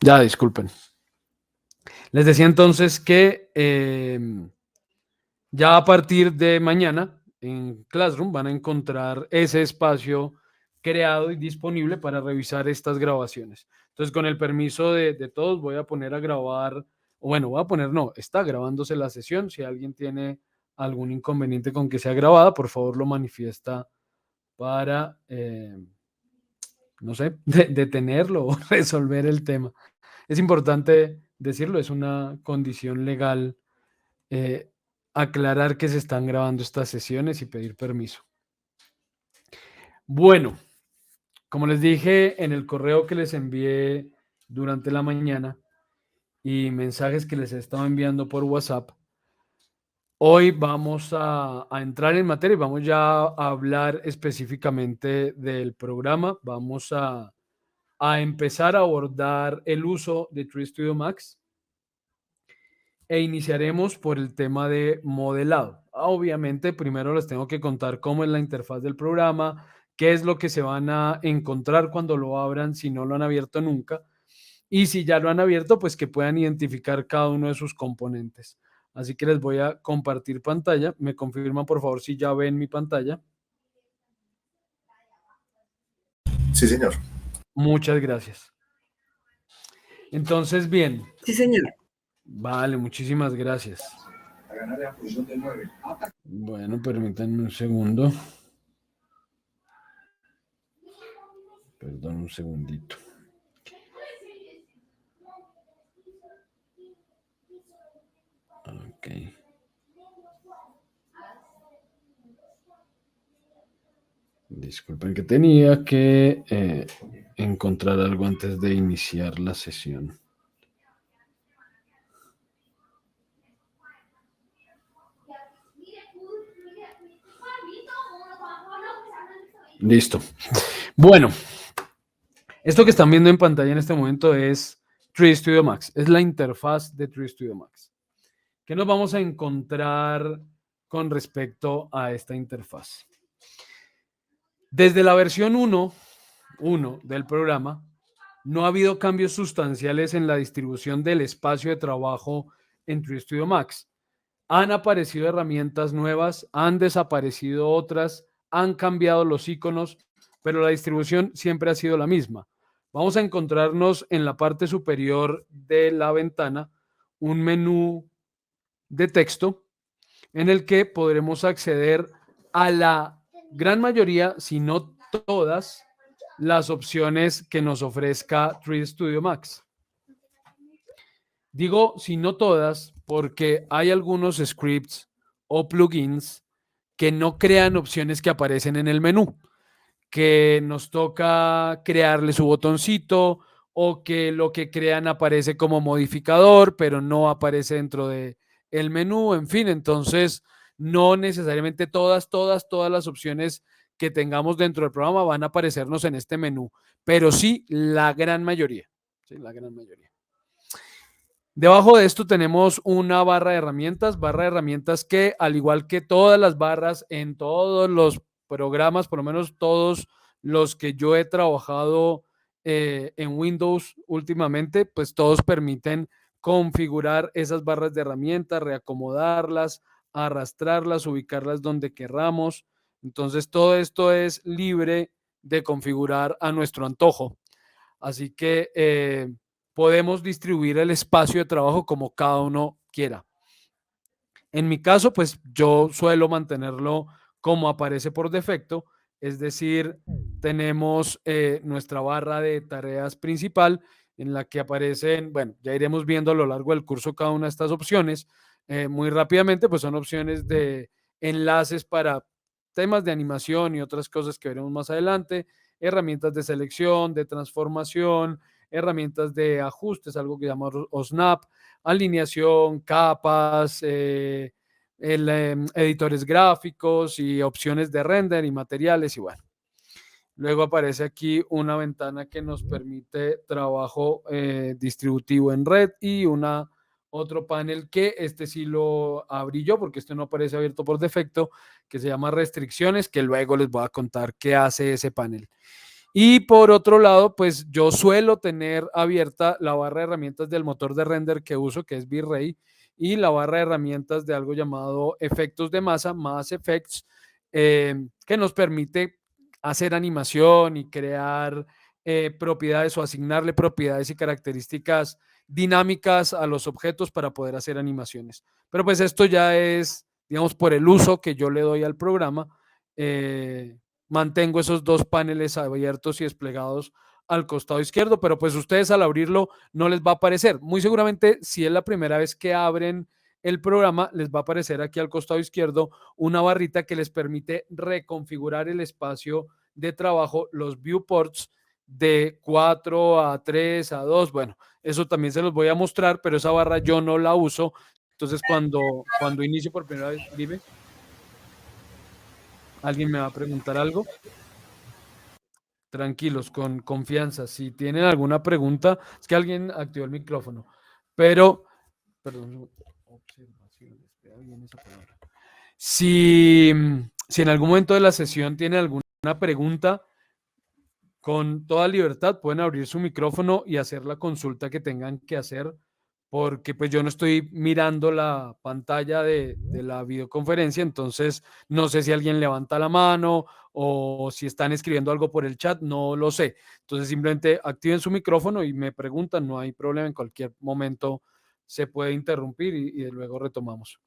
Ya, disculpen. Les decía entonces que ya a partir de mañana en Classroom van a encontrar ese espacio creado y disponible para revisar estas grabaciones. Entonces, con el permiso de todos, voy a poner a grabar, o bueno, voy a poner, no, está grabándose la sesión. Si alguien tiene algún inconveniente con que sea grabada, por favor lo manifiesta para, no sé, detenerlo o resolver el tema. Es importante decirlo, es una condición legal eh, aclarar que se están grabando estas sesiones y pedir permiso. Bueno, como les dije en el correo que les envié durante la mañana y mensajes que les he estado enviando por WhatsApp, hoy vamos a entrar en materia y vamos ya a hablar específicamente del programa. Vamos a empezar a abordar el uso de Tree Studio Max e iniciaremos por el tema de modelado. Obviamente, primero les tengo que contar cómo es la interfaz del programa, qué es lo que se van a encontrar cuando lo abran si no lo han abierto nunca. Y si ya lo han abierto, pues que puedan identificar cada uno de sus componentes. Así que les voy a compartir pantalla. Me confirman, por favor, si ya ven mi pantalla. Sí, señor. Muchas gracias. Entonces, bien. Sí, señor. Vale, muchísimas gracias. Bueno, permítanme un segundo. Perdón, un segundito. Ok. Disculpen que tenía que encontrar algo antes de iniciar la sesión. Listo. Bueno, esto que están viendo en pantalla en este momento es Tree Studio Max. Es la interfaz de Tree Studio Max. ¿Qué nos vamos a encontrar con respecto a esta interfaz? Desde la versión 1 del programa, no ha habido cambios sustanciales en la distribución del espacio de trabajo en Tree Studio Max. Han aparecido herramientas nuevas, han desaparecido otras, han cambiado los iconos, pero la distribución siempre ha sido la misma. Vamos a encontrarnos en la parte superior de la ventana un menú de texto en el que podremos acceder a la gran mayoría, si no todas, las opciones que nos ofrezca Tree Studio Max. Digo, si no todas, porque hay algunos scripts o plugins que no crean opciones que aparecen en el menú, que nos toca crearle su botoncito o que lo que crean aparece como modificador, pero no aparece dentro de el menú, en fin, entonces no necesariamente todas las opciones que tengamos dentro del programa van a aparecernos en este menú, pero sí la gran mayoría, sí, la gran mayoría. Debajo de esto tenemos una barra de herramientas que, al igual que todas las barras en todos los programas, por lo menos todos los que yo he trabajado en Windows últimamente, pues todos permiten configurar esas barras de herramientas, reacomodarlas, arrastrarlas, ubicarlas donde querramos. Entonces, todo esto es libre de configurar a nuestro antojo. Así que podemos distribuir el espacio de trabajo como cada uno quiera. En mi caso, pues yo suelo mantenerlo como aparece por defecto, es decir, tenemos nuestra barra de tareas principal en la que aparecen, bueno, ya iremos viendo a lo largo del curso cada una de estas opciones. Muy rápidamente, pues son opciones de enlaces para temas de animación y otras cosas que veremos más adelante, herramientas de selección, de transformación, herramientas de ajustes, algo que llamamos OSNAP, alineación, capas, editores gráficos y opciones de render y materiales y bueno. Luego aparece aquí una ventana que nos permite trabajo distributivo en red y otro panel que este sí lo abrí yo porque este no aparece abierto por defecto, que se llama restricciones, que luego les voy a contar qué hace ese panel. Y por otro lado, pues yo suelo tener abierta la barra de herramientas del motor de render que uso, que es V-Ray, y la barra de herramientas de algo llamado efectos de masa, Mass Effects, que nos permite hacer animación y crear propiedades o asignarle propiedades y características dinámicas a los objetos para poder hacer animaciones. Pero pues esto ya es, digamos, por el uso que yo le doy al programa. Mantengo esos dos paneles abiertos y desplegados al costado izquierdo, pero pues ustedes al abrirlo no les va a aparecer. Muy seguramente si es la primera vez que abren el programa, les va a aparecer aquí al costado izquierdo una barrita que les permite reconfigurar el espacio de trabajo, los viewports de 4 a 3 a 2. Bueno, eso también se los voy a mostrar, pero esa barra yo no la uso. Entonces cuando inicio por primera vez, dime, ¿alguien me va a preguntar algo? Tranquilos, con confianza. Si tienen alguna pregunta, es que alguien activó el micrófono, pero, perdón, observaciones, vea bien esa palabra. Si en algún momento de la sesión tienen alguna pregunta, con toda libertad pueden abrir su micrófono y hacer la consulta que tengan que hacer, porque pues yo no estoy mirando la pantalla de la videoconferencia, entonces no sé si alguien levanta la mano o si están escribiendo algo por el chat, no lo sé. Entonces simplemente activen su micrófono y me preguntan, no hay problema, en cualquier momento se puede interrumpir y luego retomamos.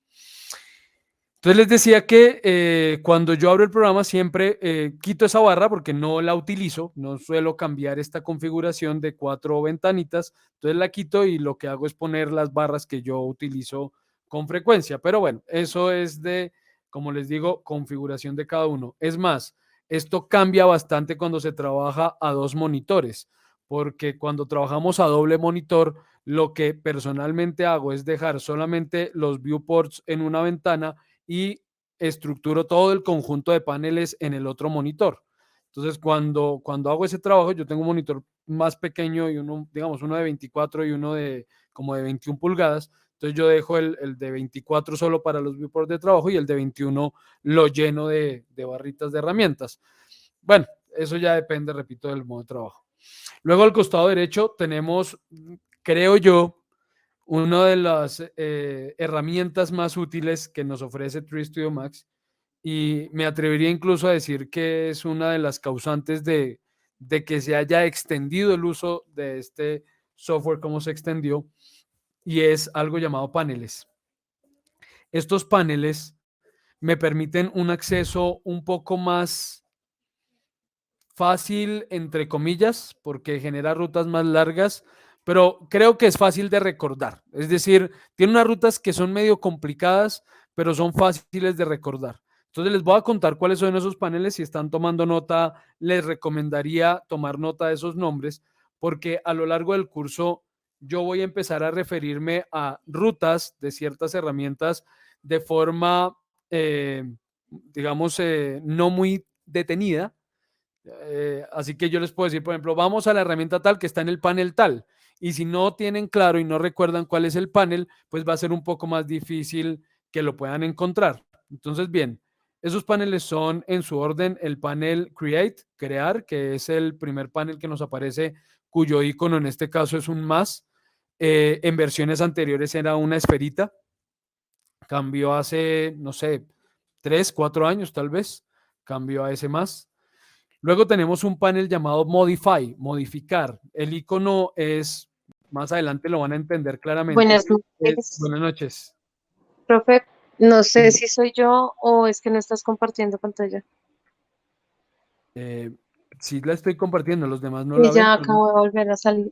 Entonces les decía que cuando yo abro el programa siempre quito esa barra porque no la utilizo, no suelo cambiar esta configuración de 4 ventanitas, entonces la quito y lo que hago es poner las barras que yo utilizo con frecuencia. Pero bueno, eso es de, como les digo, configuración de cada uno. Es más, esto cambia bastante cuando se trabaja a 2 monitores, porque cuando trabajamos a doble monitor, lo que personalmente hago es dejar solamente los viewports en una ventana y estructuro todo el conjunto de paneles en el otro monitor. Entonces, cuando hago ese trabajo, yo tengo un monitor más pequeño y uno, digamos, uno de 24 y uno de como de 21 pulgadas. Entonces, yo dejo el de 24 solo para los viewports de trabajo y el de 21 lo lleno de barritas de herramientas. Bueno, eso ya depende, repito, del modo de trabajo. Luego, al costado derecho tenemos, creo yo, una de las herramientas más útiles que nos ofrece Tree Studio Max, y me atrevería incluso a decir que es una de las causantes de que se haya extendido el uso de este software como se extendió, y es algo llamado paneles. Estos paneles me permiten un acceso un poco más fácil, entre comillas, porque genera rutas más largas, pero creo que es fácil de recordar. Es decir, tiene unas rutas que son medio complicadas, pero son fáciles de recordar. Entonces les voy a contar cuáles son esos paneles. Si están tomando nota, les recomendaría tomar nota de esos nombres, porque a lo largo del curso yo voy a empezar a referirme a rutas de ciertas herramientas de forma, digamos, no muy detenida. Así que yo les puedo decir, por ejemplo, vamos a la herramienta tal que está en el panel tal. Y si no tienen claro y no recuerdan cuál es el panel, pues va a ser un poco más difícil que lo puedan encontrar. Entonces, bien, esos paneles son en su orden el panel Create, crear, que es el primer panel que nos aparece, cuyo icono en este caso es un más. En versiones anteriores era una esferita. Cambió hace, no sé, 3, 4 años tal vez. Cambió a ese más. Luego tenemos un panel llamado Modify, modificar. El icono es, más adelante lo van a entender claramente. Buenas noches, Buenas noches. profe. No sé si soy yo o es que no estás compartiendo pantalla. Sí la estoy compartiendo, los demás no Y la ven. ya acabo de volver a salir.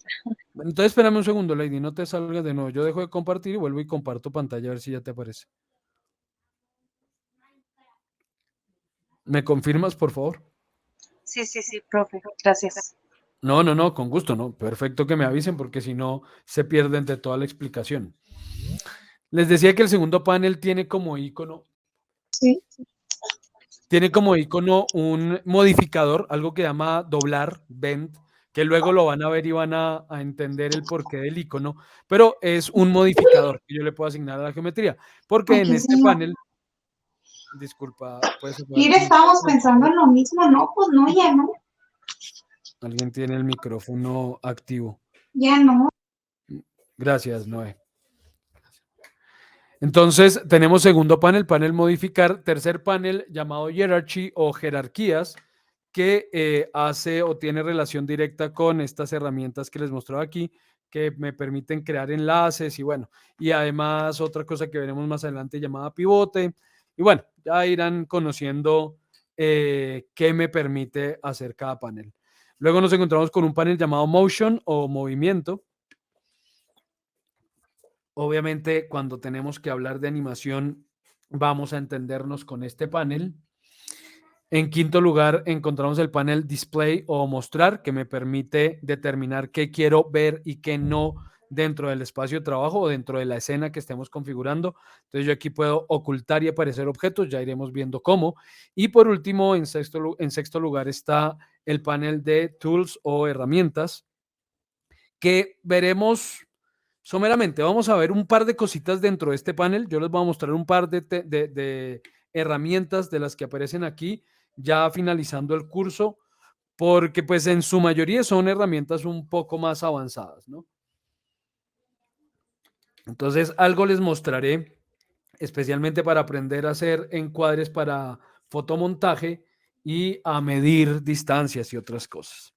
Entonces espérame un segundo, Lady, no te salgas de nuevo. Yo dejo de compartir y vuelvo y comparto pantalla a ver si ya te aparece. ¿Me confirmas, por favor? Sí, profe. Gracias. No, con gusto, no. Perfecto que me avisen porque si no se pierden de toda la explicación. Les decía que el segundo panel tiene como icono Sí. Tiene como icono un modificador, algo que llama doblar, bend, que luego lo van a ver y van a entender el porqué del icono, pero es un modificador que yo le puedo asignar a la geometría, porque en Aquí, este señor. panel, disculpa, puedes apagar Mire, tu estábamos micrófono, por pensando favor? en lo mismo, ¿no? Pues no, ya no. Alguien tiene el micrófono activo. Ya no. Gracias, Noé. Entonces, tenemos segundo panel, panel modificar, tercer panel llamado hierarchy o jerarquías, que hace o tiene relación directa con estas herramientas que les mostraba aquí, que me permiten crear enlaces y bueno, y además otra cosa que veremos más adelante llamada pivote. Y bueno, ya irán conociendo qué me permite hacer cada panel. Luego nos encontramos con un panel llamado motion o movimiento. Obviamente, cuando tenemos que hablar de animación, vamos a entendernos con este panel. En quinto lugar, encontramos el panel display o mostrar, que me permite determinar qué quiero ver y qué no dentro del espacio de trabajo o dentro de la escena que estemos configurando. Entonces yo aquí puedo ocultar y aparecer objetos, ya iremos viendo cómo. Y por último, en sexto lugar está el panel de tools o herramientas, que veremos someramente. Vamos a ver un par de cositas dentro de este panel. Yo les voy a mostrar un par de herramientas de las que aparecen aquí, ya finalizando el curso, porque pues en su mayoría son herramientas un poco más avanzadas, ¿no? Entonces, algo les mostraré, especialmente para aprender a hacer encuadres para fotomontaje y a medir distancias y otras cosas.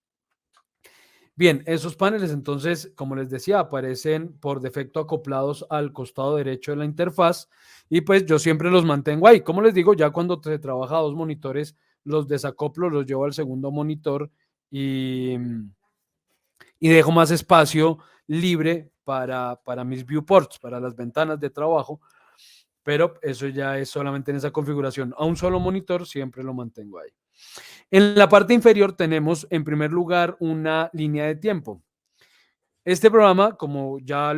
Bien, esos paneles entonces, como les decía, aparecen por defecto acoplados al costado derecho de la interfaz y pues yo siempre los mantengo ahí. Como les digo, ya cuando se trabaja a dos monitores, los desacoplo, los llevo al segundo monitor y dejo más espacio libre para mis viewports, para las ventanas de trabajo, pero eso ya es solamente en esa configuración. A un solo monitor siempre lo mantengo ahí. En la parte inferior tenemos en primer lugar una línea de tiempo. Este programa, como ya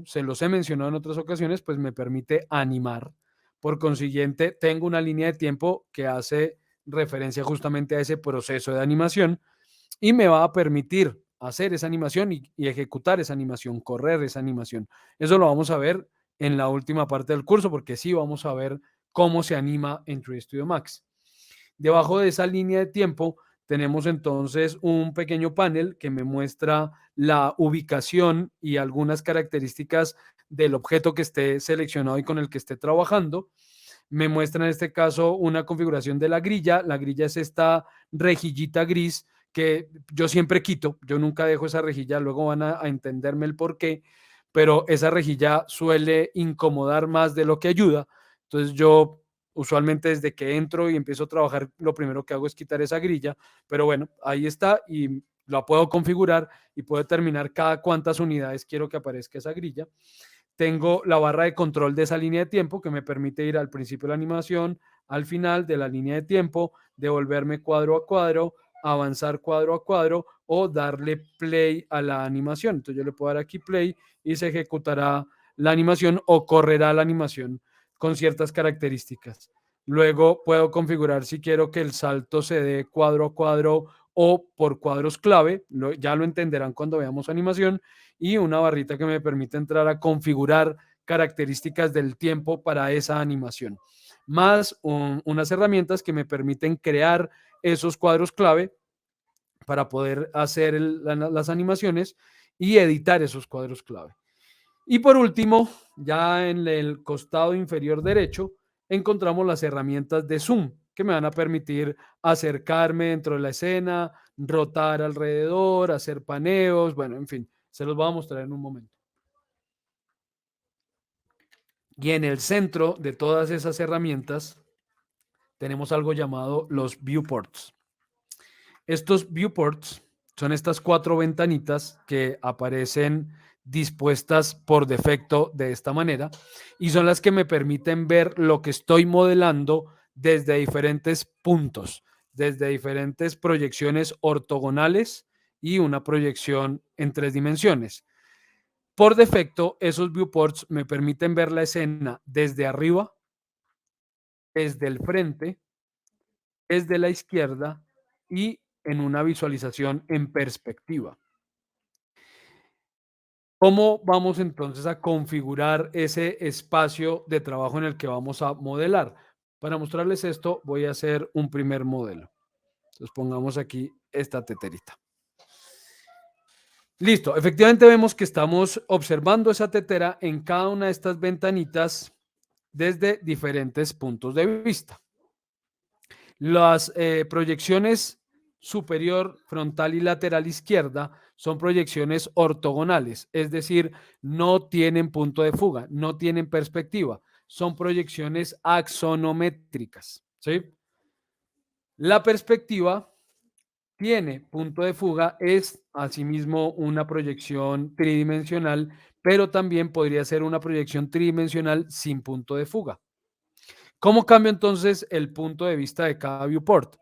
se los he mencionado en otras ocasiones, pues me permite animar. Por consiguiente, tengo una línea de tiempo que hace referencia justamente a ese proceso de animación y me va a permitir hacer esa animación y ejecutar esa animación, correr esa animación. Eso lo vamos a ver en la última parte del curso, porque sí vamos a ver cómo se anima en 3ds Studio Max. Debajo de esa línea de tiempo tenemos entonces un pequeño panel que me muestra la ubicación y algunas características del objeto que esté seleccionado y con el que esté trabajando. Me muestra en este caso una configuración de la grilla. La grilla es esta rejillita gris que yo siempre quito. Yo nunca dejo esa rejilla, luego van a entenderme el por qué, pero esa rejilla suele incomodar más de lo que ayuda. Entonces yo usualmente desde que entro y empiezo a trabajar, lo primero que hago es quitar esa grilla, pero bueno, ahí está y la puedo configurar y puedo determinar cada cuántas unidades quiero que aparezca esa grilla. Tengo la barra de control de esa línea de tiempo que me permite ir al principio de la animación, al final de la línea de tiempo, devolverme cuadro a cuadro, avanzar cuadro a cuadro o darle play a la animación. Entonces yo le puedo dar aquí play y se ejecutará la animación o correrá la animación con ciertas características. Luego puedo configurar si quiero que el salto se dé cuadro a cuadro o por cuadros clave, ya lo entenderán cuando veamos animación, y una barrita que me permite entrar a configurar características del tiempo para esa animación, más unas herramientas que me permiten crear esos cuadros clave para poder hacer las animaciones y editar esos cuadros clave. Y por último, ya en el costado inferior derecho, encontramos las herramientas de zoom que me van a permitir acercarme dentro de la escena, rotar alrededor, hacer paneos, bueno, en fin, se los voy a mostrar en un momento. Y en el centro de todas esas herramientas tenemos algo llamado los viewports. Estos viewports son estas 4 ventanitas que aparecen dispuestas por defecto de esta manera y son las que me permiten ver lo que estoy modelando desde diferentes puntos, desde diferentes proyecciones ortogonales y una proyección en 3 dimensiones. Por defecto, esos viewports me permiten ver la escena desde arriba, desde el frente, desde la izquierda y en una visualización en perspectiva. ¿Cómo vamos entonces a configurar ese espacio de trabajo en el que vamos a modelar? Para mostrarles esto, voy a hacer un primer modelo. Entonces pongamos aquí esta teterita. Listo, efectivamente vemos que estamos observando esa tetera en cada una de estas ventanitas desde diferentes puntos de vista. Las proyecciones superior, frontal y lateral izquierda son proyecciones ortogonales, es decir, no tienen punto de fuga, no tienen perspectiva, son proyecciones axonométricas, ¿sí? La perspectiva tiene punto de fuga, es asimismo una proyección tridimensional, pero también podría ser una proyección tridimensional sin punto de fuga. ¿Cómo cambia entonces el punto de vista de cada viewport?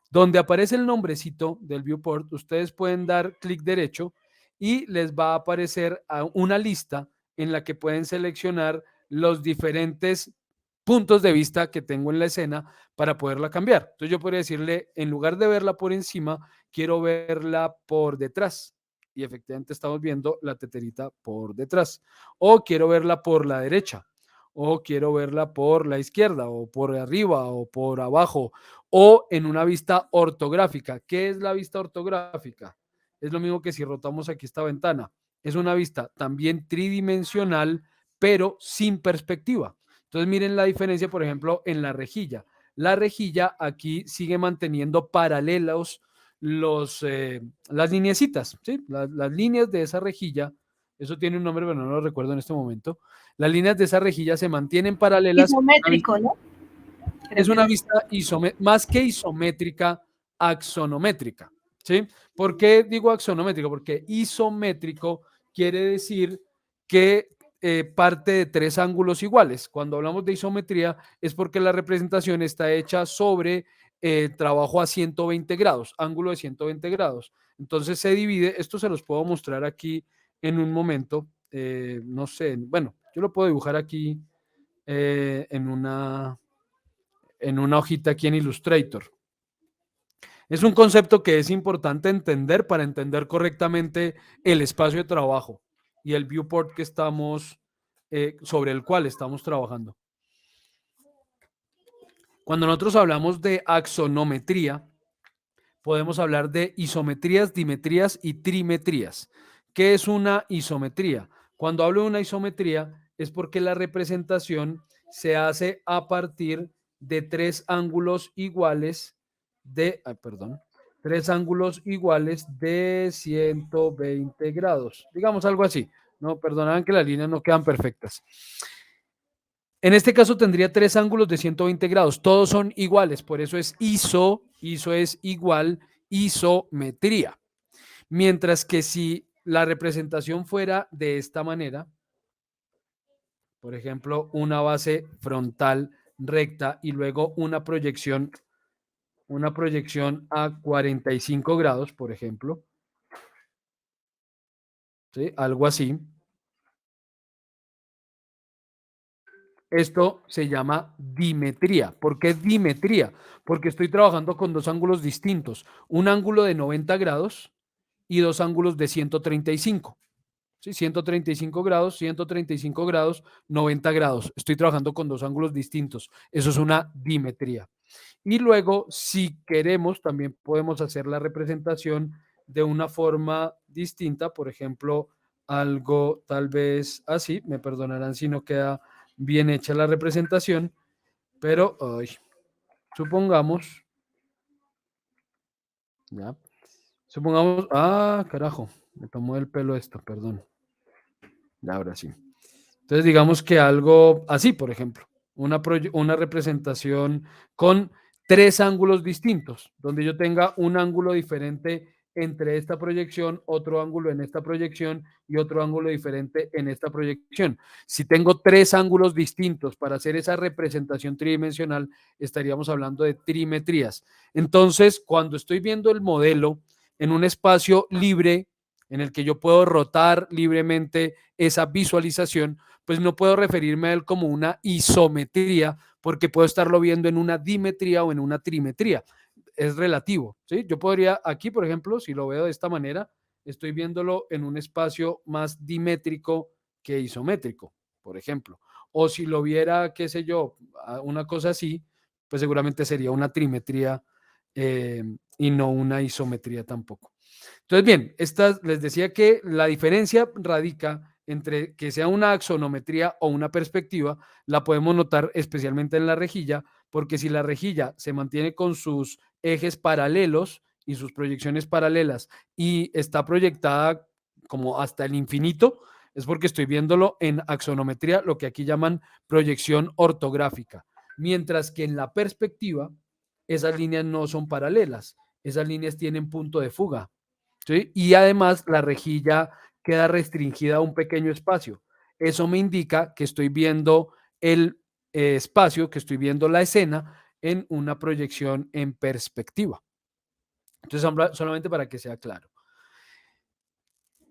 Donde aparece el nombrecito del viewport, ustedes pueden dar clic derecho y les va a aparecer una lista en la que pueden seleccionar los diferentes puntos de vista que tengo en la escena para poderla cambiar. Entonces yo podría decirle, en lugar de verla por encima, quiero verla por detrás. Y efectivamente estamos viendo la teterita por detrás. O quiero verla por la derecha. O quiero verla por la izquierda, o por arriba, o por abajo, o en una vista ortográfica. ¿Qué es la vista ortográfica? Es lo mismo que si rotamos aquí esta ventana. Es una vista también tridimensional, pero sin perspectiva. Entonces miren la diferencia, por ejemplo, en la rejilla. La rejilla aquí sigue manteniendo paralelos las lineecitas, ¿sí? Las líneas de esa rejilla, eso tiene un nombre, pero no lo recuerdo en este momento. Las líneas de esa rejilla se mantienen paralelas. Isométrico, ¿no? Es una vista más que isométrica, axonométrica, ¿sí? ¿Por qué digo axonométrico? Porque isométrico quiere decir que parte de tres ángulos iguales. Cuando hablamos de isometría es porque la representación está hecha sobre trabajo a 120 grados, ángulo de 120 grados. Entonces se divide, esto se los puedo mostrar aquí en un momento, no sé, bueno, yo lo puedo dibujar aquí en una hojita aquí en Illustrator. Es un concepto que es importante entender para entender correctamente el espacio de trabajo y el viewport que estamos, sobre el cual estamos trabajando. Cuando nosotros hablamos de axonometría, podemos hablar de isometrías, dimetrías y trimetrías. ¿Qué es una isometría? Cuando hablo de una isometría es porque la representación se hace a partir de tres ángulos iguales tres ángulos iguales de 120 grados. Digamos algo así. No, perdonaban que las líneas no quedan perfectas. En este caso tendría tres ángulos de 120 grados. Todos son iguales, por eso es iso es igual, isometría. Mientras que si la representación fuera de esta manera, por ejemplo, una base frontal recta y luego una proyección a 45 grados, por ejemplo, ¿sí? Algo así. Esto se llama dimetría. ¿Por qué dimetría? Porque estoy trabajando con dos ángulos distintos, un ángulo de 90 grados y dos ángulos de 135. ¿Sí? 135 grados, 135 grados, 90 grados. Estoy trabajando con dos ángulos distintos. Eso es una dimetría. Y luego, si queremos, también podemos hacer la representación de una forma distinta. Por ejemplo, algo tal vez así. Me perdonarán si no queda bien hecha la representación, pero supongamos, ya, supongamos, carajo, me tomó el pelo esto, perdón. Ahora sí. Entonces, digamos que algo así, por ejemplo, una representación con tres ángulos distintos, donde yo tenga un ángulo diferente entre esta proyección, otro ángulo en esta proyección y otro ángulo diferente en esta proyección. Si tengo tres ángulos distintos para hacer esa representación tridimensional, estaríamos hablando de trimetrías. Entonces, cuando estoy viendo el modelo en un espacio libre, en el que yo puedo rotar libremente esa visualización, pues no puedo referirme a él como una isometría, porque puedo estarlo viendo en una dimetría o en una trimetría. Es relativo, ¿sí? Yo podría, aquí, por ejemplo, si lo veo de esta manera, estoy viéndolo en un espacio más dimétrico que isométrico, por ejemplo. O si lo viera, qué sé yo, una cosa así, pues seguramente sería una trimetría y no una isometría tampoco. Entonces, bien, les decía que la diferencia radica entre que sea una axonometría o una perspectiva, la podemos notar especialmente en la rejilla, porque si la rejilla se mantiene con sus ejes paralelos y sus proyecciones paralelas y está proyectada como hasta el infinito, es porque estoy viéndolo en axonometría, lo que aquí llaman proyección ortográfica. Mientras que en la perspectiva, esas líneas no son paralelas, esas líneas tienen punto de fuga. ¿Sí? Y además la rejilla queda restringida a un pequeño espacio. Eso me indica que estoy viendo el espacio, que estoy viendo la escena en una proyección en perspectiva. Entonces, solamente para que sea claro.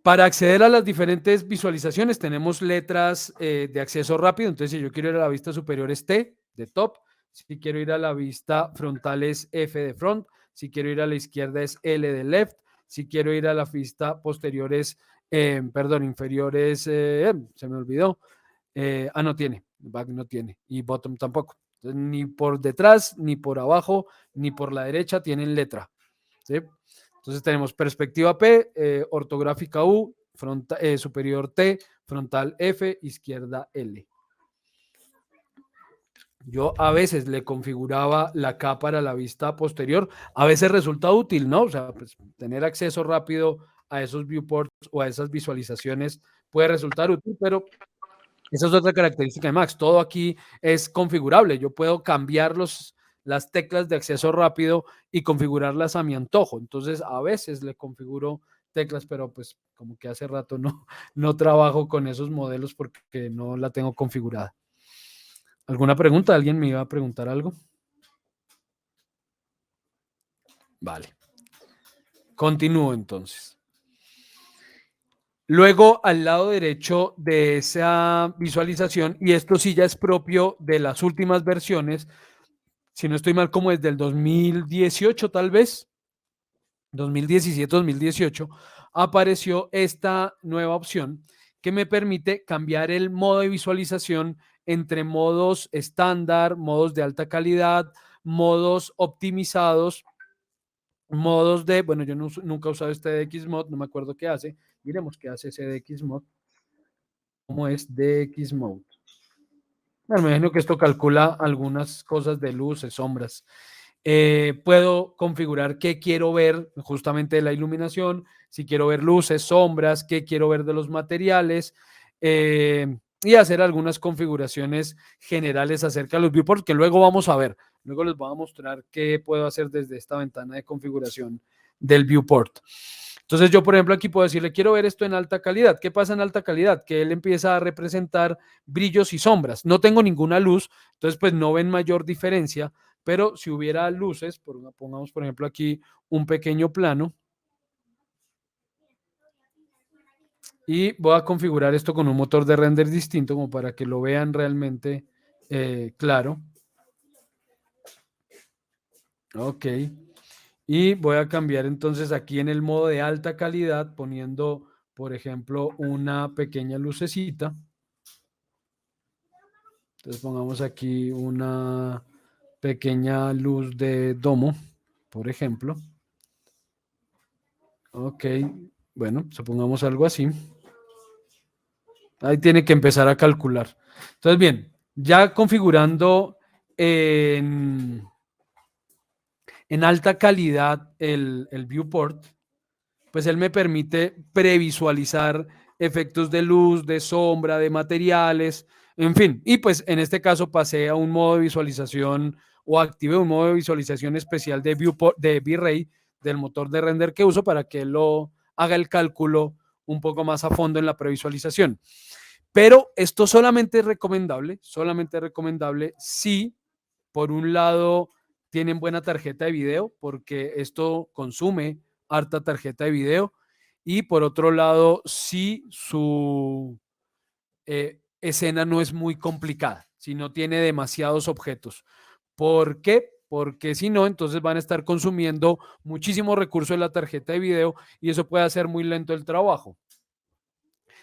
Para acceder a las diferentes visualizaciones tenemos letras de acceso rápido. Entonces, si yo quiero ir a la vista superior es T de top. Si quiero ir a la vista frontal es F de front. Si quiero ir a la izquierda es L de left. Si quiero ir a la vista posterior es, inferior es, se me olvidó. No tiene, back no tiene y bottom tampoco. Entonces, ni por detrás, ni por abajo, ni por la derecha tienen letra. ¿Sí? Entonces tenemos perspectiva P, ortográfica U, superior T, frontal F, izquierda L. Yo a veces le configuraba la K para la vista posterior. A veces resulta útil, ¿no? O sea, pues, tener acceso rápido a esos viewports o a esas visualizaciones puede resultar útil, pero esa es otra característica de Max. Todo aquí es configurable. Yo puedo cambiar las teclas de acceso rápido y configurarlas a mi antojo. Entonces, a veces le configuro teclas, pero pues como que hace rato no trabajo con esos modelos porque no la tengo configurada. ¿Alguna pregunta? ¿Alguien me iba a preguntar algo? Vale. Continúo entonces. Luego, al lado derecho de esa visualización, y esto sí ya es propio de las últimas versiones, si no estoy mal, como desde el 2018 tal vez, 2017, 2018, apareció esta nueva opción que me permite cambiar el modo de visualización entre modos estándar, modos de alta calidad, modos optimizados, modos de, bueno, yo nunca he usado este DXMod, no me acuerdo qué hace. Miremos qué hace ese DXMod. ¿Cómo es DXMod? Bueno, me imagino que esto calcula algunas cosas de luces, sombras. Puedo configurar qué quiero ver justamente de la iluminación, si quiero ver luces, sombras, qué quiero ver de los materiales y hacer algunas configuraciones generales acerca de los viewports que luego vamos a ver. Luego les voy a mostrar qué puedo hacer desde esta ventana de configuración del viewport. Entonces yo, por ejemplo, aquí puedo decirle, quiero ver esto en alta calidad. ¿Qué pasa en alta calidad? Que él empieza a representar brillos y sombras. No tengo ninguna luz, entonces pues no ven mayor diferencia, pero si hubiera luces, pongamos por ejemplo aquí un pequeño plano y voy a configurar esto con un motor de render distinto como para que lo vean realmente claro. Ok. Y voy a cambiar entonces aquí en el modo de alta calidad poniendo, por ejemplo, una pequeña lucecita. Entonces pongamos aquí una pequeña luz de domo, por ejemplo. Ok, bueno, supongamos algo así. Ahí tiene que empezar a calcular. Entonces, bien, ya configurando en alta calidad el viewport, pues él me permite previsualizar efectos de luz, de sombra, de materiales, en fin. Y pues en este caso pasé a un modo de visualización o activé un modo de visualización especial de viewport, de V-Ray, del motor de render que uso para que él lo haga el cálculo un poco más a fondo en la previsualización. Pero esto solamente es recomendable si, por un lado, tienen buena tarjeta de video, porque esto consume harta tarjeta de video, y por otro lado, si su escena no es muy complicada, si no tiene demasiados objetos. ¿Por qué? Porque si no, entonces van a estar consumiendo muchísimo recurso de la tarjeta de video y eso puede hacer muy lento el trabajo.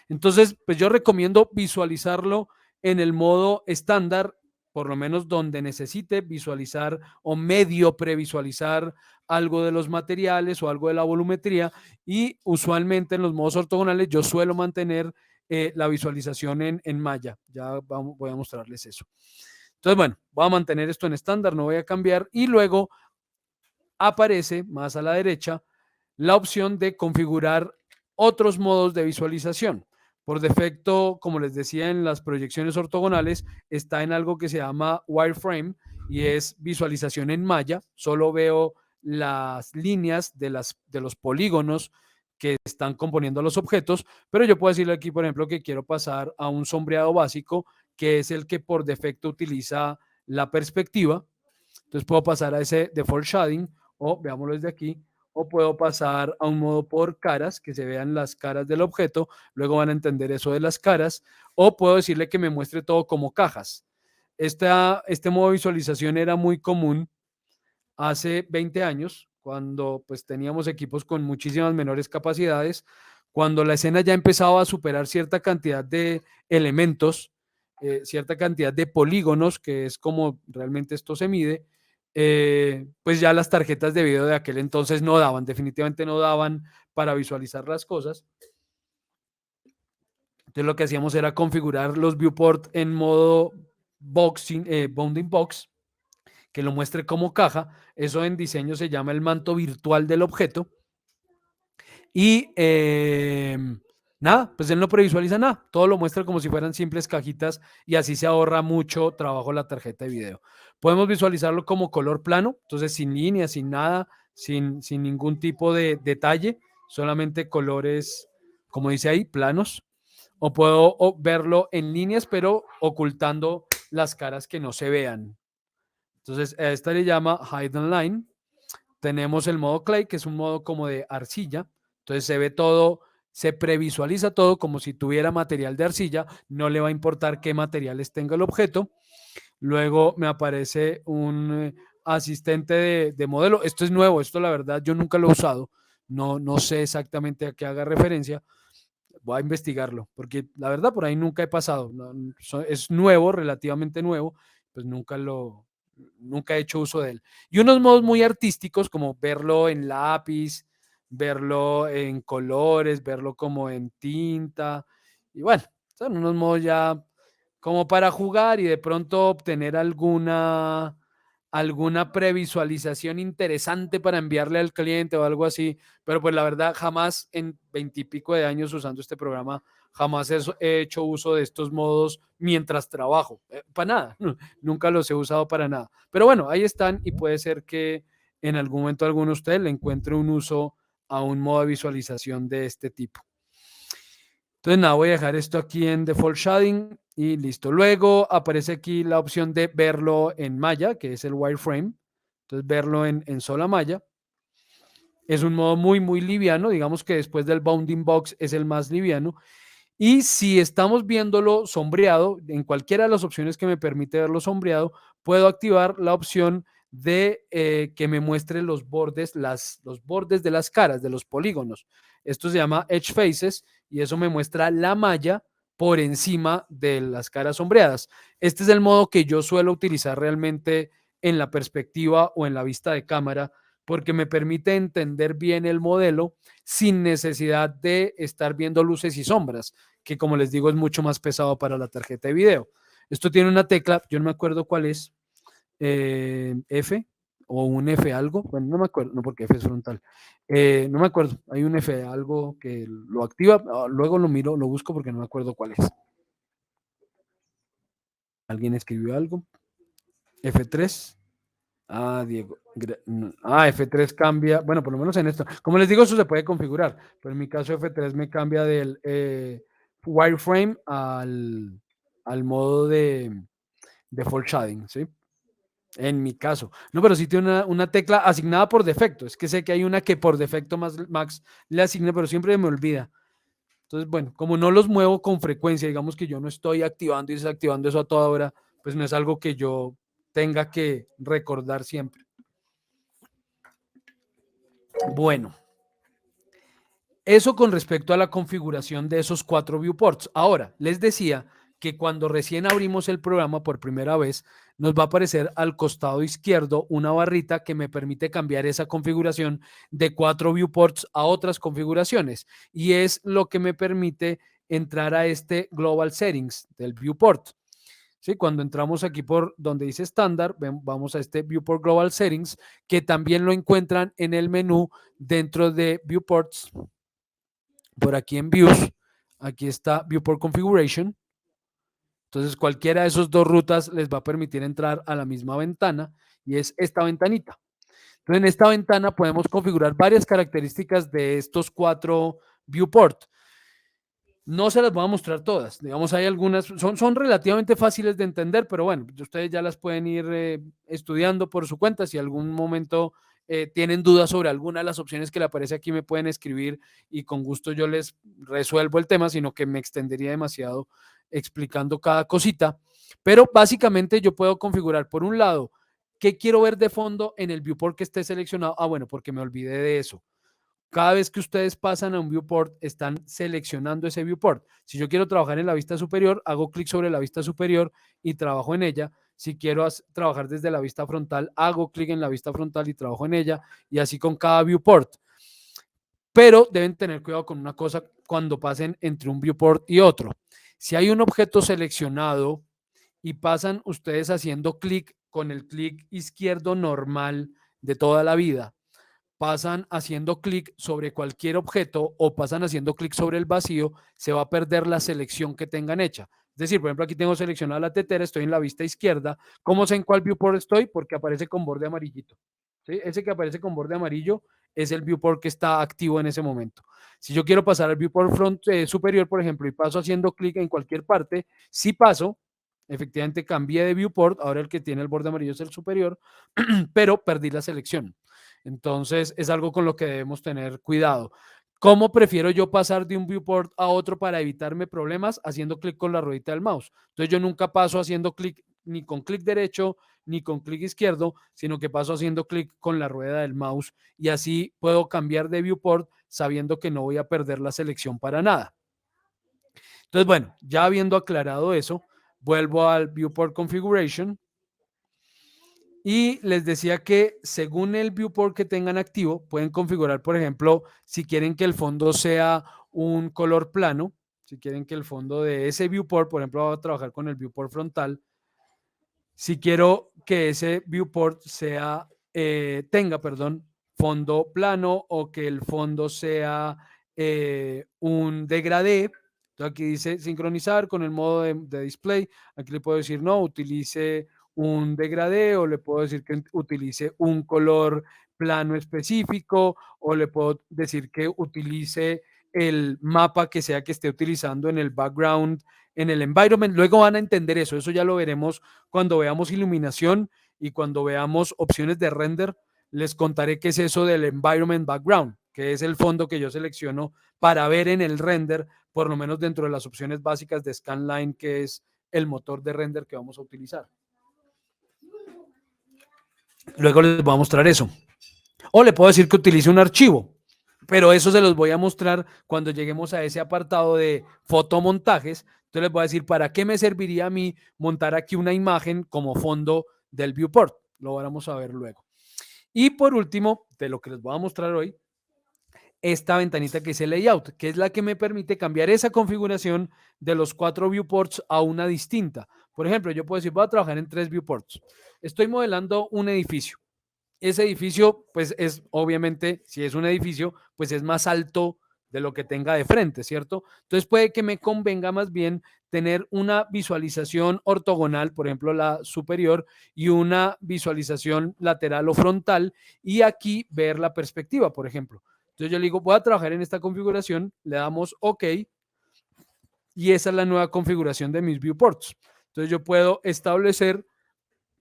Entonces, pues yo recomiendo visualizarlo en el modo estándar por lo menos donde necesite visualizar o medio previsualizar algo de los materiales o algo de la volumetría, y usualmente en los modos ortogonales yo suelo mantener la visualización en malla. Ya voy a mostrarles eso. Entonces, bueno, voy a mantener esto en estándar, no voy a cambiar, y luego aparece más a la derecha la opción de configurar otros modos de visualización. Por defecto, como les decía, en las proyecciones ortogonales está en algo que se llama wireframe y es visualización en malla. Solo veo las líneas de los polígonos que están componiendo los objetos, pero yo puedo decirle aquí, por ejemplo, que quiero pasar a un sombreado básico, que es el que por defecto utiliza la perspectiva. Entonces puedo pasar a ese default shading, o veámoslo desde aquí, o puedo pasar a un modo por caras, que se vean las caras del objeto, luego van a entender eso de las caras, o puedo decirle que me muestre todo como cajas. Este modo de visualización era muy común hace 20 años, cuando pues teníamos equipos con muchísimas menores capacidades, cuando la escena ya empezaba a superar cierta cantidad de elementos, cierta cantidad de polígonos, que es como realmente esto se mide, pues ya las tarjetas de video de aquel entonces no daban, definitivamente no daban para visualizar las cosas. Entonces lo que hacíamos era configurar los viewport en modo bounding box, que lo muestre como caja. Eso en diseño se llama el manto virtual del objeto. Y nada, pues él no previsualiza nada, todo lo muestra como si fueran simples cajitas, y así se ahorra mucho trabajo la tarjeta de video. Podemos visualizarlo como color plano, entonces sin líneas, sin nada, sin ningún tipo de detalle, solamente colores, como dice ahí, planos. O puedo verlo en líneas, pero ocultando las caras que no se vean. Entonces, a esta le llama Hide Line. Tenemos el modo Clay, que es un modo como de arcilla. Entonces se ve todo, se previsualiza todo como si tuviera material de arcilla. No le va a importar qué materiales tenga el objeto. Luego me aparece un asistente de modelo. Esto es nuevo, esto la verdad yo nunca lo he usado. No sé exactamente a qué haga referencia. Voy a investigarlo, porque la verdad por ahí nunca he pasado. Es nuevo, relativamente nuevo, pues nunca he hecho uso de él. Y unos modos muy artísticos, como verlo en lápiz, verlo en colores, verlo como en tinta. Y bueno, son unos modos ya como para jugar y de pronto obtener alguna previsualización interesante para enviarle al cliente o algo así. Pero pues la verdad, jamás en 20 y pico de años usando este programa, jamás he hecho uso de estos modos mientras trabajo. Para nada, nunca los he usado para nada. Pero bueno, ahí están, y puede ser que en algún momento alguno de ustedes le encuentre un uso a un modo de visualización de este tipo. Entonces nada, voy a dejar esto aquí en default shading y listo. Luego aparece aquí la opción de verlo en malla, que es el wireframe. Entonces verlo en sola malla. Es un modo muy, muy liviano. Digamos que después del bounding box es el más liviano. Y si estamos viéndolo sombreado, en cualquiera de las opciones que me permite verlo sombreado, puedo activar la opción de que me muestre los bordes, los bordes de las caras, de los polígonos. Esto se llama Edge Faces, y eso me muestra la malla por encima de las caras sombreadas. Este es el modo que yo suelo utilizar realmente en la perspectiva o en la vista de cámara, porque me permite entender bien el modelo sin necesidad de estar viendo luces y sombras, que como les digo es mucho más pesado para la tarjeta de video. Esto tiene una tecla, yo no me acuerdo cuál es, F o un F algo, bueno, no me acuerdo, no, porque F es frontal, no me acuerdo, hay un F algo que lo activa, luego lo miro, lo busco porque no me acuerdo cuál es. ¿Alguien escribió algo? F3. Diego. F3 cambia, bueno, por lo menos en esto. Como les digo, eso se puede configurar, pero en mi caso F3 me cambia del wireframe al modo de default shading, ¿sí? En mi caso. No, pero sí tiene una tecla asignada por defecto. Es que sé que hay una que por defecto Max le asigna, pero siempre me olvida. Entonces, bueno, como no los muevo con frecuencia, digamos que yo no estoy activando y desactivando eso a toda hora, pues no es algo que yo tenga que recordar siempre. Bueno, eso con respecto a la configuración de esos 4 viewports. Ahora, les decía que cuando recién abrimos el programa por primera vez, nos va a aparecer al costado izquierdo una barrita que me permite cambiar esa configuración de 4 viewports a otras configuraciones. Y es lo que me permite entrar a este Global Settings del viewport. ¿Sí? Cuando entramos aquí por donde dice estándar, vamos a este Viewport Global Settings, que también lo encuentran en el menú dentro de Viewports. Por aquí en Views, aquí está Viewport Configuration. Entonces, cualquiera de esos dos rutas les va a permitir entrar a la misma ventana y es esta ventanita. Entonces, en esta ventana podemos configurar varias características de estos 4 viewport. No se las voy a mostrar todas. Digamos, hay algunas, son relativamente fáciles de entender, pero bueno, ustedes ya las pueden ir estudiando por su cuenta. Si algún momento tienen dudas sobre alguna de las opciones que le aparece aquí, me pueden escribir y con gusto yo les resuelvo el tema, sino que me extendería demasiado explicando cada cosita. Pero básicamente yo puedo configurar, por un lado, qué quiero ver de fondo en el viewport que esté seleccionado. Ah, bueno, porque me olvidé de eso. Cada vez que ustedes pasan a un viewport, están seleccionando ese viewport. Si yo quiero trabajar en la vista superior, hago clic sobre la vista superior y trabajo en ella. Si quiero trabajar desde la vista frontal, hago clic en la vista frontal y trabajo en ella. Y así con cada viewport. Pero deben tener cuidado con una cosa cuando pasen entre un viewport y otro. Si hay un objeto seleccionado y pasan ustedes haciendo clic con el clic izquierdo normal de toda la vida, pasan haciendo clic sobre cualquier objeto o pasan haciendo clic sobre el vacío, se va a perder la selección que tengan hecha. Es decir, por ejemplo, aquí tengo seleccionada la tetera, estoy en la vista izquierda. ¿Cómo sé en cuál viewport estoy? Porque aparece con borde amarillito. ¿Sí? Ese que aparece con borde amarillo es el viewport que está activo en ese momento. Si yo quiero pasar al viewport superior, por ejemplo, y paso haciendo clic en cualquier parte, si paso, efectivamente cambié de viewport, ahora el que tiene el borde amarillo es el superior, pero perdí la selección. Entonces, es algo con lo que debemos tener cuidado. ¿Cómo prefiero yo pasar de un viewport a otro para evitarme problemas? Haciendo clic con la ruedita del mouse. Entonces, yo nunca paso haciendo clic ni con clic derecho ni con clic izquierdo, sino que paso haciendo clic con la rueda del mouse y así puedo cambiar de viewport sabiendo que no voy a perder la selección para nada. Entonces, bueno, ya habiendo aclarado eso, vuelvo al Viewport Configuration y les decía que según el viewport que tengan activo, pueden configurar, por ejemplo, si quieren que el fondo sea un color plano, si quieren que el fondo de ese viewport, por ejemplo, voy a trabajar con el viewport frontal, si quiero que ese viewport tenga, perdón, fondo plano o que el fondo sea un degradé. Entonces aquí dice sincronizar con el modo de display. Aquí le puedo decir no, utilice un degradé o le puedo decir que utilice un color plano específico o le puedo decir que utilice el mapa que sea que esté utilizando en el background, en el environment. Luego van a entender eso. Eso ya lo veremos cuando veamos iluminación y cuando veamos opciones de render. Les contaré qué es eso del environment background, que es el fondo que yo selecciono para ver en el render, por lo menos dentro de las opciones básicas de Scanline, que es el motor de render que vamos a utilizar. Luego les voy a mostrar eso. O le puedo decir que utilice un archivo, pero eso se los voy a mostrar cuando lleguemos a ese apartado de fotomontajes. Entonces les voy a decir para qué me serviría a mí montar aquí una imagen como fondo del viewport. Lo vamos a ver luego. Y por último, de lo que les voy a mostrar hoy, esta ventanita que dice Layout, que es la que me permite cambiar esa configuración de los 4 viewports a una distinta. Por ejemplo, yo puedo decir, voy a trabajar en 3 viewports. Estoy modelando un edificio. Ese edificio, pues es obviamente, si es un edificio, pues es más alto de lo que tenga de frente, ¿cierto? Entonces puede que me convenga más bien tener una visualización ortogonal, por ejemplo, la superior, y una visualización lateral o frontal, y aquí ver la perspectiva, por ejemplo. Entonces yo le digo, voy a trabajar en esta configuración, le damos OK, y esa es la nueva configuración de mis viewports. Entonces yo puedo establecer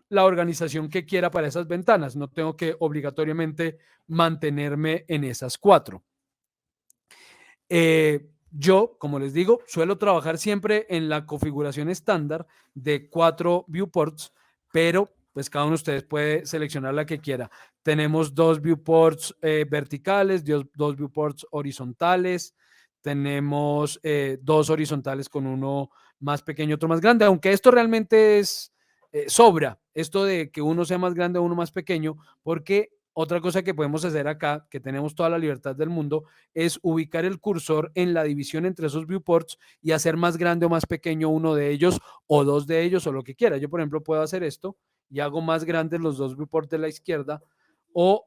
la organización que quiera para esas ventanas. No tengo que obligatoriamente mantenerme en esas 4. Yo, como les digo, suelo trabajar siempre en la configuración estándar de 4 viewports, pero pues cada uno de ustedes puede seleccionar la que quiera. Tenemos 2 viewports verticales, 2 viewports horizontales, tenemos 2 horizontales con 1 más pequeño, otro más grande, aunque esto realmente es sobra, esto de que uno sea más grande o uno más pequeño, porque otra cosa que podemos hacer acá, que tenemos toda la libertad del mundo, es ubicar el cursor en la división entre esos viewports y hacer más grande o más pequeño uno de ellos o dos de ellos o lo que quiera. Yo, por ejemplo, puedo hacer esto y hago más grandes los dos viewports de la izquierda o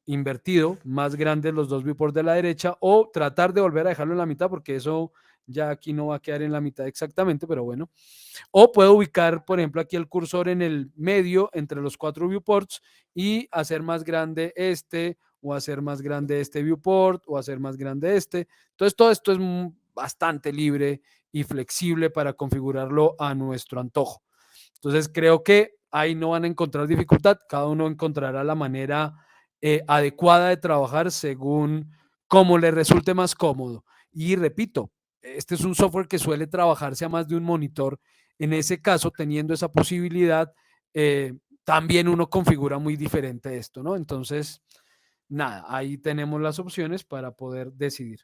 invertido, más grandes los dos viewports de la derecha, o tratar de volver a dejarlo en la mitad, porque eso ya aquí no va a quedar en la mitad exactamente, pero bueno. O puedo ubicar, por ejemplo, aquí el cursor en el medio entre los 4 viewports y hacer más grande este, o hacer más grande este viewport, o hacer más grande este. Entonces, todo esto es bastante libre y flexible para configurarlo a nuestro antojo. Entonces, creo que ahí no van a encontrar dificultad, cada uno encontrará la manera adecuada de trabajar según cómo le resulte más cómodo. Y repito, este es un software que suele trabajarse a más de un monitor. En ese caso, teniendo esa posibilidad, también uno configura muy diferente esto, ¿no? Entonces, nada, ahí tenemos las opciones para poder decidir.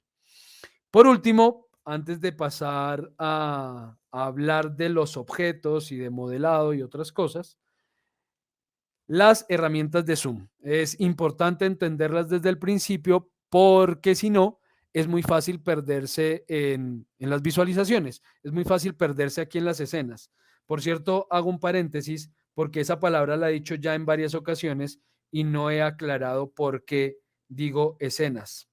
Por último, antes de pasar a hablar de los objetos y de modelado y otras cosas, las herramientas de Zoom. Es importante entenderlas desde el principio porque si no, es muy fácil perderse en las visualizaciones, es muy fácil perderse aquí en las escenas. Por cierto, hago un paréntesis porque esa palabra la he dicho ya en varias ocasiones y no he aclarado por qué digo escenas.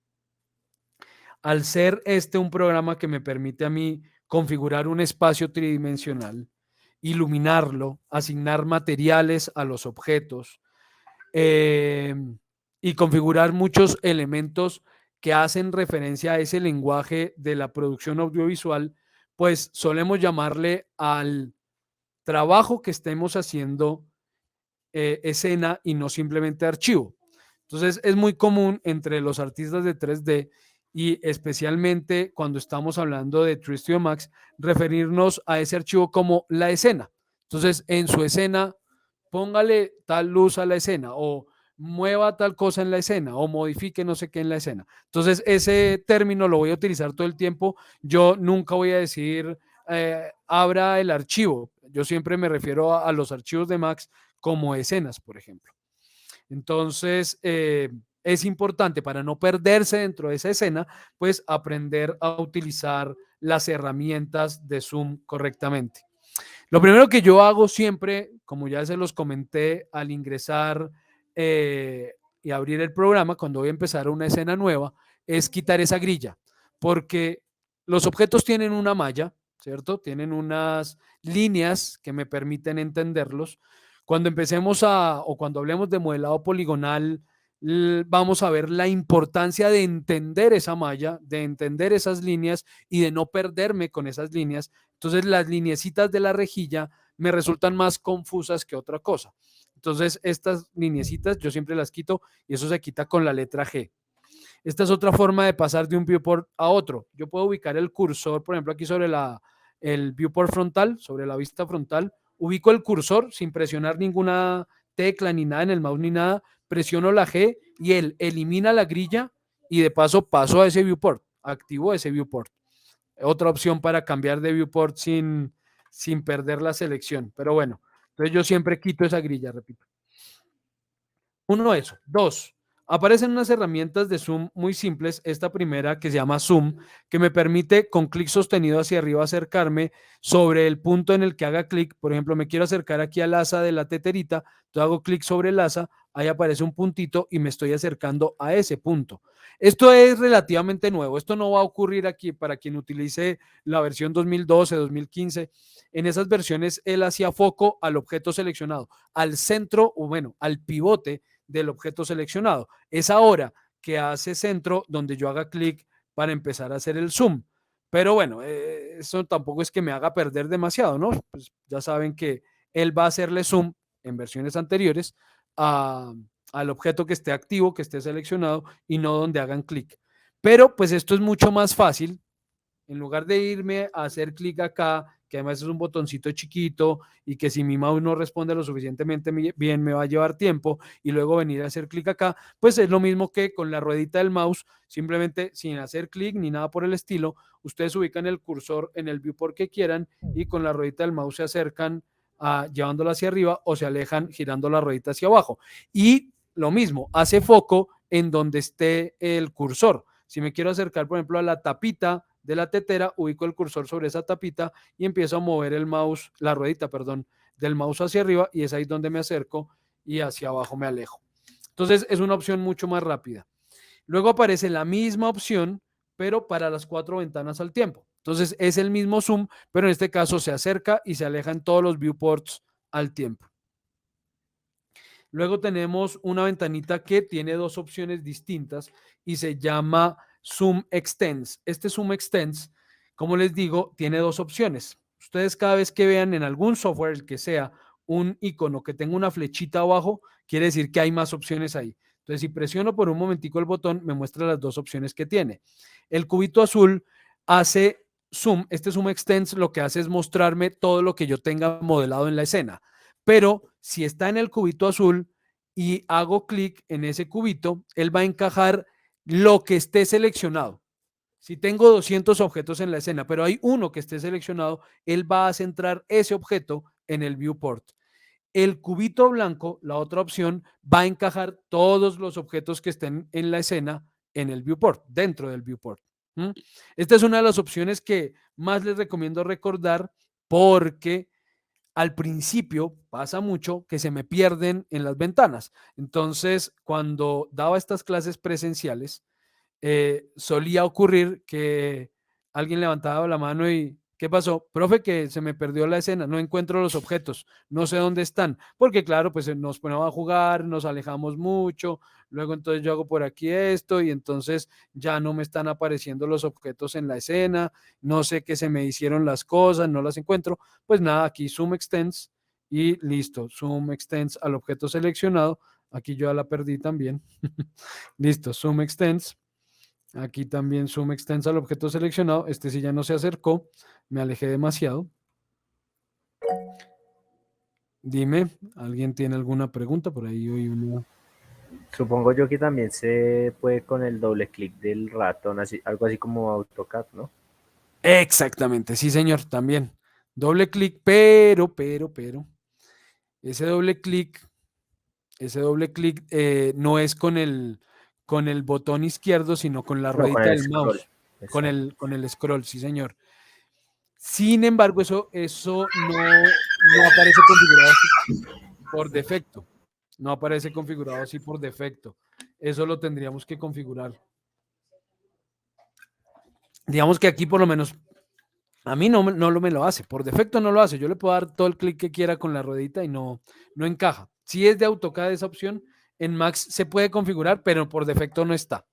Al ser este un programa que me permite a mí configurar un espacio tridimensional, iluminarlo, asignar materiales a los objetos, eh, y configurar muchos elementos que hacen referencia a ese lenguaje de la producción audiovisual, pues solemos llamarle al trabajo que estemos haciendo escena y no simplemente archivo. Entonces es muy común entre los artistas de 3D y especialmente cuando estamos hablando de 3 Studio Max, referirnos a ese archivo como la escena. Entonces en su escena, póngale tal luz a la escena o mueva tal cosa en la escena o modifique no sé qué en la escena. Entonces ese término lo voy a utilizar todo el tiempo. Yo nunca voy a decir abra el archivo. Yo siempre me refiero a los archivos de Max como escenas, por ejemplo. Entonces, es importante para no perderse dentro de esa escena, pues aprender a utilizar las herramientas de Zoom correctamente. Lo primero que yo hago siempre, como ya se los comenté al ingresar y abrir el programa, cuando voy a empezar una escena nueva, es quitar esa grilla, porque los objetos tienen una malla, ¿cierto? Tienen unas líneas que me permiten entenderlos. Cuando empecemos o cuando hablemos de modelado poligonal, vamos a ver la importancia de entender esa malla, de entender esas líneas y de no perderme con esas líneas. Entonces las lineecitas de la rejilla me resultan más confusas que otra cosa. Entonces estas lineecitas yo siempre las quito y eso se quita con la letra G. Esta es otra forma de pasar de un viewport a otro. Yo puedo ubicar el cursor, por ejemplo, aquí sobre el viewport frontal, sobre la vista frontal. Ubico el cursor sin presionar ninguna tecla ni nada en el mouse ni nada. Presiono la G y él elimina la grilla y de paso paso a ese viewport, activo ese viewport. Otra opción para cambiar de viewport sin perder la selección. Pero bueno, entonces yo siempre quito esa grilla, repito. Uno, eso. Dos, aparecen unas herramientas de Zoom muy simples. Esta primera que se llama Zoom, que me permite con clic sostenido hacia arriba acercarme sobre el punto en el que haga clic. Por ejemplo, me quiero acercar aquí al asa de la teterita, entonces hago clic sobre el asa, ahí aparece un puntito y me estoy acercando a ese punto. Esto es relativamente nuevo. Esto no va a ocurrir aquí para quien utilice la versión 2012, 2015. En esas versiones él hacía foco al objeto seleccionado, al centro o bueno, al pivote del objeto seleccionado. Es ahora que hace centro donde yo haga clic para empezar a hacer el zoom. Pero bueno, eso tampoco es que me haga perder demasiado, ¿no? Pues ya saben que él va a hacerle zoom en versiones anteriores al objeto que esté activo, que esté seleccionado y no donde hagan clic. Pero pues esto es mucho más fácil. En lugar de irme a hacer clic acá que además es un botoncito chiquito y que si mi mouse no responde lo suficientemente bien me va a llevar tiempo y luego venir a hacer clic acá, pues es lo mismo que con la ruedita del mouse, simplemente sin hacer clic ni nada por el estilo, ustedes ubican el cursor en el viewport que quieran y con la ruedita del mouse se acercan llevándolo hacia arriba o se alejan girando la ruedita hacia abajo. Y lo mismo, hace foco en donde esté el cursor. Si me quiero acercar, por ejemplo, a la tapita de la tetera, ubico el cursor sobre esa tapita y empiezo a mover el mouse, la ruedita, perdón, del mouse hacia arriba y es ahí donde me acerco y hacia abajo me alejo. Entonces es una opción mucho más rápida. Luego aparece la misma opción, pero para las 4 ventanas al tiempo. Entonces es el mismo zoom, pero en este caso se acerca y se aleja en todos los viewports al tiempo. Luego tenemos una ventanita que tiene dos opciones distintas y se llama Zoom Extends. Este Zoom Extends, como les digo, tiene dos opciones. Ustedes cada vez que vean en algún software, el que sea, un icono que tenga una flechita abajo, quiere decir que hay más opciones ahí. Entonces, si presiono por un momentico el botón, me muestra las dos opciones que tiene. El cubito azul hace zoom. Este Zoom Extends lo que hace es mostrarme todo lo que yo tenga modelado en la escena. Pero si está en el cubito azul y hago clic en ese cubito, él va a encajar lo que esté seleccionado. Si tengo 200 objetos en la escena, pero hay uno que esté seleccionado, él va a centrar ese objeto en el viewport. El cubito blanco, la otra opción, va a encajar todos los objetos que estén en la escena en el viewport, dentro del viewport. Esta es una de las opciones que más les recomiendo recordar porque al principio pasa mucho que se me pierden en las ventanas. Entonces, cuando daba estas clases presenciales, solía ocurrir que alguien levantaba la mano y, ¿qué pasó? Profe, que se me perdió la escena, no encuentro los objetos, no sé dónde están, porque claro, pues nos ponemos a jugar, nos alejamos mucho, luego entonces yo hago por aquí esto y entonces ya no me están apareciendo los objetos en la escena, no sé qué se me hicieron las cosas, no las encuentro, pues nada, aquí Zoom Extends y listo, Zoom Extends al objeto seleccionado, aquí yo ya la perdí también, listo, Zoom Extends. Aquí también zoom extensa al objeto seleccionado. Este sí ya no se acercó. Me alejé demasiado. Dime, ¿alguien tiene alguna pregunta? Por ahí hoy uno. Supongo yo que también se puede con el doble clic del ratón, así, algo así como AutoCAD, ¿no? Exactamente, sí, señor, también. Doble clic, pero, ese doble clic, no es con el botón izquierdo, sino con la No, con ruedita el del scroll. mouse, Exacto. con el scroll, sí, señor. Sin embargo, eso no aparece configurado por defecto. No aparece configurado así por defecto. Eso lo tendríamos que configurar. Digamos que aquí por lo menos a mí no me lo hace. Por defecto no lo hace. Yo le puedo dar todo el clic que quiera con la ruedita y no encaja. Si es de AutoCAD esa opción, en Max se puede configurar, pero por defecto no está.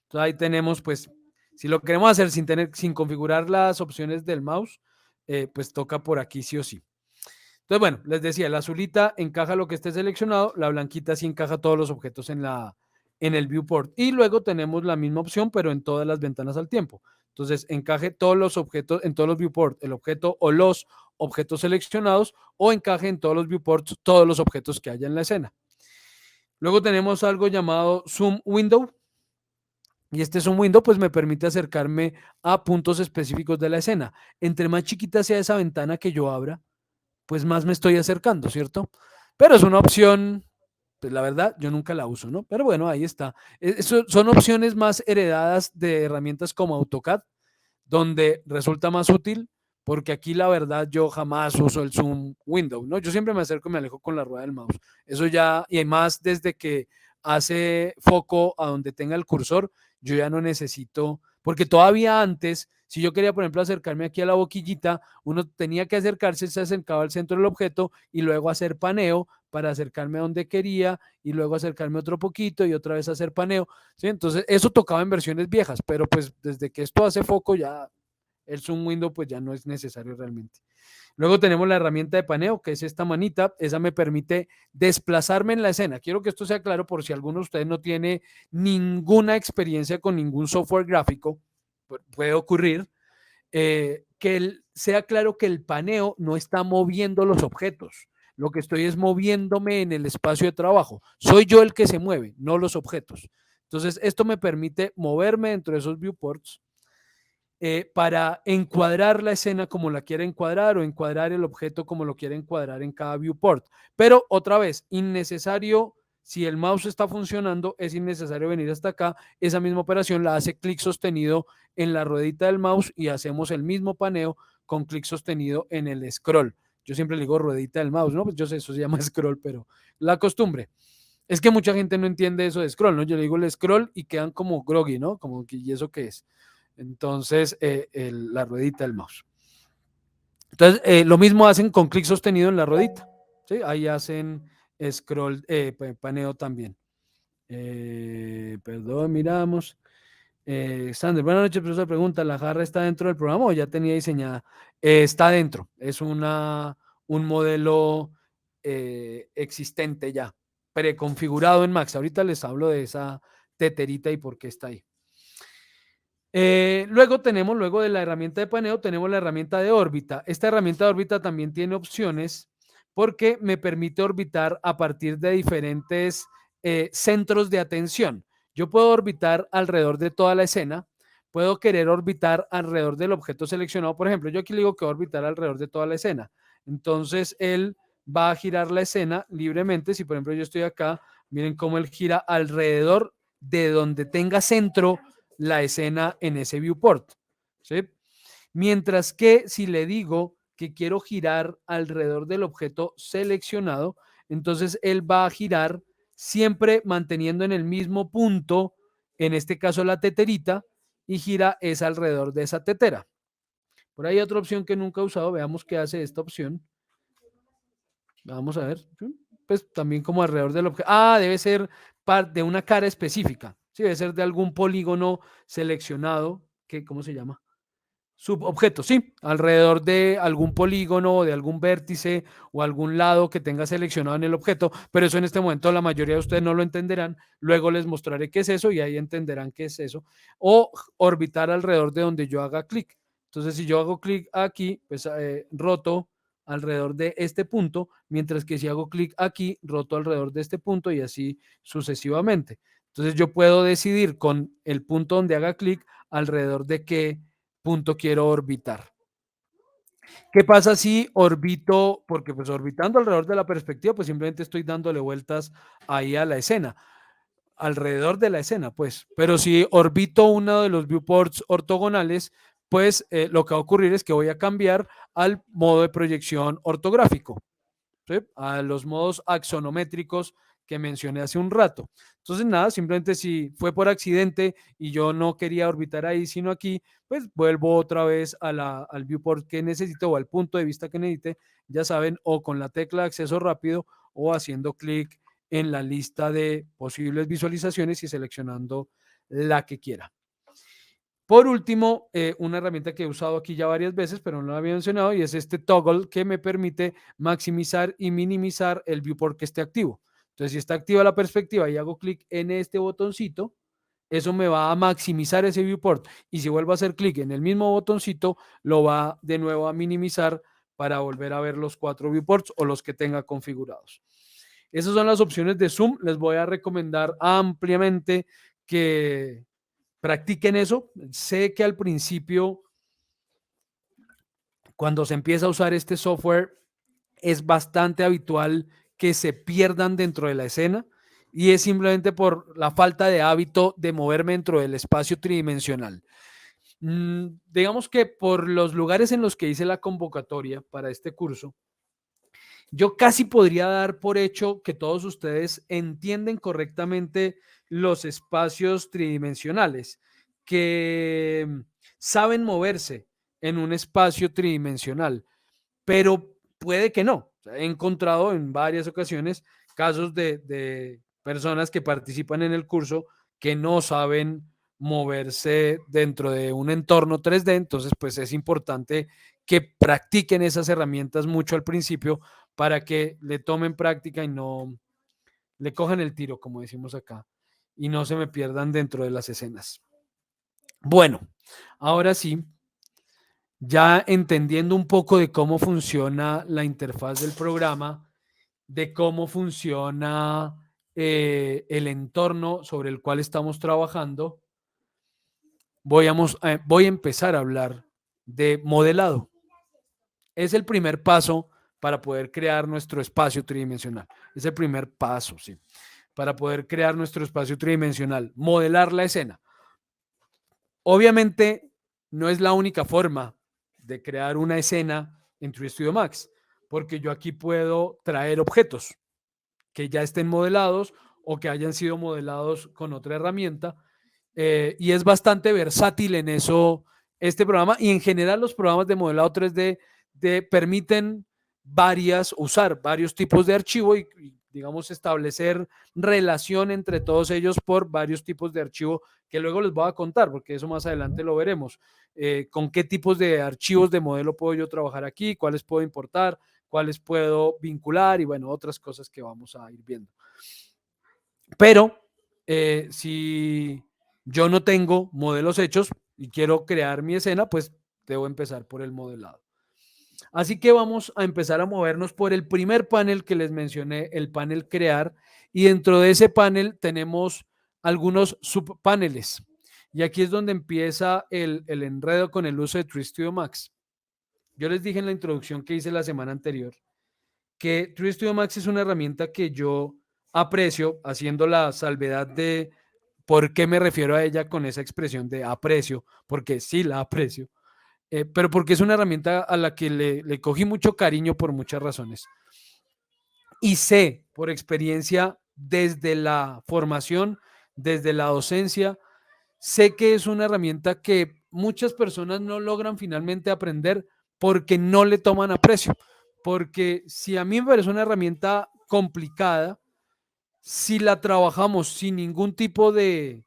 Entonces ahí tenemos, pues, si lo queremos hacer sin configurar las opciones del mouse, pues toca por aquí sí o sí. Entonces, bueno, les decía, la azulita encaja lo que esté seleccionado, la blanquita sí encaja todos los objetos en el viewport. Y luego tenemos la misma opción, pero en todas las ventanas al tiempo. Entonces, encaje todos los objetos en todos los viewports, el objeto o los objetos seleccionados, o encaje en todos los viewports todos los objetos que haya en la escena. Luego tenemos algo llamado Zoom Window. Y este Zoom Window pues me permite acercarme a puntos específicos de la escena. Entre más chiquita sea esa ventana que yo abra, pues más me estoy acercando, ¿cierto? Pero es una opción, pues la verdad, yo nunca la uso, ¿no? Pero bueno, ahí está. Son opciones más heredadas de herramientas como AutoCAD, donde resulta más útil, porque aquí la verdad yo jamás uso el zoom window, ¿no? Yo siempre me acerco y me alejo con la rueda del mouse. Eso ya, y además desde que hace foco a donde tenga el cursor, yo ya no necesito, porque todavía antes, si yo quería, por ejemplo, acercarme aquí a la boquillita, uno tenía que acercarse, se acercaba al centro del objeto y luego hacer paneo para acercarme a donde quería y luego acercarme otro poquito y otra vez hacer paneo. ¿Sí? Entonces, eso tocaba en versiones viejas, pero pues desde que esto hace foco ya el zoom window pues ya no es necesario realmente. Luego tenemos la herramienta de paneo, que es esta manita. Esa me permite desplazarme en la escena. Quiero que esto sea claro por si alguno de ustedes no tiene ninguna experiencia con ningún software gráfico, puede ocurrir, que sea claro que el paneo no está moviendo los objetos. Lo que estoy es moviéndome en el espacio de trabajo. Soy yo el que se mueve, no los objetos. Entonces, esto me permite moverme dentro de esos viewports para encuadrar la escena como la quiera encuadrar o encuadrar el objeto como lo quiera encuadrar en cada viewport. Pero otra vez, innecesario, si el mouse está funcionando, es innecesario venir hasta acá. Esa misma operación la hace clic sostenido en la ruedita del mouse y hacemos el mismo paneo con clic sostenido en el scroll. Yo siempre le digo ruedita del mouse, ¿no? Pues yo sé, eso se llama scroll, pero la costumbre. Es que mucha gente no entiende eso de scroll, ¿no? Yo le digo el scroll y quedan como groggy, ¿no? Como que, ¿y eso qué es? Entonces, la ruedita del mouse. Entonces, lo mismo hacen con clic sostenido en la ruedita. ¿Sí? Ahí hacen scroll, paneo también. Perdón, miramos. Sander, buenas noches, profesor. Pregunta, ¿la jarra está dentro del programa o ya tenía diseñada? Está dentro. Es un modelo existente ya, preconfigurado en Max. Ahorita les hablo de esa teterita y por qué está ahí. Luego de la herramienta de paneo, tenemos la herramienta de órbita. Esta herramienta de órbita también tiene opciones porque me permite orbitar a partir de diferentes centros de atención. Yo puedo orbitar alrededor de toda la escena, puedo querer orbitar alrededor del objeto seleccionado. Por ejemplo, yo aquí le digo que voy a orbitar alrededor de toda la escena. Entonces, él va a girar la escena libremente. Si, por ejemplo, yo estoy acá, miren cómo él gira alrededor de donde tenga centro la escena en ese viewport. ¿Sí? Mientras que si le digo que quiero girar alrededor del objeto seleccionado, entonces él va a girar siempre manteniendo en el mismo punto, en este caso la teterita, y gira es alrededor de esa tetera. Por ahí otra opción que nunca he usado, veamos qué hace esta opción. Vamos a ver, pues también como alrededor del objeto. Debe ser de una cara específica. Sí, debe ser de algún polígono seleccionado, que, ¿cómo se llama? Subobjeto, sí, alrededor de algún polígono o de algún vértice o algún lado que tenga seleccionado en el objeto, pero eso en este momento la mayoría de ustedes no lo entenderán. Luego les mostraré qué es eso y ahí entenderán qué es eso. O orbitar alrededor de donde yo haga clic. Entonces, si yo hago clic aquí, pues roto alrededor de este punto, mientras que si hago clic aquí, roto alrededor de este punto y así sucesivamente. Entonces, yo puedo decidir con el punto donde haga clic alrededor de qué punto quiero orbitar. ¿Qué pasa si orbito? Porque pues orbitando alrededor de la perspectiva, pues simplemente estoy dándole vueltas ahí a la escena, alrededor de la escena, pues. Pero si orbito uno de los viewports ortogonales, pues lo que va a ocurrir es que voy a cambiar al modo de proyección ortográfico, ¿sí? A los modos axonométricos que mencioné hace un rato. Entonces, nada, simplemente si fue por accidente y yo no quería orbitar ahí, sino aquí, pues vuelvo otra vez al viewport que necesito o al punto de vista que necesite, ya saben, o con la tecla de acceso rápido o haciendo clic en la lista de posibles visualizaciones y seleccionando la que quiera. Por último, una herramienta que he usado aquí ya varias veces, pero no la había mencionado, y es este toggle que me permite maximizar y minimizar el viewport que esté activo. Entonces, si está activa la perspectiva y hago clic en este botoncito, eso me va a maximizar ese viewport. Y si vuelvo a hacer clic en el mismo botoncito, lo va de nuevo a minimizar para volver a ver los 4 viewports o los que tenga configurados. Esas son las opciones de zoom. Les voy a recomendar ampliamente que practiquen eso. Sé que al principio, cuando se empieza a usar este software, es bastante habitual que se pierdan dentro de la escena y es simplemente por la falta de hábito de moverme dentro del espacio tridimensional. Digamos que por los lugares en los que hice la convocatoria para este curso, yo casi podría dar por hecho que todos ustedes entienden correctamente los espacios tridimensionales, que saben moverse en un espacio tridimensional, pero puede que no. He encontrado en varias ocasiones casos de personas que participan en el curso que no saben moverse dentro de un entorno 3D, entonces pues es importante que practiquen esas herramientas mucho al principio para que le tomen práctica y no le cojan el tiro, como decimos acá, y no se me pierdan dentro de las escenas. Bueno, ahora sí, ya entendiendo un poco de cómo funciona la interfaz del programa, de cómo funciona el entorno sobre el cual estamos trabajando, voy a empezar a hablar de modelado. Es el primer paso para poder crear nuestro espacio tridimensional. Es el primer paso, sí, para poder crear nuestro espacio tridimensional, modelar la escena. Obviamente, no es la única forma de crear una escena en 3 Studio Max, porque yo aquí puedo traer objetos que ya estén modelados o que hayan sido modelados con otra herramienta, y es bastante versátil en eso este programa, y en general los programas de modelado 3D permiten usar varios tipos de archivo y, digamos, establecer relación entre todos ellos por varios tipos de archivo que luego les voy a contar, porque eso más adelante lo veremos. Con qué tipos de archivos de modelo puedo yo trabajar aquí, cuáles puedo importar, cuáles puedo vincular y bueno, otras cosas que vamos a ir viendo. Pero si yo no tengo modelos hechos y quiero crear mi escena, pues debo empezar por el modelado. Así que vamos a empezar a movernos por el primer panel que les mencioné, el panel crear, y dentro de ese panel tenemos algunos subpaneles. Y aquí es donde empieza el enredo con el uso de 3 Studio Max. Yo les dije en la introducción que hice la semana anterior que 3 Studio Max es una herramienta que yo aprecio, haciendo la salvedad de por qué me refiero a ella con esa expresión de aprecio, porque sí la aprecio, pero porque es una herramienta a la que le cogí mucho cariño por muchas razones. Y sé por experiencia desde la formación, desde la docencia, sé que es una herramienta que muchas personas no logran finalmente aprender porque no le toman aprecio. Porque si a mí me parece una herramienta complicada, si la trabajamos sin ningún tipo de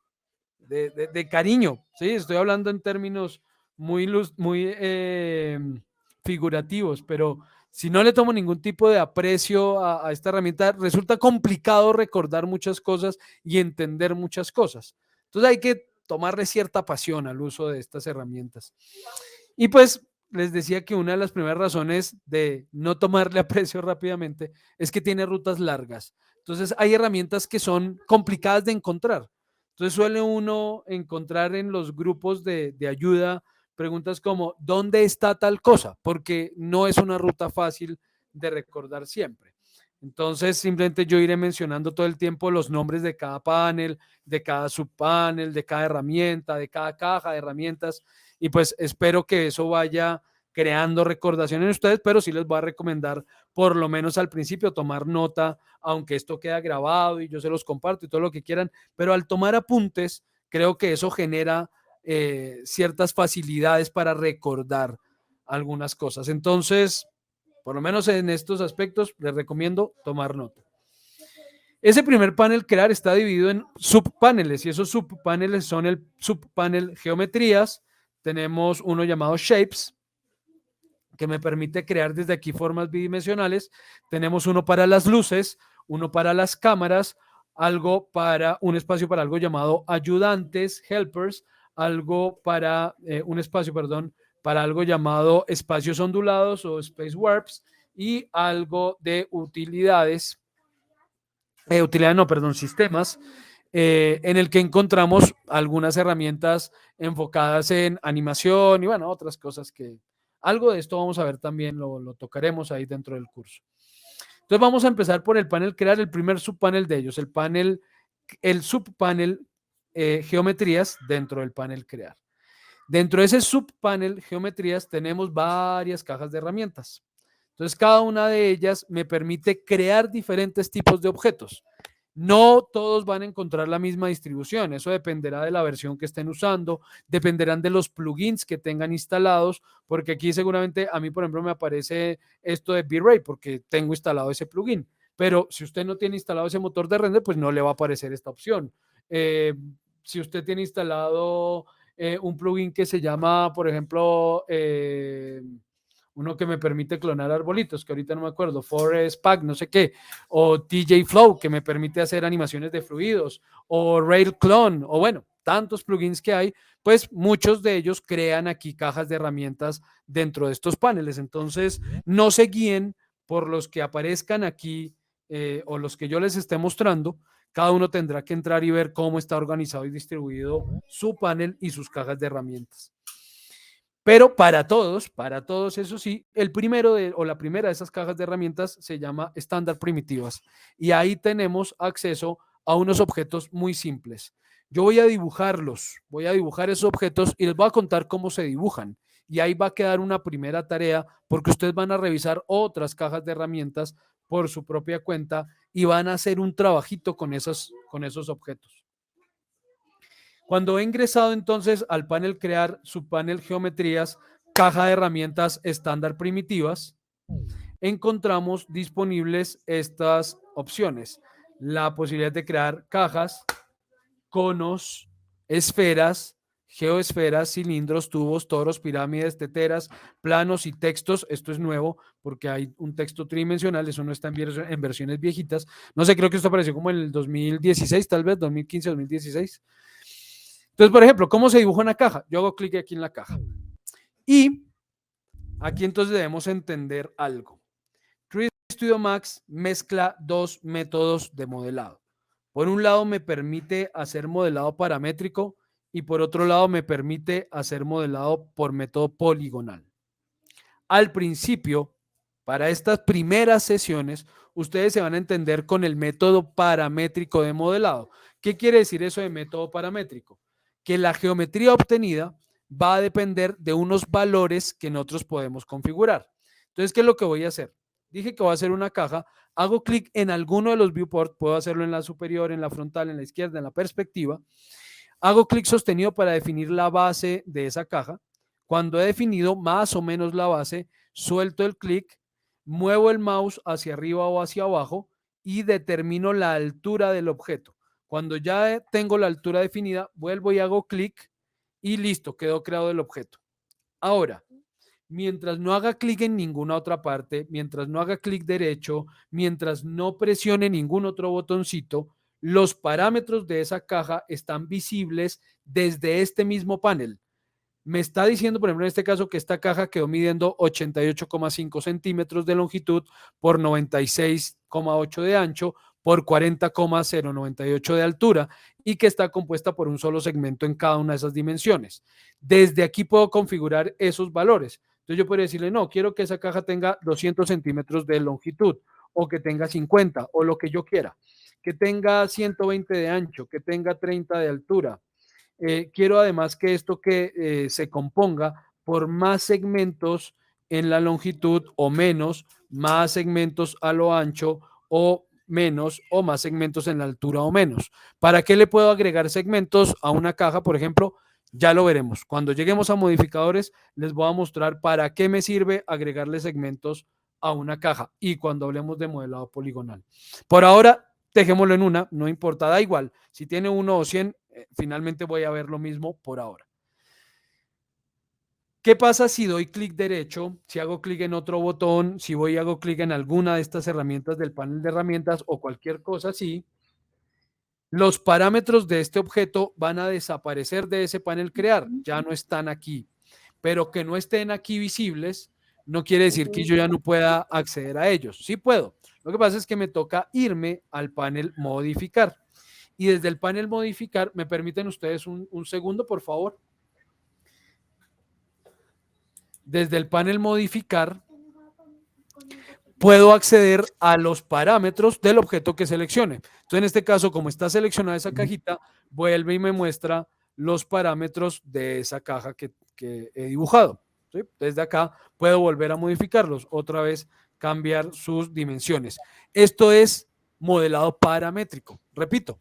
cariño, ¿sí? Estoy hablando en términos muy figurativos, pero si no le tomo ningún tipo de aprecio a esta herramienta, resulta complicado recordar muchas cosas y entender muchas cosas. Entonces hay que tomarle cierta pasión al uso de estas herramientas. Y pues les decía que una de las primeras razones de no tomarle aprecio rápidamente es que tiene rutas largas. Entonces hay herramientas que son complicadas de encontrar. Entonces suele uno encontrar en los grupos de ayuda preguntas como ¿dónde está tal cosa? Porque no es una ruta fácil de recordar siempre. Entonces simplemente yo iré mencionando todo el tiempo los nombres de cada panel, de cada subpanel, de cada herramienta, de cada caja de herramientas, y pues espero que eso vaya creando recordación en ustedes, pero sí les voy a recomendar por lo menos al principio tomar nota, aunque esto queda grabado y yo se los comparto y todo lo que quieran, pero al tomar apuntes creo que eso genera ciertas facilidades para recordar algunas cosas. Entonces, por lo menos en estos aspectos, les recomiendo tomar nota. Ese primer panel crear está dividido en subpaneles y esos subpaneles son el subpanel geometrías. Tenemos uno llamado shapes, que me permite crear desde aquí formas bidimensionales. Tenemos uno para las luces, uno para las cámaras, un espacio para algo llamado ayudantes, helpers, algo para un espacio, perdón, para algo llamado espacios ondulados o space warps, y algo de sistemas, en el que encontramos algunas herramientas enfocadas en animación y bueno, otras cosas que algo de esto vamos a ver también, lo tocaremos ahí dentro del curso. Entonces vamos a empezar por el panel crear, el primer subpanel de ellos, el subpanel geometrías dentro del panel crear. Dentro de ese subpanel geometrías tenemos varias cajas de herramientas. Entonces cada una de ellas me permite crear diferentes tipos de objetos. No todos van a encontrar la misma distribución, eso dependerá de la versión que estén usando, dependerán de los plugins que tengan instalados, porque aquí seguramente a mí, por ejemplo, me aparece esto de V-Ray porque tengo instalado ese plugin, pero si usted no tiene instalado ese motor de render, pues no le va a aparecer esta opción. Si usted tiene instalado un plugin que se llama, por ejemplo, uno que me permite clonar arbolitos, que ahorita no me acuerdo, Forest Pack, no sé qué, o TJ Flow, que me permite hacer animaciones de fluidos, o Rail Clone, o bueno, tantos plugins que hay, pues muchos de ellos crean aquí cajas de herramientas dentro de estos paneles. Entonces, no se guíen por los que aparezcan aquí o los que yo les esté mostrando. Cada uno tendrá que entrar y ver cómo está organizado y distribuido su panel y sus cajas de herramientas. Pero para todos, eso sí, el primero o la primera de esas cajas de herramientas se llama estándar primitivas. Y ahí tenemos acceso a unos objetos muy simples. Yo voy a dibujarlos, voy a dibujar esos objetos y les voy a contar cómo se dibujan. Y ahí va a quedar una primera tarea porque ustedes van a revisar otras cajas de herramientas por su propia cuenta y van a hacer un trabajito con esos objetos. Cuando he ingresado entonces al panel crear, subpanel geometrías, caja de herramientas estándar primitivas, encontramos disponibles estas opciones. La posibilidad de crear cajas, conos, esferas, geoesferas, cilindros, tubos, toros, pirámides, teteras, planos y textos. Esto es nuevo porque hay un texto tridimensional, eso no está en versiones viejitas. No sé, creo que esto apareció como en el 2016, tal vez, 2015, 2016. Entonces, por ejemplo, ¿cómo se dibuja una caja? Yo hago clic aquí en la caja. Y aquí entonces debemos entender algo. 3D Studio Max mezcla dos métodos de modelado. Por un lado me permite hacer modelado paramétrico y por otro lado me permite hacer modelado por método poligonal. Al principio, para estas primeras sesiones, ustedes se van a entender con el método paramétrico de modelado. ¿Qué quiere decir eso de método paramétrico? Que la geometría obtenida va a depender de unos valores que nosotros podemos configurar. Entonces, ¿qué es lo que voy a hacer? Dije que voy a hacer una caja, hago clic en alguno de los viewports, puedo hacerlo en la superior, en la frontal, en la izquierda, en la perspectiva. Hago clic sostenido para definir la base de esa caja. Cuando he definido más o menos la base, suelto el clic, muevo el mouse hacia arriba o hacia abajo y determino la altura del objeto. Cuando ya tengo la altura definida, vuelvo y hago clic y listo, quedó creado el objeto. Ahora, mientras no haga clic en ninguna otra parte, mientras no haga clic derecho, mientras no presione ningún otro botoncito, los parámetros de esa caja están visibles desde este mismo panel. Me está diciendo, por ejemplo, en este caso, que esta caja quedó midiendo 88,5 centímetros de longitud por 96,8 de ancho por 40,098 de altura y que está compuesta por un solo segmento en cada una de esas dimensiones. Desde aquí puedo configurar esos valores. Entonces yo podría decirle, no, quiero que esa caja tenga 200 centímetros de longitud o que tenga 50 o lo que yo quiera, que tenga 120 de ancho, que tenga 30 de altura. Quiero además que esto se componga por más segmentos en la longitud o menos, más segmentos a lo ancho o menos o más segmentos en la altura o menos. ¿Para qué le puedo agregar segmentos a una caja, por ejemplo? Ya lo veremos. Cuando lleguemos a modificadores, les voy a mostrar para qué me sirve agregarle segmentos a una caja y cuando hablemos de modelado poligonal. Por ahora, dejémoslo en una, no importa, da igual. Si tiene 1 o 100, finalmente voy a ver lo mismo por ahora. ¿Qué pasa si doy clic derecho, si hago clic en otro botón, si voy y hago clic en alguna de estas herramientas del panel de herramientas o cualquier cosa así? Los parámetros de este objeto van a desaparecer de ese panel crear, ya no están aquí. Pero que no estén aquí visibles no quiere decir que yo ya no pueda acceder a ellos. Sí puedo. Lo que pasa es que me toca irme al panel modificar. Y desde el panel modificar, ¿me permiten ustedes un segundo, por favor? Desde el panel modificar, puedo acceder a los parámetros del objeto que seleccione. Entonces, en este caso, como está seleccionada esa cajita, vuelve y me muestra los parámetros de esa caja que he dibujado. ¿Sí? Desde acá puedo volver a modificarlos, otra vez cambiar sus dimensiones. Esto es modelado paramétrico. Repito,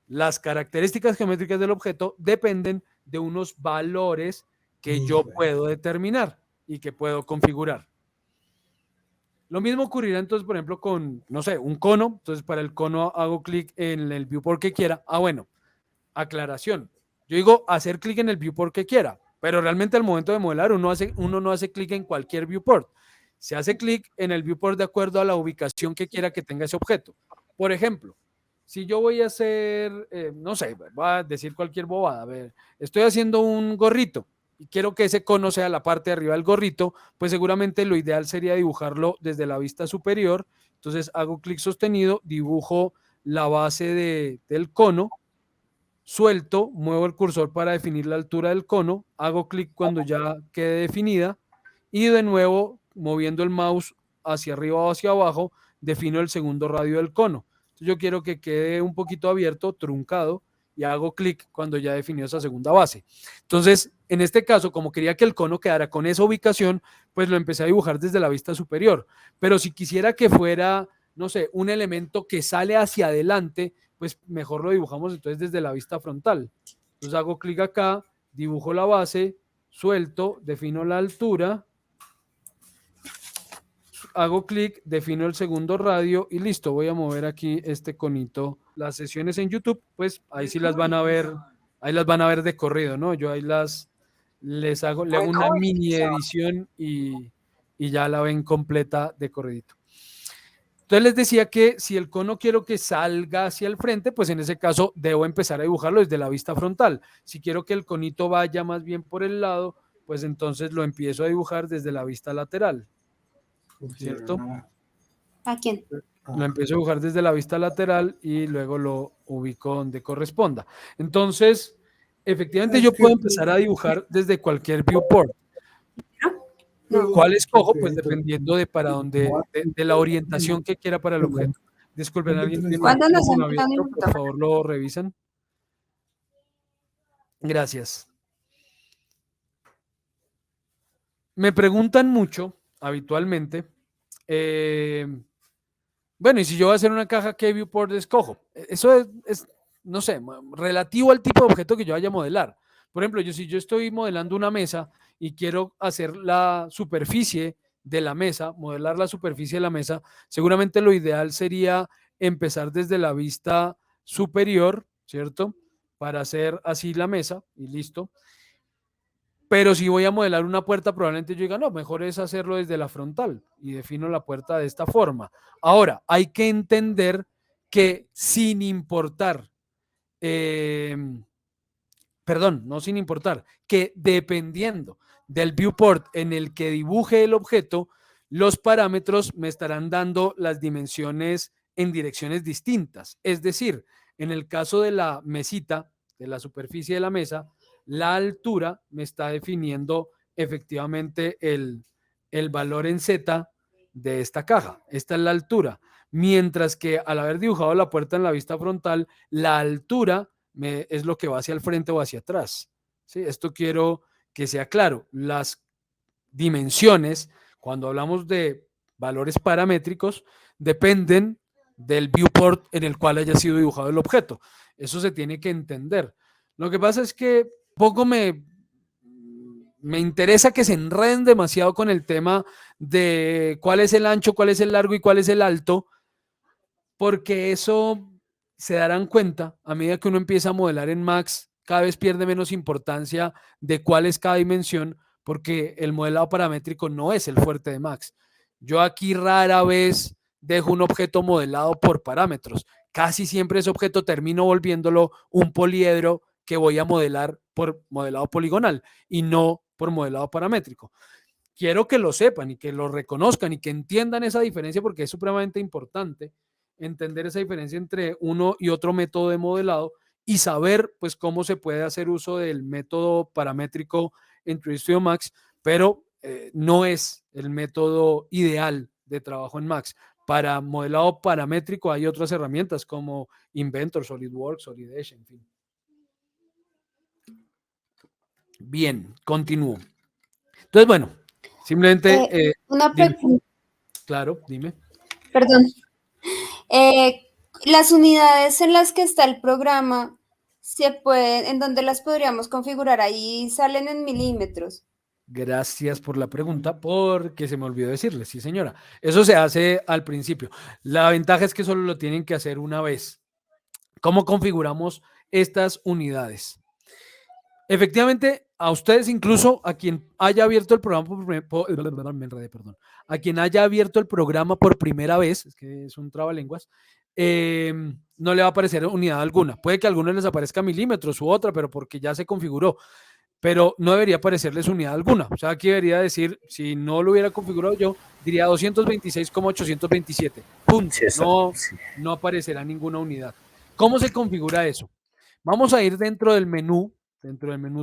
las características geométricas del objeto dependen de unos valores que yo puedo determinar y que puedo configurar. Lo mismo ocurrirá entonces, por ejemplo, con, no sé, un cono. Entonces, para el cono hago clic en el viewport que quiera. Bueno, aclaración. Yo digo hacer clic en el viewport que quiera, pero realmente al momento de modelar uno no hace clic en cualquier viewport. Se hace clic en el viewport de acuerdo a la ubicación que quiera que tenga ese objeto. Por ejemplo, si yo voy a hacer, no sé, voy a decir cualquier bobada, a ver, estoy haciendo un gorrito y quiero que ese cono sea la parte de arriba del gorrito, pues seguramente lo ideal sería dibujarlo desde la vista superior. Entonces hago clic sostenido, dibujo la base del cono, suelto, muevo el cursor para definir la altura del cono, hago clic cuando ya quede definida y de nuevo, moviendo el mouse hacia arriba o hacia abajo, defino el segundo radio del cono. Entonces yo quiero que quede un poquito abierto, truncado, y hago clic cuando ya definió esa segunda base. Entonces, en este caso, como quería que el cono quedara con esa ubicación, pues lo empecé a dibujar desde la vista superior. Pero si quisiera que fuera, no sé, un elemento que sale hacia adelante, pues mejor lo dibujamos entonces desde la vista frontal. Entonces hago clic acá, dibujo la base, suelto, defino la altura, hago clic, defino el segundo radio y listo, voy a mover aquí este conito. Las sesiones en YouTube, pues ahí sí las van a ver, ahí las van a ver de corrido, ¿no? Yo ahí le hago una mini edición y ya la ven completa de corridito. Entonces les decía que si el cono quiero que salga hacia el frente, pues en ese caso debo empezar a dibujarlo desde la vista frontal. Si quiero que el conito vaya más bien por el lado, pues entonces lo empiezo a dibujar desde la vista lateral, ¿cierto? ¿A quién? Lo empiezo a dibujar desde la vista lateral y luego lo ubico donde corresponda. Entonces, efectivamente yo puedo empezar a dibujar desde cualquier viewport. ¿Cuál escojo? Pues dependiendo de para dónde, de la orientación que quiera para el objeto. Disculpen, ¿alguien tiene ¿Cuándo nos un han abierto? Por favor, lo revisan. Gracias. Me preguntan mucho, habitualmente, bueno, y si yo voy a hacer una caja, ¿qué viewport escojo? Eso es, no sé, relativo al tipo de objeto que yo vaya a modelar. Por ejemplo, si yo estoy modelando una mesa y quiero hacer la superficie de la mesa, modelar la superficie de la mesa, seguramente lo ideal sería empezar desde la vista superior, ¿cierto? Para hacer así la mesa y listo. Pero si voy a modelar una puerta, probablemente yo diga, no, mejor es hacerlo desde la frontal y defino la puerta de esta forma. Ahora, hay que entender que sin importar, perdón, no sin importar, que dependiendo del viewport en el que dibuje el objeto, los parámetros me estarán dando las dimensiones en direcciones distintas. Es decir, en el caso de la mesita, de la superficie de la mesa, la altura me está definiendo efectivamente el valor en Z de esta caja. Esta es la altura. Mientras que al haber dibujado la puerta en la vista frontal, la altura es lo que va hacia el frente o hacia atrás. ¿Sí? Esto quiero que sea claro. Las dimensiones, cuando hablamos de valores paramétricos, dependen del viewport en el cual haya sido dibujado el objeto. Eso se tiene que entender. Lo que pasa es que poco me interesa que se enreden demasiado con el tema de cuál es el ancho, cuál es el largo y cuál es el alto, porque eso se darán cuenta a medida que uno empieza a modelar en Max, cada vez pierde menos importancia de cuál es cada dimensión, porque el modelado paramétrico no es el fuerte de Max. Yo aquí rara vez dejo un objeto modelado por parámetros. Casi siempre ese objeto termino volviéndolo un poliedro que voy a modelar por modelado poligonal y no por modelado paramétrico. Quiero que lo sepan y que lo reconozcan y que entiendan esa diferencia porque es supremamente importante entender esa diferencia entre uno y otro método de modelado y saber pues cómo se puede hacer uso del método paramétrico en 3ds Studio Max, pero no es el método ideal de trabajo en Max. Para modelado paramétrico hay otras herramientas como Inventor, SolidWorks, Solidation, en fin. Bien, continúo. Entonces, bueno, simplemente... una pregunta. Claro, dime. Perdón. Las unidades en las que está el programa, ¿en dónde las podríamos configurar? Ahí salen en milímetros. Gracias por la pregunta, porque se me olvidó decirle, sí señora, eso se hace al principio. La ventaja es que solo lo tienen que hacer una vez. ¿Cómo configuramos estas unidades? Efectivamente, a ustedes incluso, a quien haya abierto el programa a quien haya abierto el programa por primera vez, es que es un trabalenguas, no le va a aparecer unidad alguna. Puede que a algunos les aparezca milímetros u otra, pero porque ya se configuró. Pero no debería aparecerles unidad alguna. O sea, aquí debería decir, si no lo hubiera configurado yo, diría 226,827. Punto. Sí, No, sí. no aparecerá ninguna unidad. ¿Cómo se configura eso? Vamos a ir dentro del menú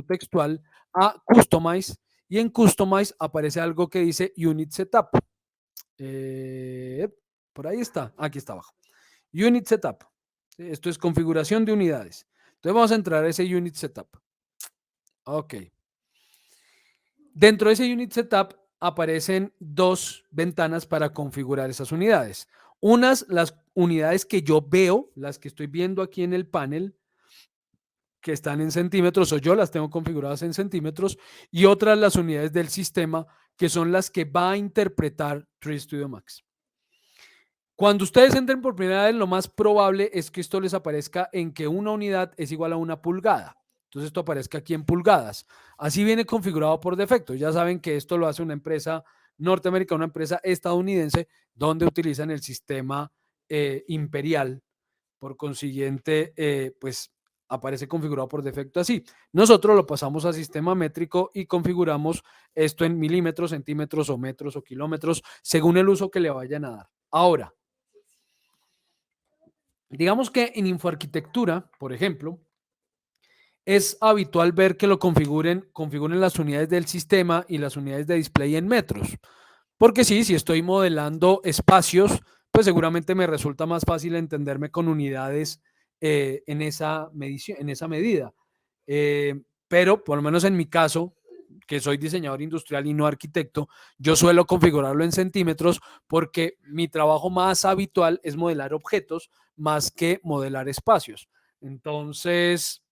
textual, a Customize, y en Customize aparece algo que dice Unit Setup. Por ahí está, aquí está abajo. Unit Setup. Esto es configuración de unidades. Entonces vamos a entrar a ese Unit Setup. Ok. Dentro de ese Unit Setup aparecen dos ventanas para configurar esas unidades. Unas, las unidades que yo veo, las que estoy viendo aquí en el panel, que están en centímetros, o yo las tengo configuradas en centímetros, y otras las unidades del sistema, que son las que va a interpretar 3 Studio Max. Cuando ustedes entren por primera vez, lo más probable es que esto les aparezca en que una unidad es igual a 1 pulgada. Entonces esto aparezca aquí en pulgadas. Así viene configurado por defecto. Ya saben que esto lo hace una empresa norteamericana, una empresa estadounidense, donde utilizan el sistema imperial. Por consiguiente, pues aparece configurado por defecto así. Nosotros lo pasamos a sistema métrico y configuramos esto en milímetros, centímetros o metros o kilómetros, según el uso que le vayan a dar. Ahora, digamos que en infoarquitectura, por ejemplo, es habitual ver que lo configuren las unidades del sistema y las unidades de display en metros. Porque sí, si estoy modelando espacios, pues seguramente me resulta más fácil entenderme con unidades en esa medición, en esa medida. Pero por lo menos en mi caso, que soy diseñador industrial y no arquitecto, yo suelo configurarlo en centímetros porque mi trabajo más habitual es modelar objetos más que modelar espacios. Entonces,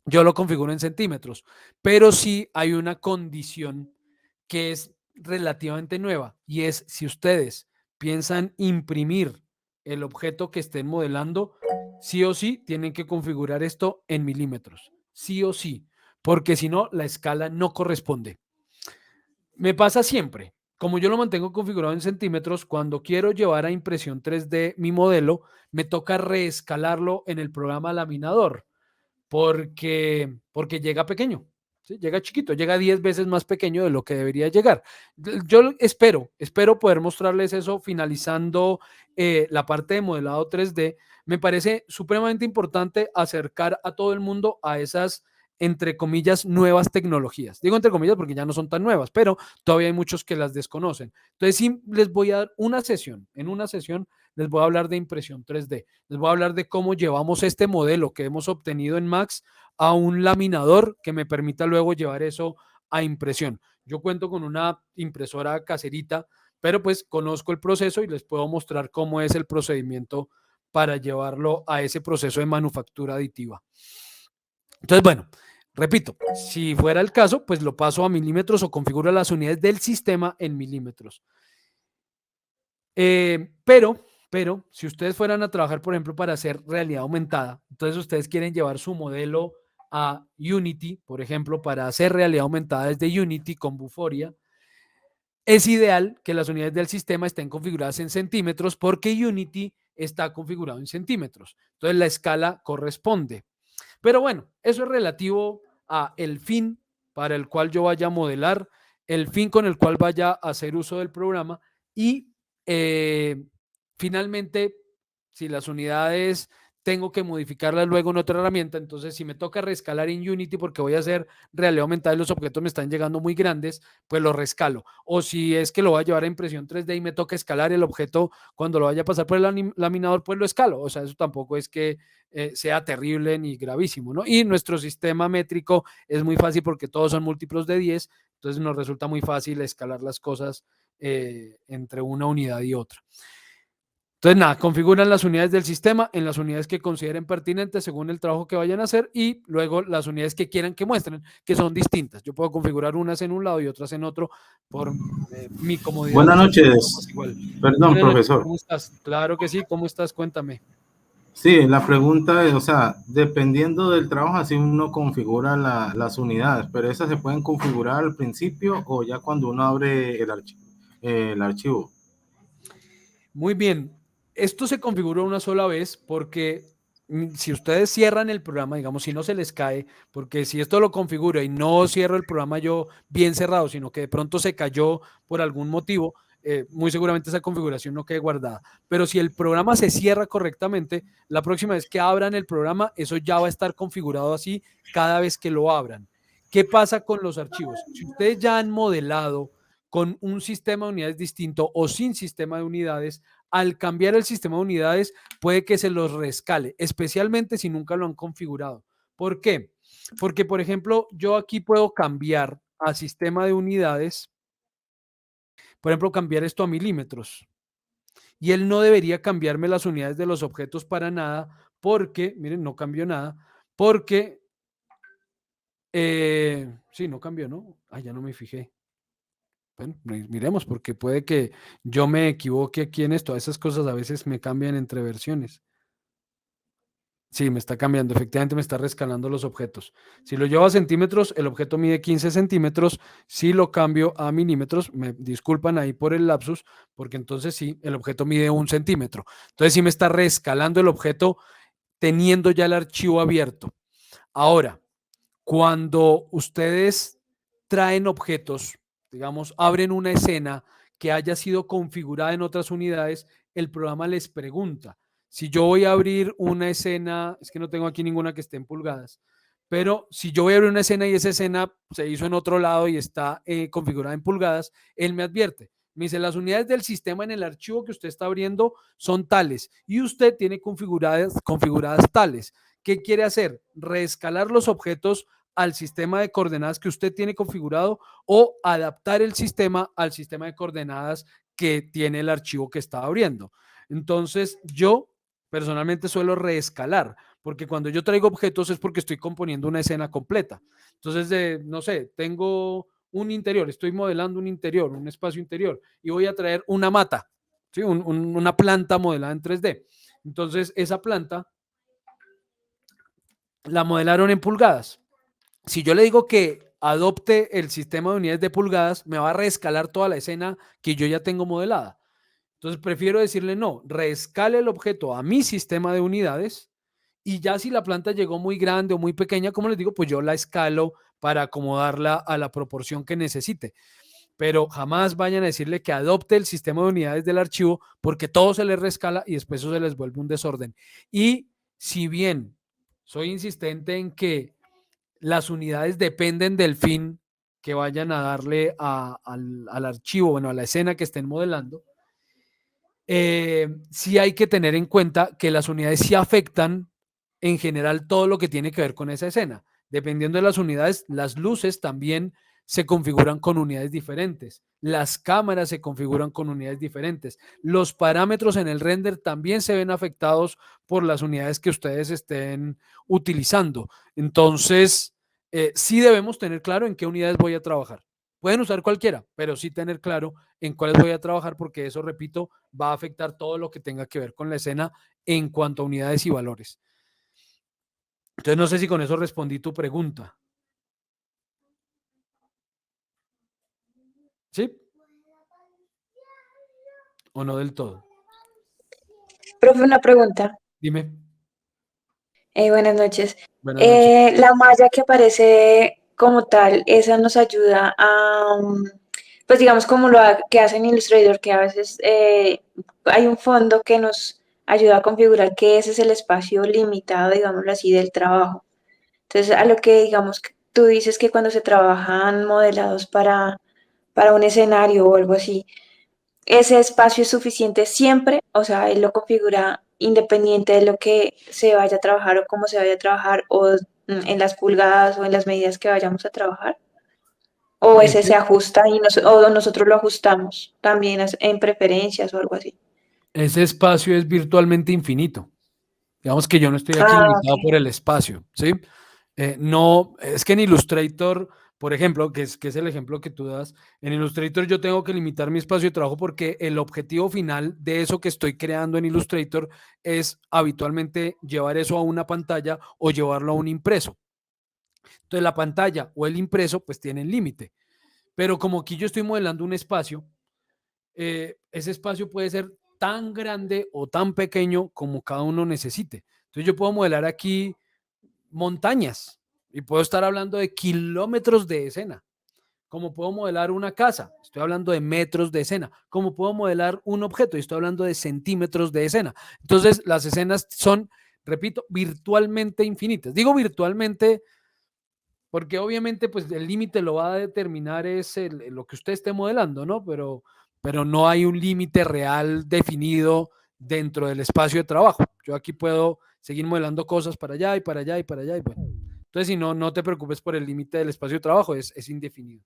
yo lo configuro en centímetros, pero sí hay una condición que es relativamente nueva, y es si ustedes piensan imprimir el objeto que estén modelando, sí o sí tienen que configurar esto en milímetros, sí o sí, porque si no, la escala no corresponde. Me pasa siempre. Como yo lo mantengo configurado en centímetros, cuando quiero llevar a impresión 3D mi modelo, me toca reescalarlo en el programa laminador porque llega pequeño, ¿sí? Llega chiquito, llega 10 veces más pequeño de lo que debería llegar. Yo espero poder mostrarles eso finalizando la parte de modelado 3D. Me parece supremamente importante acercar a todo el mundo a esas, entre comillas, nuevas tecnologías. Digo entre comillas porque ya no son tan nuevas, pero todavía hay muchos que las desconocen. Entonces sí les voy a dar una sesión. En una sesión les voy a hablar de impresión 3D. Les voy a hablar de cómo llevamos este modelo que hemos obtenido en Max a un laminador que me permita luego llevar eso a impresión. Yo cuento con una impresora caserita, pero pues conozco el proceso y les puedo mostrar cómo es el procedimiento para llevarlo a ese proceso de manufactura aditiva. Entonces, bueno, repito, si fuera el caso, pues lo paso a milímetros o configuro las unidades del sistema en milímetros. Pero si ustedes fueran a trabajar, por ejemplo, para hacer realidad aumentada, entonces ustedes quieren llevar su modelo a Unity, por ejemplo, para hacer realidad aumentada desde Unity con Vuforia, es ideal que las unidades del sistema estén configuradas en centímetros porque Unity está configurado en centímetros. Entonces la escala corresponde. Pero bueno, eso es relativo a el fin para el cual yo vaya a modelar, el fin con el cual vaya a hacer uso del programa y finalmente, si las unidades tengo que modificarlas luego en otra herramienta, entonces si me toca rescalar en Unity porque voy a hacer realidad aumentada y los objetos me están llegando muy grandes, pues lo rescalo. O si es que lo voy a llevar a impresión 3D y me toca escalar el objeto cuando lo vaya a pasar por el laminador, pues lo escalo. O sea, eso tampoco es que sea terrible ni gravísimo, ¿no? Y nuestro sistema métrico es muy fácil porque todos son múltiplos de 10, entonces nos resulta muy fácil escalar las cosas entre una unidad y otra. Entonces, nada, configuran las unidades del sistema en las unidades que consideren pertinentes según el trabajo que vayan a hacer y luego las unidades que quieran que muestren, que son distintas. Yo puedo configurar unas en un lado y otras en otro por mi comodidad. Buenas noches. Perdón, Buenas profesor. noches, ¿cómo estás? Claro que sí, ¿cómo estás? Cuéntame. Sí, la pregunta es, o sea, dependiendo del trabajo, así uno configura las unidades, pero esas se pueden configurar al principio o ya cuando uno abre el archivo. Muy bien. Esto se configura una sola vez porque si ustedes cierran el programa, digamos, si no se les cae, porque si esto lo configura y no cierro el programa yo bien cerrado, sino que de pronto se cayó por algún motivo, muy seguramente esa configuración no quede guardada. Pero si el programa se cierra correctamente, la próxima vez que abran el programa, eso ya va a estar configurado así cada vez que lo abran. ¿Qué pasa con los archivos? Si ustedes ya han modelado con un sistema de unidades distinto o sin sistema de unidades, al cambiar el sistema de unidades puede que se los rescale, especialmente si nunca lo han configurado. ¿Por qué? Porque, por ejemplo, yo aquí puedo cambiar a sistema de unidades, por ejemplo, cambiar esto a milímetros. Y él no debería cambiarme las unidades de los objetos para nada, porque, miren, no cambió nada, porque, sí, no cambió, ¿no? Ah, ya no me fijé. Bueno, miremos, porque puede que yo me equivoque aquí en esto. Esas cosas a veces me cambian entre versiones. Sí, me está cambiando. Efectivamente, me está rescalando los objetos. Si lo llevo a centímetros, el objeto mide 15 centímetros. Si lo cambio a milímetros, me disculpan ahí por el lapsus, porque entonces sí, el objeto mide 1 centímetro. Entonces sí me está rescalando el objeto teniendo ya el archivo abierto. Ahora, cuando ustedes traen objetos, digamos, abren una escena que haya sido configurada en otras unidades, el programa les pregunta. Si yo voy a abrir una escena, es que no tengo aquí ninguna que esté en pulgadas, pero si yo voy a abrir una escena y esa escena se hizo en otro lado y está configurada en pulgadas, él me advierte. Me dice, las unidades del sistema en el archivo que usted está abriendo son tales y usted tiene configuradas tales. ¿Qué quiere hacer? Reescalar los objetos al sistema de coordenadas que usted tiene configurado o adaptar el sistema al sistema de coordenadas que tiene el archivo que está abriendo. Entonces, yo personalmente suelo reescalar, porque cuando yo traigo objetos es porque estoy componiendo una escena completa. Entonces, no sé, tengo un interior, estoy modelando un interior, un espacio interior, y voy a traer una mata, ¿sí? Una planta modelada en 3D. Entonces, esa planta la modelaron en pulgadas. Si yo le digo que adopte el sistema de unidades de pulgadas, me va a reescalar toda la escena que yo ya tengo modelada. Entonces prefiero decirle no, reescale el objeto a mi sistema de unidades y ya si la planta llegó muy grande o muy pequeña, como les digo, pues yo la escalo para acomodarla a la proporción que necesite. Pero jamás vayan a decirle que adopte el sistema de unidades del archivo porque todo se les rescala y después eso se les vuelve un desorden. Y si bien soy insistente en que las unidades dependen del fin que vayan a darle al archivo, bueno, a la escena que estén modelando, sí hay que tener en cuenta que las unidades sí afectan en general todo lo que tiene que ver con esa escena. Dependiendo de las unidades, las luces también se configuran con unidades diferentes. Las cámaras se configuran con unidades diferentes. Los parámetros en el render también se ven afectados por las unidades que ustedes estén utilizando. Entonces, sí debemos tener claro en qué unidades voy a trabajar. Pueden usar cualquiera, pero sí tener claro en cuáles voy a trabajar porque eso, repito, va a afectar todo lo que tenga que ver con la escena en cuanto a unidades y valores. Entonces, no sé si con eso respondí tu pregunta. ¿Sí? ¿O no del todo? Profe, una pregunta. Dime. Buenas noches. Buenas noches. La malla que aparece como tal, esa nos ayuda a, pues digamos como que hace en Illustrator, que a veces hay un fondo que nos ayuda a configurar que ese es el espacio limitado, digámoslo así, del trabajo. Entonces, a lo que digamos, tú dices que cuando se trabajan modelados para un escenario o algo así, ese espacio es suficiente siempre, o sea, él lo configura independiente de lo que se vaya a trabajar o cómo se vaya a trabajar o en las pulgadas o en las medidas que vayamos a trabajar. O ese se ajusta o nosotros lo ajustamos también en preferencias o algo así. Ese espacio es virtualmente infinito. Digamos que yo no estoy aquí limitado por el espacio, ¿sí? No, es que en Illustrator, por ejemplo, que es el ejemplo que tú das, en Illustrator yo tengo que limitar mi espacio de trabajo porque el objetivo final de eso que estoy creando en Illustrator es habitualmente llevar eso a una pantalla o llevarlo a un impreso. Entonces la pantalla o el impreso pues tienen límite, pero como aquí yo estoy modelando un espacio, ese espacio puede ser tan grande o tan pequeño como cada uno necesite. Entonces yo puedo modelar aquí montañas y puedo estar hablando de kilómetros de escena. Como puedo modelar una casa, estoy hablando de metros de escena. Como puedo modelar un objeto, y estoy hablando de centímetros de escena. Entonces las escenas son, repito, virtualmente infinitas. Digo virtualmente porque obviamente pues el límite lo va a determinar es lo que usted esté modelando, ¿no? Pero no hay un límite real definido dentro del espacio de trabajo. Yo aquí puedo seguir modelando cosas para allá y para allá y para allá. Y bueno. Entonces, si no, no te preocupes por el límite del espacio de trabajo, es indefinido.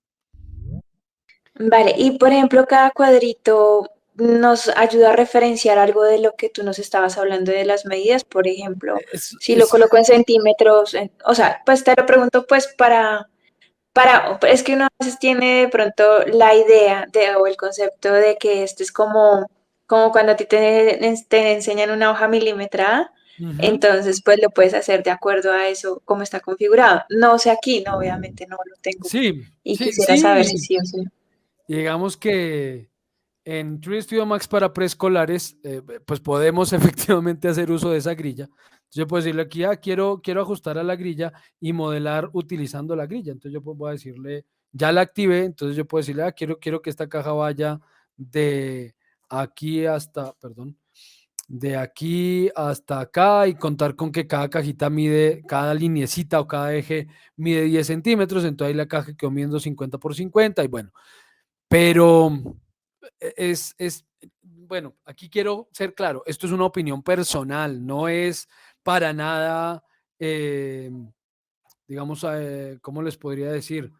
Vale, y por ejemplo, cada cuadrito nos ayuda a referenciar algo de lo que tú nos estabas hablando de las medidas. Por ejemplo, Es, si lo es, coloco en centímetros, o sea, pues te lo pregunto pues es que uno a veces tiene de pronto la idea o el concepto de que esto es como cuando a ti te enseñan una hoja milimetrada, Ujú. entonces pues lo puedes hacer de acuerdo a eso, cómo está configurado. No sé aquí, no, obviamente no lo tengo Sí, y sí, quisiera saber si sí. sí o sí. Digamos que en True Studio Max para preescolares, pues podemos efectivamente hacer uso de esa grilla. Entonces yo puedo decirle aquí, quiero ajustar a la grilla y modelar utilizando la grilla. Entonces yo voy a decirle, ya la activé, entonces yo puedo decirle, quiero que esta caja vaya de aquí hasta, perdón, de aquí hasta acá y contar con que cada cajita mide, cada liniecita o cada eje mide 10 centímetros, entonces ahí la caja quedó midiendo 50 por 50 y bueno, pero bueno, aquí quiero ser claro, esto es una opinión personal, no es para nada, eh, digamos, ¿cómo les podría decir?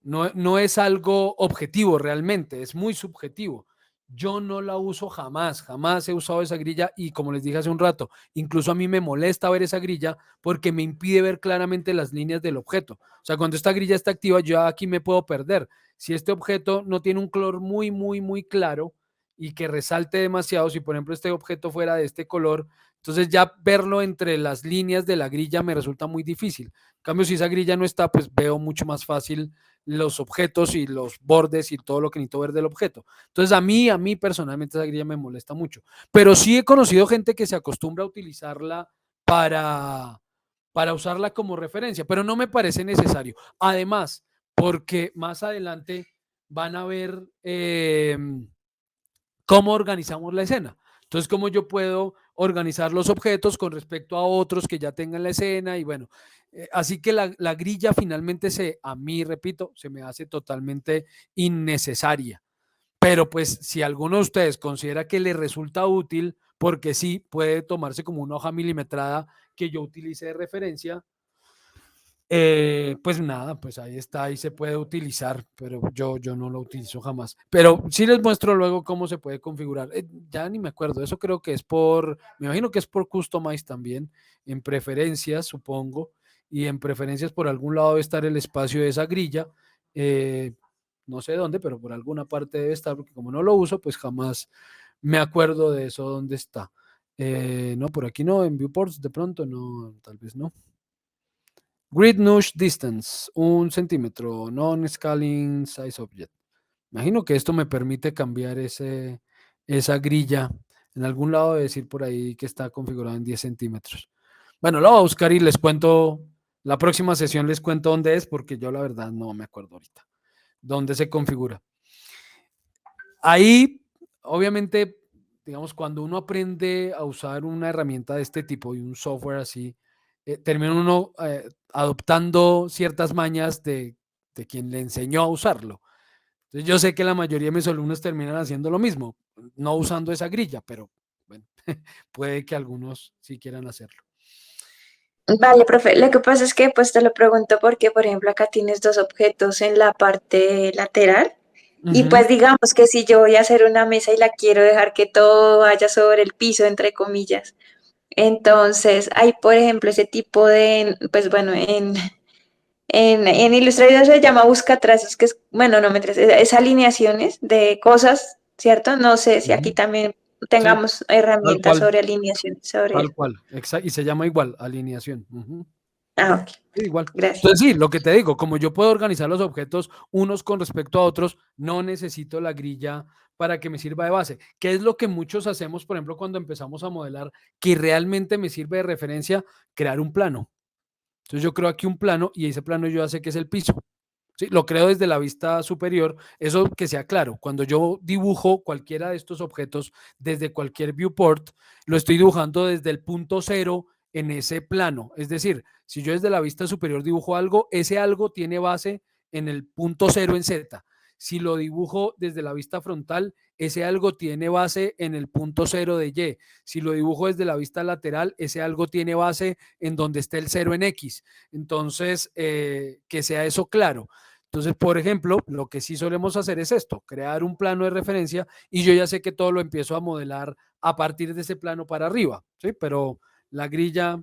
No es algo objetivo realmente, es muy subjetivo. Yo no la uso jamás he usado esa grilla y como les dije hace un rato, incluso a mí me molesta ver esa grilla porque me impide ver claramente las líneas del objeto. O sea, cuando esta grilla está activa, yo aquí me puedo perder. Si este objeto no tiene un color muy claro y que resalte demasiado, si por ejemplo este objeto fuera de este color, entonces ya verlo entre las líneas de la grilla me resulta muy difícil. En cambio, si esa grilla no está, pues veo mucho más fácil los objetos y los bordes y todo lo que necesito ver del objeto. Entonces, a mí personalmente esa grilla me molesta mucho. Pero sí he conocido gente que se acostumbra a utilizarla para usarla como referencia, pero no me parece necesario. Además, porque más adelante van a ver cómo organizamos la escena. Entonces, cómo yo puedo organizar los objetos con respecto a otros que ya tengan la escena y bueno, así que la grilla finalmente a mí, repito, se me hace totalmente innecesaria. Pero pues si alguno de ustedes considera que le resulta útil, porque sí, puede tomarse como una hoja milimetrada que yo utilice de referencia, pues nada, pues ahí está, ahí se puede utilizar, pero yo no lo utilizo jamás. Pero sí les muestro luego cómo se puede configurar. Ya ni me acuerdo, eso creo que me imagino que es por Customize también, en preferencias, supongo, y en preferencias por algún lado debe estar el espacio de esa grilla. No sé dónde, pero por alguna parte debe estar, porque como no lo uso, pues jamás me acuerdo de eso, dónde está. No, por aquí no, en Viewports de pronto no, tal vez no. Grid Nudge Distance, 1 centímetro, Non-Scaling Size Object. Imagino que esto me permite cambiar esa grilla. En algún lado de decir por ahí que está configurado en 10 centímetros. Bueno, lo voy a buscar y les cuento, la próxima sesión les cuento dónde es, porque yo la verdad no me acuerdo ahorita dónde se configura. Ahí, obviamente, digamos, cuando uno aprende a usar una herramienta de este tipo y un software así, termina uno adoptando ciertas mañas de quien le enseñó a usarlo. Entonces yo sé que la mayoría de mis alumnos terminan haciendo lo mismo, no usando esa grilla, pero bueno, puede que algunos sí quieran hacerlo. Vale, profe, lo que pasa es que pues te lo pregunto porque, por ejemplo, acá tienes dos objetos en la parte lateral y Ujú. pues digamos que si yo voy a hacer una mesa y la quiero dejar que todo vaya sobre el piso, entre comillas, entonces hay, por ejemplo, ese tipo de, pues bueno, en Illustrator se llama buscatrazos, que es, bueno, no me es alineaciones de cosas, ¿cierto? No sé si aquí Ujú. también Sí, tengamos tal herramientas cual, sobre alineaciones, sobre eso. tal cual. Y se llama igual, alineación. Ujú. Ah, ok, Sí, igual. gracias. Entonces sí, lo que te digo, como yo puedo organizar los objetos unos con respecto a otros, no necesito la grilla para que me sirva de base, que es lo que muchos hacemos, por ejemplo, cuando empezamos a modelar, que realmente me sirve de referencia, crear un plano. Entonces yo creo aquí un plano y ese plano yo ya sé que es el piso. ¿Sí? Lo creo desde la vista superior, eso que sea claro. Cuando yo dibujo cualquiera de estos objetos desde cualquier viewport, lo estoy dibujando desde el punto cero en ese plano. Es decir, si yo desde la vista superior dibujo algo, ese algo tiene base en el punto cero en Z. Si lo dibujo desde la vista frontal, ese algo tiene base en el punto cero de Y. Si lo dibujo desde la vista lateral, ese algo tiene base en donde esté el cero en X. Entonces, que sea eso claro. Entonces, por ejemplo, lo que sí solemos hacer es esto, crear un plano de referencia y yo ya sé que todo lo empiezo a modelar a partir de ese plano para arriba, ¿sí? Pero la grilla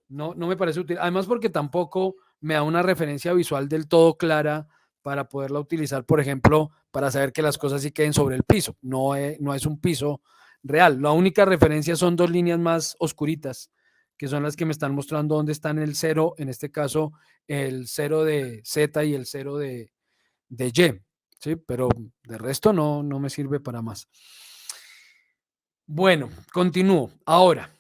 no me parece útil. Además, porque tampoco me da una referencia visual del todo clara para poderla utilizar, por ejemplo, para saber que las cosas sí queden sobre el piso. No es un piso real. La única referencia son dos líneas más oscuritas, que son las que me están mostrando dónde están el cero, en este caso, el cero de Z y el cero de Y. ¿Sí? Pero de resto no me sirve para más. Bueno, continúo. Ahora.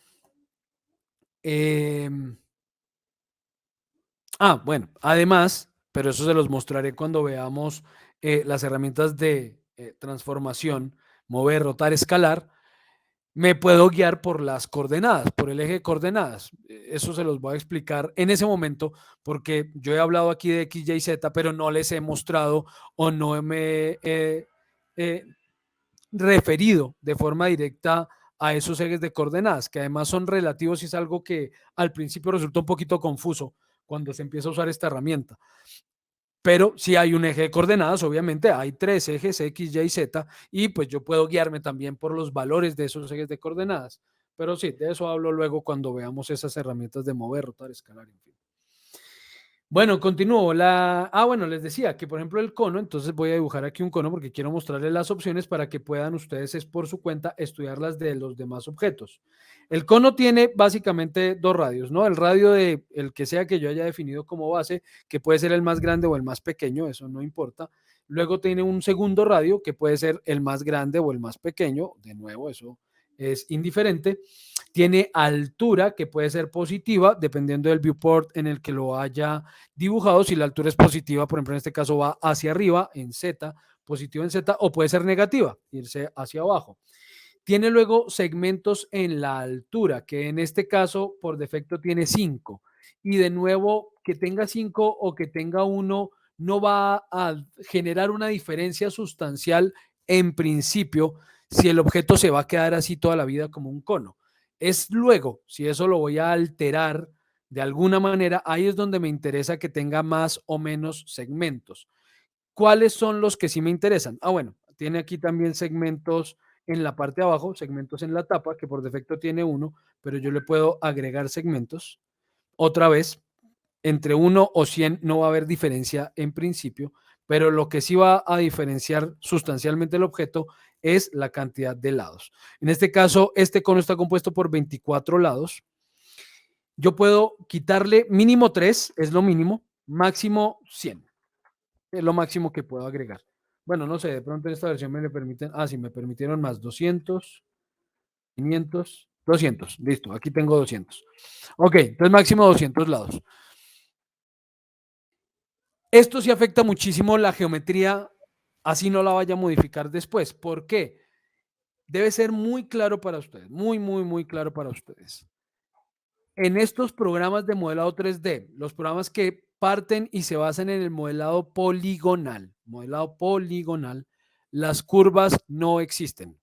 Bueno, además, pero eso se los mostraré cuando veamos las herramientas de transformación, mover, rotar, escalar, me puedo guiar por las coordenadas, por el eje de coordenadas. Eso se los voy a explicar en ese momento, porque yo he hablado aquí de X, Y, Z, pero no les he mostrado o no me he referido de forma directa a esos ejes de coordenadas, que además son relativos y es algo que al principio resulta un poquito confuso cuando se empieza a usar esta herramienta. Pero si hay un eje de coordenadas, obviamente hay tres ejes, X, Y, Z, y pues yo puedo guiarme también por los valores de esos ejes de coordenadas. Pero sí, de eso hablo luego cuando veamos esas herramientas de mover, rotar, escalar, en fin. Bueno, continúo. Bueno, les decía que por ejemplo el cono, entonces voy a dibujar aquí un cono porque quiero mostrarles las opciones para que puedan ustedes por su cuenta estudiar las de los demás objetos. El cono tiene básicamente dos radios, ¿no? El radio de el que sea que yo haya definido como base, que puede ser el más grande o el más pequeño, eso no importa. Luego tiene un segundo radio que puede ser el más grande o el más pequeño, de nuevo, eso es indiferente. Tiene altura que puede ser positiva dependiendo del viewport en el que lo haya dibujado. Si la altura es positiva, por ejemplo, en este caso va hacia arriba en Z, positivo en Z, o puede ser negativa, irse hacia abajo. Tiene luego segmentos en la altura, que en este caso por defecto tiene 5. Y de nuevo, que tenga 5 o que tenga 1 no va a generar una diferencia sustancial en principio si el objeto se va a quedar así toda la vida como un cono. Es luego, si eso lo voy a alterar de alguna manera, ahí es donde me interesa que tenga más o menos segmentos. ¿Cuáles son los que sí me interesan? Bueno, tiene aquí también segmentos en la parte de abajo, segmentos en la tapa, que por defecto tiene 1, pero yo le puedo agregar segmentos. Otra vez, entre 1 o 100 no va a haber diferencia en principio, pero lo que sí va a diferenciar sustancialmente el objeto es la cantidad de lados. En este caso, este cono está compuesto por 24 lados. Yo puedo quitarle mínimo 3, es lo mínimo, máximo 100. Es lo máximo que puedo agregar. Bueno, no sé, de pronto en esta versión me le permiten, sí, me permitieron más 200, 500, 200, listo, aquí tengo 200. Ok, entonces máximo 200 lados. Esto sí afecta muchísimo la geometría, así no la vaya a modificar después. ¿Por qué? Debe ser muy claro para ustedes, muy claro para ustedes. En estos programas de modelado 3D, los programas que parten y se basan en el modelado poligonal, las curvas no existen.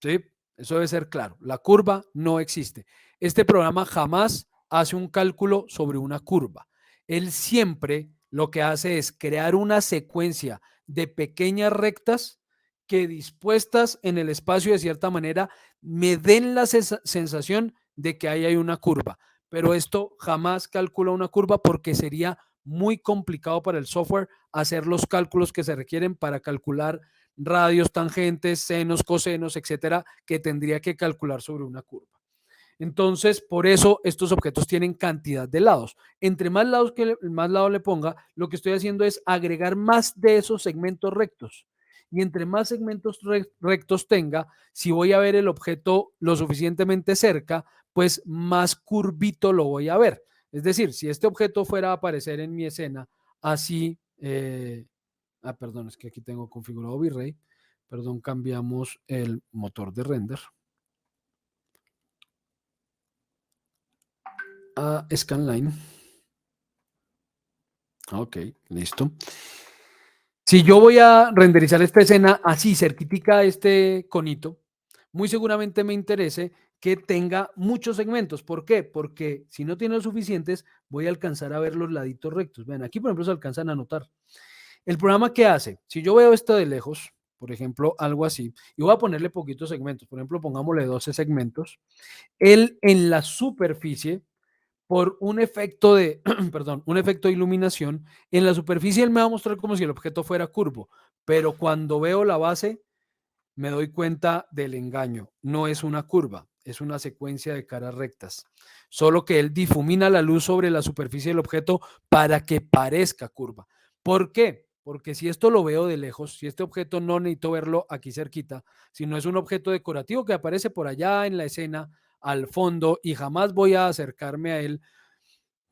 ¿Sí? Eso debe ser claro. La curva no existe. Este programa jamás hace un cálculo sobre una curva. Él siempre lo que hace es crear una secuencia de pequeñas rectas que dispuestas en el espacio de cierta manera me den la sensación de que ahí hay una curva. Pero esto jamás calcula una curva porque sería muy complicado para el software hacer los cálculos que se requieren para calcular radios, tangentes, senos, cosenos, etcétera, que tendría que calcular sobre una curva. Entonces, por eso estos objetos tienen cantidad de lados. Entre más lados más lado le ponga, lo que estoy haciendo es agregar más de esos segmentos rectos. Y entre más segmentos rectos tenga, si voy a ver el objeto lo suficientemente cerca, pues más curvito lo voy a ver. Es decir, si este objeto fuera a aparecer en mi escena así, perdón, es que aquí tengo configurado V-Ray, perdón, cambiamos el motor de render a Scanline. Ok, listo. Si yo voy a renderizar esta escena así, cerquitica a este conito, muy seguramente me interese que tenga muchos segmentos. ¿Por qué? Porque si no tiene los suficientes, voy a alcanzar a ver los laditos rectos. Vean, aquí por ejemplo se alcanzan a notar. El programa, ¿qué hace? Si yo veo esto de lejos, por ejemplo, algo así, y voy a ponerle poquitos segmentos, por ejemplo, pongámosle 12 segmentos, él en la superficie, por un efecto de, perdón, un efecto de iluminación, en la superficie él me va a mostrar como si el objeto fuera curvo, pero cuando veo la base me doy cuenta del engaño. No es una curva, es una secuencia de caras rectas. Solo que él difumina la luz sobre la superficie del objeto para que parezca curva. ¿Por qué? Porque si esto lo veo de lejos, si este objeto no necesito verlo aquí cerquita, sino es un objeto decorativo que aparece por allá en la escena, al fondo, y jamás voy a acercarme a él,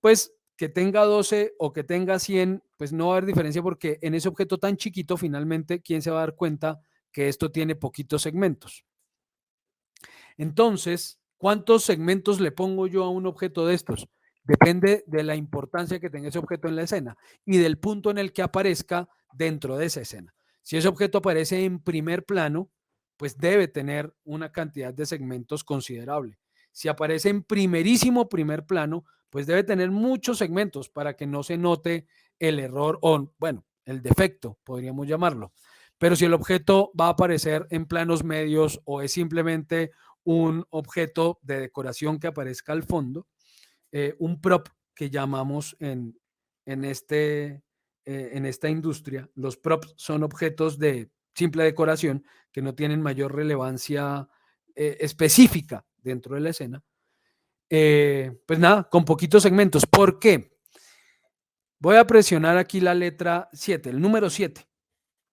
pues que tenga 12 o que tenga 100, pues no va a haber diferencia porque en ese objeto tan chiquito, finalmente, ¿quién se va a dar cuenta que esto tiene poquitos segmentos? Entonces, ¿cuántos segmentos le pongo yo a un objeto de estos? Depende de la importancia que tenga ese objeto en la escena y del punto en el que aparezca dentro de esa escena. Si ese objeto aparece en primer plano, pues debe tener una cantidad de segmentos considerable. Si aparece en primerísimo primer plano, pues debe tener muchos segmentos para que no se note el error o, bueno, el defecto, podríamos llamarlo. Pero si el objeto va a aparecer en planos medios o es simplemente un objeto de decoración que aparezca al fondo, un prop que llamamos en esta industria. Los props son objetos de simple decoración que no tienen mayor relevancia específica dentro de la escena. Pues nada, con poquitos segmentos. ¿Por qué? Voy a presionar aquí la letra 7, el número 7.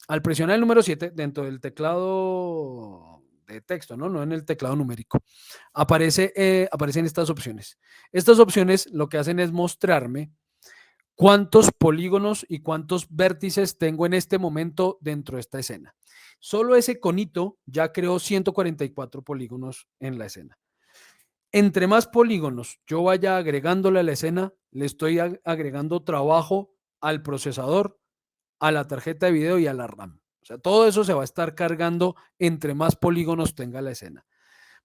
Al presionar el número 7 dentro del teclado de texto, no en el teclado numérico, aparecen estas opciones. Estas opciones lo que hacen es mostrarme cuántos polígonos y cuántos vértices tengo en este momento dentro de esta escena. Solo ese conito ya creó 144 polígonos en la escena. Entre más polígonos yo vaya agregándole a la escena, le estoy agregando trabajo al procesador, a la tarjeta de video y a la RAM. O sea, todo eso se va a estar cargando entre más polígonos tenga la escena.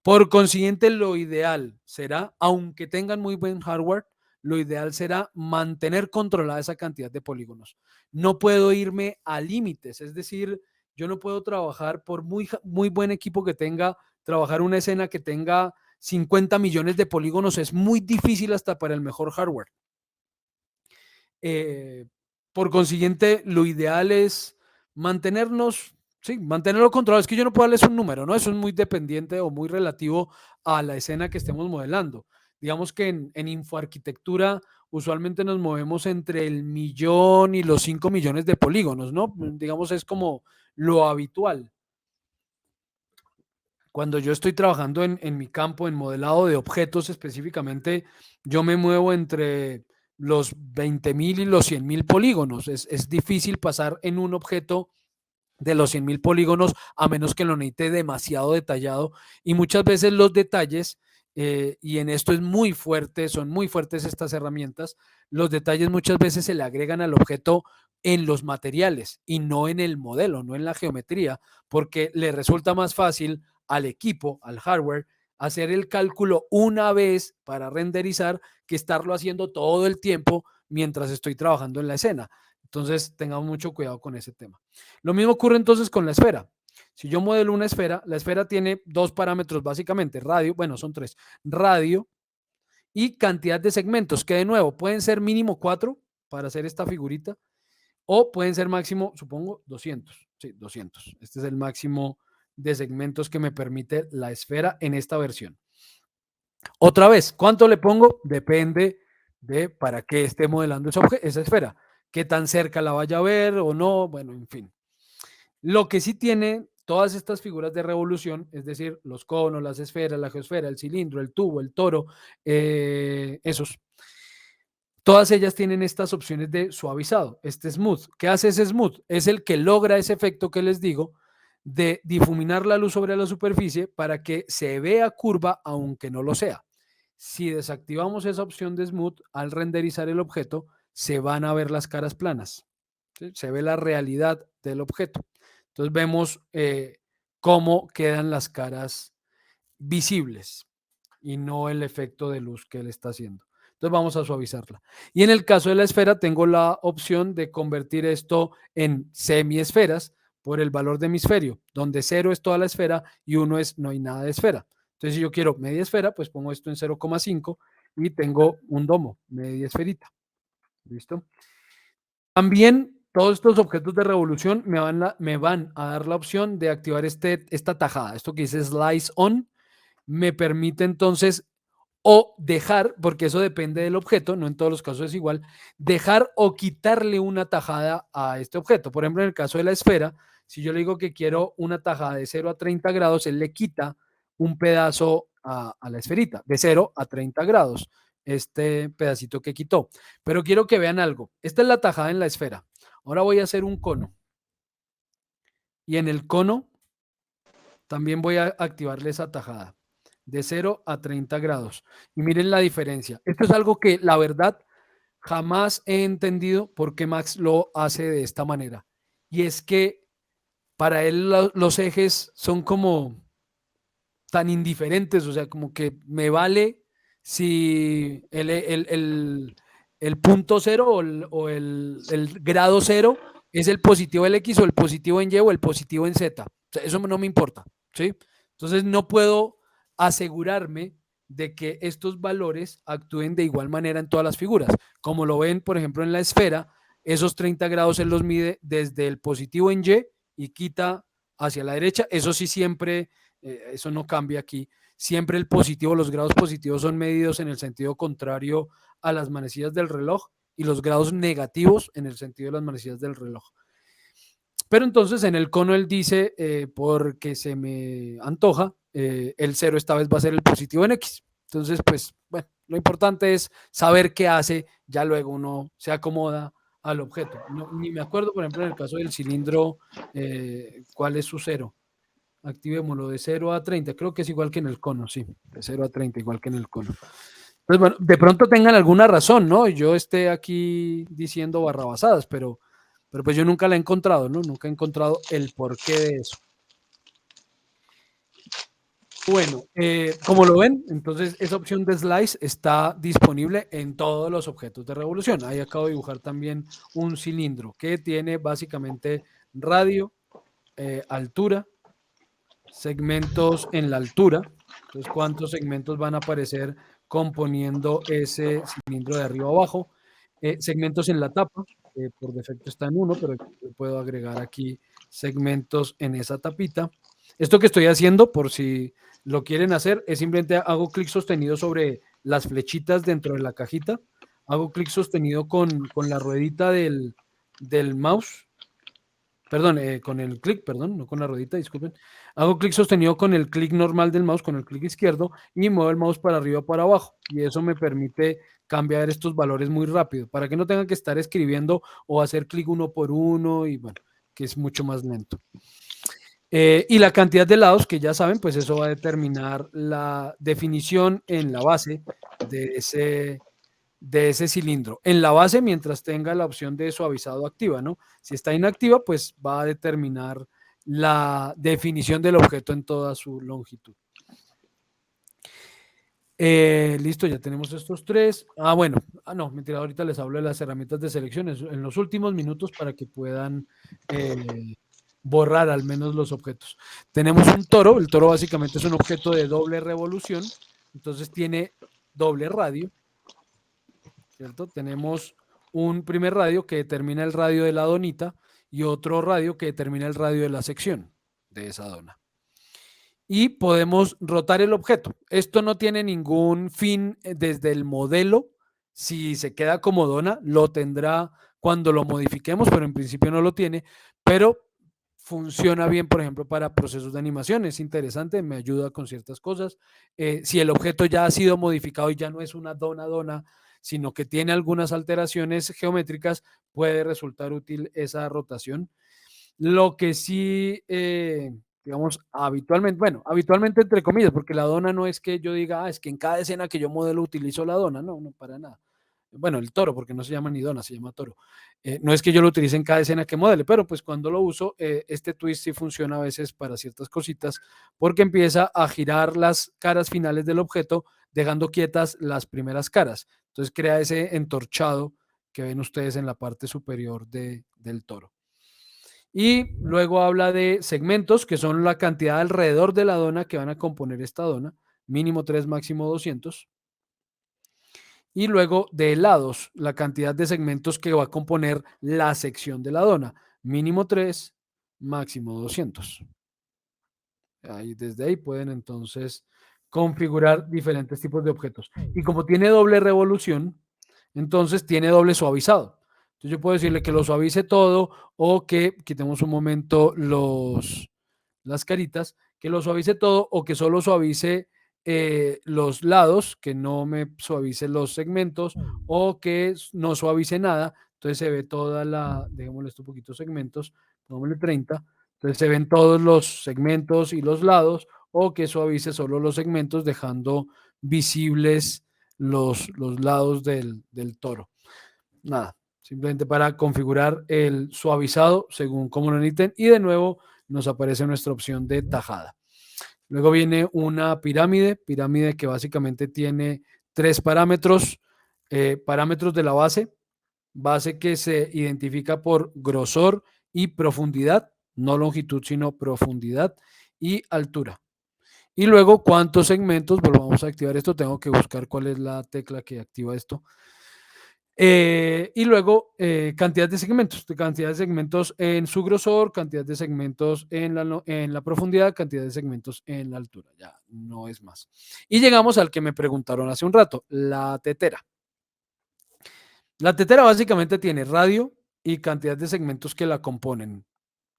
Por consiguiente, lo ideal será, aunque tengan muy buen hardware, lo ideal será mantener controlada esa cantidad de polígonos. No puedo irme a límites, es decir, yo no puedo trabajar por muy buen equipo que tenga, trabajar una escena que tenga 50 millones de polígonos es muy difícil hasta para el mejor hardware. Por consiguiente, lo ideal es mantenernos, sí, mantenerlo controlado. Es que yo no puedo darles un número, ¿no? Eso es muy dependiente o muy relativo a la escena que estemos modelando. Digamos que en infoarquitectura usualmente nos movemos entre el 1.000.000 y los 5 millones de polígonos, ¿no? Digamos, es como lo habitual. Cuando yo estoy trabajando en mi campo, en modelado de objetos específicamente, yo me muevo entre los 20.000 y los 100.000 polígonos. Es difícil pasar en un objeto de los 100.000 polígonos a menos que lo necesite demasiado detallado. Y muchas veces los detalles, y en esto es muy fuerte, son muy fuertes estas herramientas, los detalles muchas veces se le agregan al objeto en los materiales y no en el modelo, no en la geometría, porque le resulta más fácil al equipo, al hardware, hacer el cálculo una vez para renderizar que estarlo haciendo todo el tiempo mientras estoy trabajando en la escena. Entonces, tengamos mucho cuidado con ese tema. Lo mismo ocurre entonces con la esfera. Si yo modelo una esfera, la esfera tiene dos parámetros básicamente, radio, bueno, son tres, radio y cantidad de segmentos, que de nuevo pueden ser mínimo 4 para hacer esta figurita, o pueden ser máximo, supongo, 200. Sí, 200. Este es el máximo de segmentos que me permite la esfera en esta versión. Otra vez, ¿cuánto le pongo? Depende de para qué esté modelando esa esfera. Qué tan cerca la vaya a ver o no, bueno, en fin. Lo que sí tiene todas estas figuras de revolución, es decir, los conos, las esferas, la geosfera, el cilindro, el tubo, el toro, esos. Todas ellas tienen estas opciones de suavizado, este smooth. ¿Qué hace ese smooth? Es el que logra ese efecto que les digo de difuminar la luz sobre la superficie para que se vea curva aunque no lo sea. Si desactivamos esa opción de smooth al renderizar el objeto, se van a ver las caras planas. ¿Sí? Se ve la realidad del objeto. Entonces vemos cómo quedan las caras visibles y no el efecto de luz que él está haciendo. Entonces vamos a suavizarla. Y en el caso de la esfera, tengo la opción de convertir esto en semiesferas por el valor de hemisferio, donde 0 es toda la esfera y 1 es no hay nada de esfera. Entonces, si yo quiero media esfera, pues pongo esto en 0,5 y tengo un domo, media esferita. ¿Listo? También todos estos objetos de revolución me van a dar la opción de activar esta tajada. Esto que dice Slice On me permite entonces o dejar, porque eso depende del objeto, no en todos los casos es igual, dejar o quitarle una tajada a este objeto. Por ejemplo, en el caso de la esfera, si yo le digo que quiero una tajada de 0 a 30 grados, él le quita un pedazo a la esferita, de 0 a 30 grados, este pedacito que quitó. Pero quiero que vean algo. Esta es la tajada en la esfera. Ahora voy a hacer un cono. Y en el cono también voy a activarle esa tajada de 0 a 30 grados. Y miren la diferencia. Esto es algo que la verdad jamás he entendido por qué Max lo hace de esta manera. Y es que para él los ejes son como tan indiferentes, o sea, como que me vale si el punto cero o el grado cero es el positivo en X o el positivo en Y o el positivo en Z. O sea, eso no me importa, ¿sí? Entonces no puedo asegurarme de que estos valores actúen de igual manera en todas las figuras. Como lo ven, por ejemplo, en la esfera, esos 30 grados él los mide desde el positivo en Y quita hacia la derecha. Eso sí siempre, eso no cambia aquí. Siempre el positivo, los grados positivos son medidos en el sentido contrario a las manecillas del reloj y los grados negativos en el sentido de las manecillas del reloj. Pero entonces en el cono él dice, porque se me antoja, el 0 esta vez va a ser el positivo en X. Entonces, pues, bueno, lo importante es saber qué hace, ya luego uno se acomoda al objeto. No, ni me acuerdo, por ejemplo, en el caso del cilindro, cuál es su 0. Activémoslo de 0 a 30, creo que es igual que en el cono, sí, de 0 a 30, igual que en el cono. Entonces, bueno, de pronto tengan alguna razón, ¿no? Yo esté aquí diciendo barrabasadas, pero pues yo nunca la he encontrado, ¿no? Nunca he encontrado el porqué de eso. Bueno, como lo ven, entonces esa opción de slice está disponible en todos los objetos de revolución. Ahí acabo de dibujar también un cilindro que tiene básicamente radio, altura, segmentos en la altura. Entonces, ¿cuántos segmentos van a aparecer componiendo ese cilindro de arriba a abajo? Segmentos en la tapa, por defecto está en 1, pero yo puedo agregar aquí segmentos en esa tapita. Esto que estoy haciendo, por si lo quieren hacer, es simplemente hago clic sostenido sobre las flechitas dentro de la cajita, hago clic sostenido con la ruedita del mouse, perdón, con el clic, perdón, no con la ruedita, disculpen. Hago clic sostenido con el clic normal del mouse, con el clic izquierdo, y muevo el mouse para arriba o para abajo. Y eso me permite cambiar estos valores muy rápido, para que no tenga que estar escribiendo o hacer clic uno por uno, y bueno, que es mucho más lento. Y la cantidad de lados, que ya saben, pues eso va a determinar la definición en la base de ese cilindro. En la base, mientras tenga la opción de suavizado activa, ¿no? Si está inactiva, pues va a determinar la definición del objeto en toda su longitud. Listo, ya tenemos estos tres. Bueno, no, mentira, ahorita les hablo de las herramientas de selección en los últimos minutos para que puedan borrar al menos los objetos. Tenemos un toro, el toro básicamente es un objeto de doble revolución, entonces tiene doble radio, ¿cierto? Tenemos un primer radio que determina el radio de la donita y otro radio que determina el radio de la sección de esa dona. y podemos rotar el objeto. Esto no tiene ningún fin desde el modelo. Si se queda como dona, lo tendrá cuando lo modifiquemos, pero en principio no lo tiene. Pero funciona bien, por ejemplo, para procesos de animación. Es interesante, me ayuda con ciertas cosas. Si el objeto ya ha sido modificado y ya no es una dona, sino que tiene algunas alteraciones geométricas, puede resultar útil esa rotación. Lo que sí, digamos, habitualmente entre comillas, porque la dona no es que yo diga, es que en cada escena que yo modelo utilizo la dona, no, no para nada. Bueno, el toro, porque no se llama ni dona, se llama toro. No es que yo lo utilice en cada escena que modele, pero pues cuando lo uso, este twist sí funciona a veces para ciertas cositas, porque empieza a girar las caras finales del objeto, dejando quietas las primeras caras. Entonces crea ese entorchado que ven ustedes en la parte superior del toro. Y luego habla de segmentos, que son la cantidad alrededor de la dona que van a componer esta dona, mínimo 3, máximo 200. Y luego de lados, la cantidad de segmentos que va a componer la sección de la dona, mínimo 3, máximo 200. Desde ahí pueden entonces configurar diferentes tipos de objetos. Y como tiene doble revolución, entonces tiene doble suavizado. Entonces yo puedo decirle que lo suavice todo o que quitemos un momento las caritas, que lo suavice todo o que solo suavice los lados, que no me suavice los segmentos o que no suavice nada. Entonces se ve toda dejémosle esto un poquito segmentos, pongámosle 30. Entonces se ven todos los segmentos y los lados o que suavice solo los segmentos dejando visibles los lados del toro. Nada, simplemente para configurar el suavizado según como lo necesiten y de nuevo nos aparece nuestra opción de tajada. Luego viene una pirámide que básicamente tiene 3 parámetros, parámetros de la base que se identifica por grosor y profundidad, no longitud sino profundidad y altura. Y luego, ¿cuántos segmentos? Volvamos a activar esto. Tengo que buscar cuál es la tecla que activa esto. Y luego, cantidad de segmentos en su grosor, cantidad de segmentos en la profundidad, cantidad de segmentos en la altura. Ya no es más. Y llegamos al que me preguntaron hace un rato, la tetera. La tetera básicamente tiene radio y cantidad de segmentos que la componen,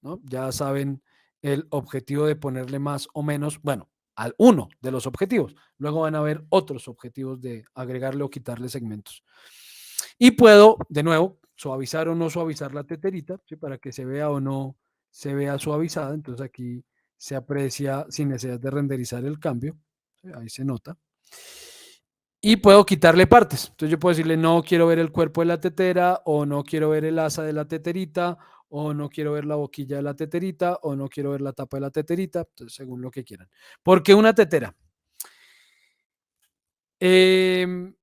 ¿no? Ya saben el objetivo de ponerle más o menos, bueno, al uno de los objetivos. Luego van a haber otros objetivos de agregarle o quitarle segmentos. Y puedo, de nuevo, suavizar o no suavizar la teterita, ¿sí? Para que se vea o no se vea suavizada. Entonces aquí se aprecia sin necesidad de renderizar el cambio. ¿Sí? Ahí se nota. Y puedo quitarle partes. Entonces yo puedo decirle, no quiero ver el cuerpo de la tetera, o no quiero ver el asa de la teterita, o no quiero ver la boquilla de la teterita, o no quiero ver la tapa de la teterita, entonces, según lo que quieran. ¿Por qué una tetera? En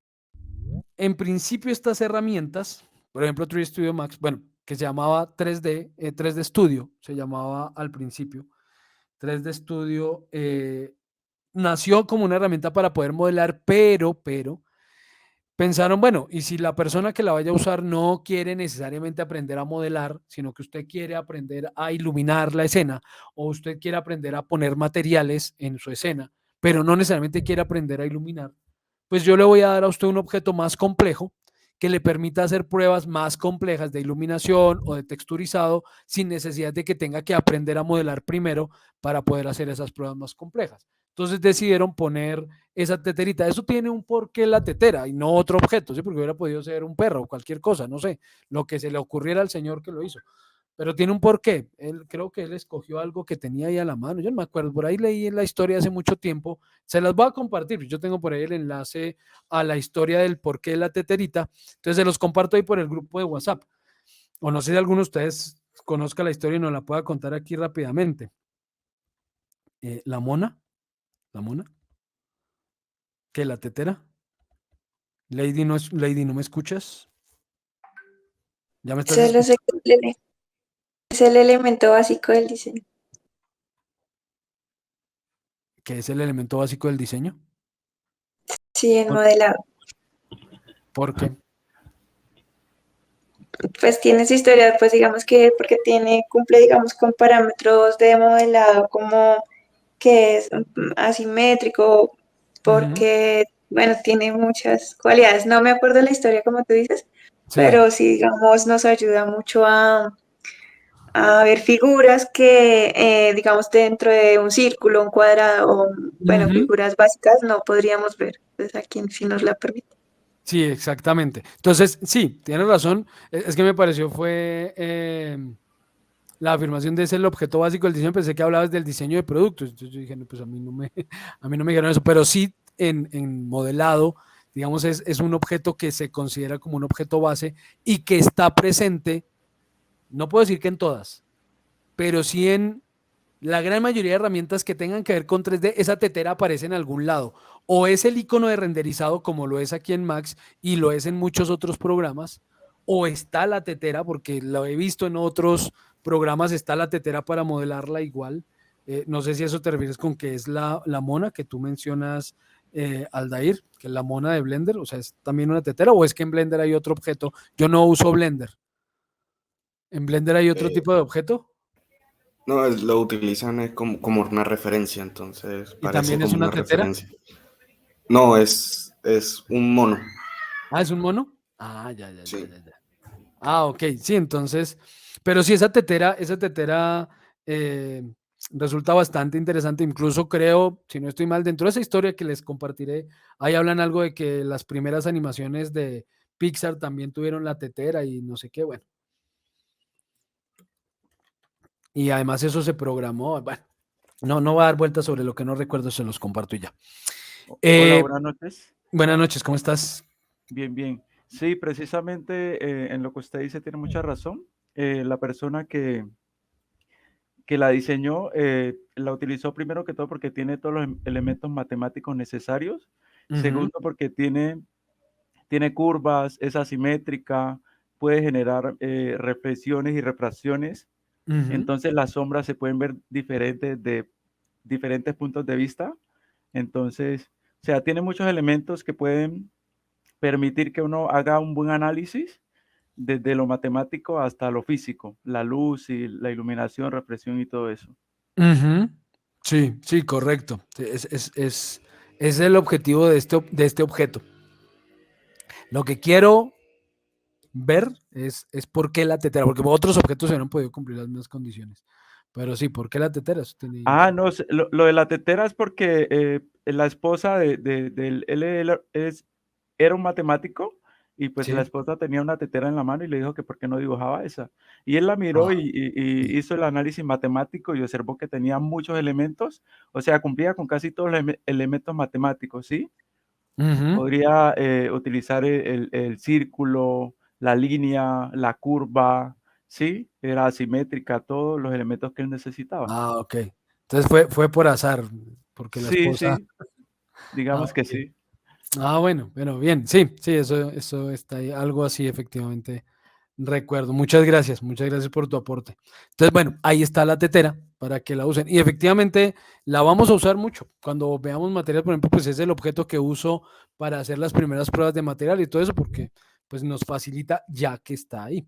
principio estas herramientas, por ejemplo 3D Studio Max, bueno, que se llamaba 3D Studio, se llamaba al principio. 3D Studio nació como una herramienta para poder modelar, pero pensaron, bueno, y si la persona que la vaya a usar no quiere necesariamente aprender a modelar, sino que usted quiere aprender a iluminar la escena, o usted quiere aprender a poner materiales en su escena, pero no necesariamente quiere aprender a iluminar, pues yo le voy a dar a usted un objeto más complejo que le permita hacer pruebas más complejas de iluminación o de texturizado sin necesidad de que tenga que aprender a modelar primero para poder hacer esas pruebas más complejas. Entonces decidieron poner esa teterita. Eso tiene un porqué la tetera y no otro objeto, ¿sí? Porque hubiera podido ser un perro o cualquier cosa, no sé, lo que se le ocurriera al señor que lo hizo. Pero tiene un porqué. Creo que él escogió algo que tenía ahí a la mano. Yo no me acuerdo, por ahí leí en la historia hace mucho tiempo. Se las voy a compartir. Yo tengo por ahí el enlace a la historia del porqué de la teterita. Entonces se los comparto ahí por el grupo de WhatsApp. O no sé si alguno de ustedes conozca la historia y nos la pueda contar aquí rápidamente. La mona. ¿Qué, la tetera? Lady, ¿no me escuchas? ¿Ya me estás escuchando? Es el elemento básico del diseño. ¿Qué es el elemento básico del diseño? Sí, en modelado. ¿Por qué? Pues tiene su historia, pues digamos que porque cumple, digamos, con parámetros de modelado como que es asimétrico, porque, bueno, tiene muchas cualidades. No me acuerdo la historia como tú dices, Sí. pero sí, digamos, nos ayuda mucho a ver figuras que, digamos, dentro de un círculo, un cuadrado, o, bueno, Ujú. figuras básicas no podríamos ver. Entonces, aquí sí nos la permite. Sí, exactamente. Entonces, sí, tienes razón. Es que me pareció fue la afirmación de ese el objeto básico del diseño. Pensé que hablabas del diseño de productos. Entonces yo dije, no, pues a mí no me, a mí no me dijeron eso, pero sí en modelado, digamos, es un objeto que se considera como un objeto base y que está presente, no puedo decir que en todas, pero sí en la gran mayoría de herramientas que tengan que ver con 3D, esa tetera aparece en algún lado. O es el icono de renderizado como lo es aquí en Max y lo es en muchos otros programas, o está la tetera, porque lo he visto en otros programas, está la tetera para modelarla igual. No sé si eso te refieres con que es la mona que tú mencionas, Aldair, que es la mona de Blender, o sea, es también una tetera, o es que en Blender hay otro objeto. Yo no uso Blender. ¿En Blender hay otro tipo de objeto? No, lo utilizan es como una referencia, entonces ¿Y parece también es como una una tetera? referencia. No, es un mono. Ah, ¿es un mono? Ah, ya. Sí. Ah, ok, sí, entonces, pero sí, esa tetera eh, resulta bastante interesante. Incluso creo, si no estoy mal, dentro de esa historia que les compartiré, ahí hablan algo de que las primeras animaciones de Pixar también tuvieron la tetera y no sé qué, bueno. Y además eso se programó, bueno, no va a dar vueltas sobre lo que no recuerdo, se los comparto y ya. Hola, Eh, buenas noches. Buenas noches, ¿cómo estás? Bien, bien. Sí, precisamente en lo que usted dice tiene mucha razón. La persona que la diseñó la utilizó primero que todo porque tiene todos los elementos matemáticos necesarios. Ujú, Segundo, porque tiene curvas, es asimétrica, puede generar reflexiones y refracciones. ujú. Entonces las sombras se pueden ver diferentes de diferentes puntos de vista. Entonces, o sea, tiene muchos elementos que pueden permitir que uno haga un buen análisis desde lo matemático hasta lo físico, la luz y la iluminación, reflexión y todo eso. Ujú. Sí, sí, correcto. Sí, es el objetivo de de este objeto. Lo que quiero ver es por qué la tetera, porque otros objetos se no han podido cumplir las mismas condiciones. Pero sí, ¿por qué la tetera? Eso Ah, no, lo de la tetera es porque la esposa del él era un matemático y pues la sí. esposa tenía una tetera en la mano y le dijo que por qué no dibujaba esa. Y él la miró Ah, y hizo el análisis matemático y observó que tenía muchos elementos, o sea, cumplía con casi todos los elementos matemáticos, ¿sí? ujú. Podría utilizar el círculo, la línea, la curva, ¿sí? Era asimétrica, todos los elementos que él necesitaba. Ah, ok. Entonces fue por azar, porque la Sí, esposa. sí, Ah, digamos que ok. sí. Ah, bueno, bien. Sí, sí, eso está ahí, algo así, efectivamente. Recuerdo. Muchas gracias por tu aporte. Entonces, bueno, ahí está la tetera para que la usen. Y efectivamente la vamos a usar mucho. Cuando veamos material, por ejemplo, pues es el objeto que uso para hacer las primeras pruebas de material y todo eso, porque pues nos facilita ya que está ahí.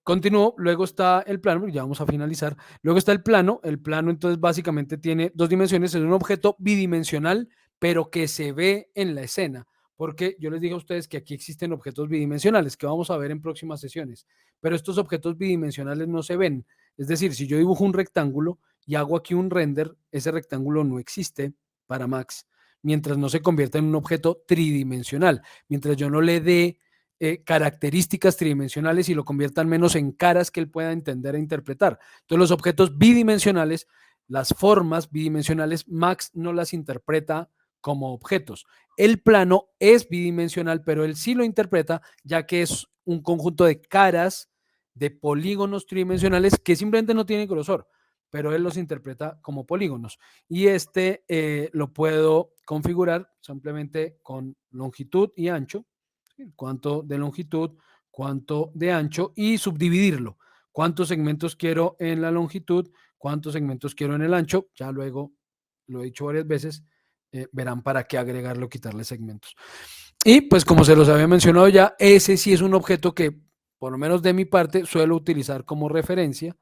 Continúo, luego está el plano, porque ya vamos a finalizar. Luego está el plano. El plano entonces básicamente tiene dos dimensiones, es un objeto bidimensional, pero que se ve en la escena, porque yo les dije a ustedes que aquí existen objetos bidimensionales que vamos a ver en próximas sesiones, pero estos objetos bidimensionales no se ven. Es decir, si yo dibujo un rectángulo y hago aquí un render, ese rectángulo no existe para Max, mientras no se convierta en un objeto tridimensional, mientras yo no le dé características tridimensionales y lo convierta al menos en caras que él pueda entender e interpretar. Entonces los objetos bidimensionales, las formas bidimensionales, Max no las interpreta como objetos. El plano es bidimensional, pero él sí lo interpreta ya que es un conjunto de caras, de polígonos tridimensionales que simplemente no tienen grosor, pero él los interpreta como polígonos. Y este lo puedo configurar simplemente con longitud y ancho, cuánto de longitud, cuánto de ancho y subdividirlo. ¿Cuántos segmentos quiero en la longitud? ¿Cuántos segmentos quiero en el ancho? Ya luego lo he dicho varias veces, verán para qué agregarlo, quitarle segmentos. Y pues como se los había mencionado ya, ese sí es un objeto que, por lo menos de mi parte, suelo utilizar como referencia.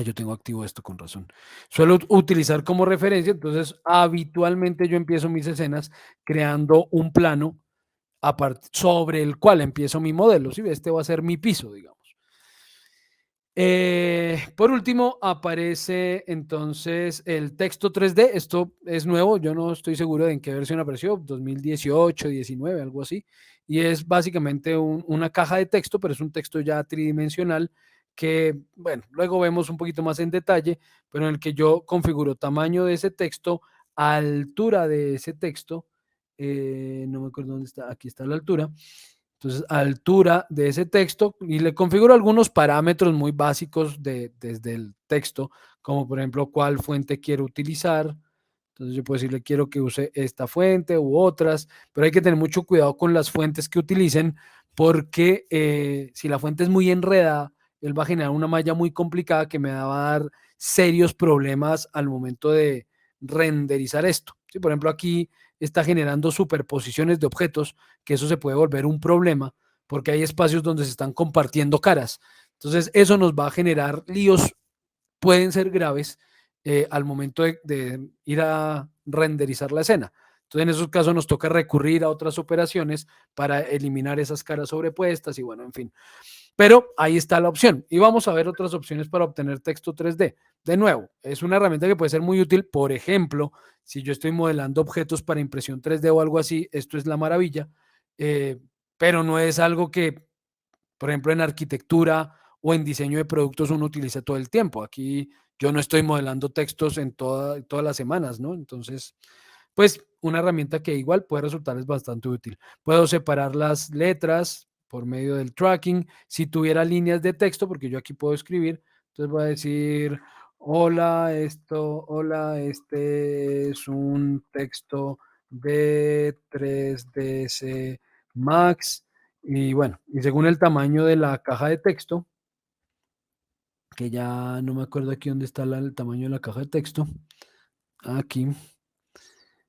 Yo tengo activo esto con razón. Suelo utilizar como referencia, entonces habitualmente yo empiezo mis escenas creando un plano sobre el cual empiezo mi modelo. ¿Sí? Este va a ser mi piso, digamos. Por último, aparece entonces el texto 3D. Esto es nuevo, yo no estoy seguro de en qué versión apareció, 2018, 19, algo así. Y es básicamente una caja de texto, pero es un texto ya tridimensional que, bueno, luego vemos un poquito más en detalle, pero en el que yo configuro tamaño de ese texto, altura de ese texto, no me acuerdo dónde está, aquí está la altura. Entonces, altura de ese texto y le configuro algunos parámetros muy básicos desde el texto, como por ejemplo, cuál fuente quiero utilizar. Entonces, yo puedo decirle, quiero que use esta fuente u otras, pero hay que tener mucho cuidado con las fuentes que utilicen, porque si la fuente es muy enredada, él va a generar una malla muy complicada que me va a dar serios problemas al momento de renderizar esto. ¿Sí? Por ejemplo, aquí está generando superposiciones de objetos, que eso se puede volver un problema porque hay espacios donde se están compartiendo caras. Entonces, eso nos va a generar líos, pueden ser graves al momento de ir a renderizar la escena. Entonces, en esos casos nos toca recurrir a otras operaciones para eliminar esas caras sobrepuestas y bueno, en fin. Pero ahí está la opción. Y vamos a ver otras opciones para obtener texto 3D. De nuevo, es una herramienta que puede ser muy útil. Por ejemplo, si yo estoy modelando objetos para impresión 3D o algo así, esto es la maravilla. Pero no es algo que, por ejemplo, en arquitectura o en diseño de productos uno utiliza todo el tiempo. Aquí yo no estoy modelando textos en todas las semanas, ¿no? Entonces, pues una herramienta que igual puede resultar es bastante útil. Puedo separar las letras por medio del tracking. Si tuviera líneas de texto, porque yo aquí puedo escribir, entonces voy a decir, hola, este es un texto de 3ds Max. Y bueno, y según el tamaño de la caja de texto, que ya no me acuerdo aquí dónde está el tamaño de la caja de texto, aquí.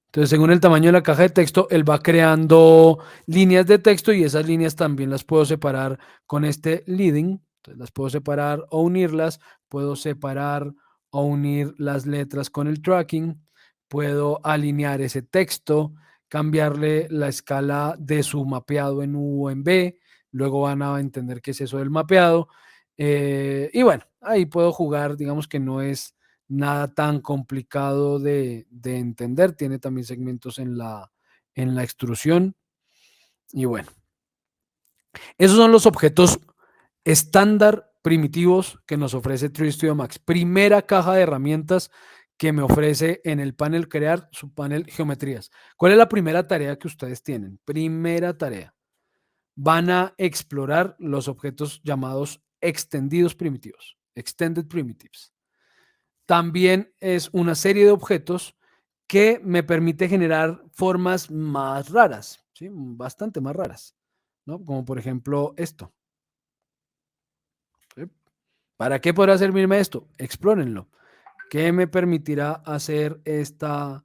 Entonces, según el tamaño de la caja de texto, él va creando líneas de texto y esas líneas también las puedo separar con este leading. Entonces, las puedo separar o unirlas. Puedo separar o unir las letras con el tracking. Puedo alinear ese texto, cambiarle la escala de su mapeado en U o en B. Luego van a entender qué es eso del mapeado. Y bueno, ahí puedo jugar, digamos que no es nada tan complicado de entender. Tiene también segmentos en la extrusión. Y bueno, esos son los objetos estándar primitivos que nos ofrece 3D Studio Max. Primera caja de herramientas que me ofrece en el panel crear, su panel geometrías. ¿Cuál es la primera tarea que ustedes tienen? Primera tarea. Van a explorar los objetos llamados extendidos primitivos, extended primitives. También es una serie de objetos que me permite generar formas más raras, ¿sí? Bastante más raras, ¿no? Como por ejemplo esto. ¿Sí? ¿Para qué podrá servirme esto? Explórenlo. ¿Qué me permitirá hacer esta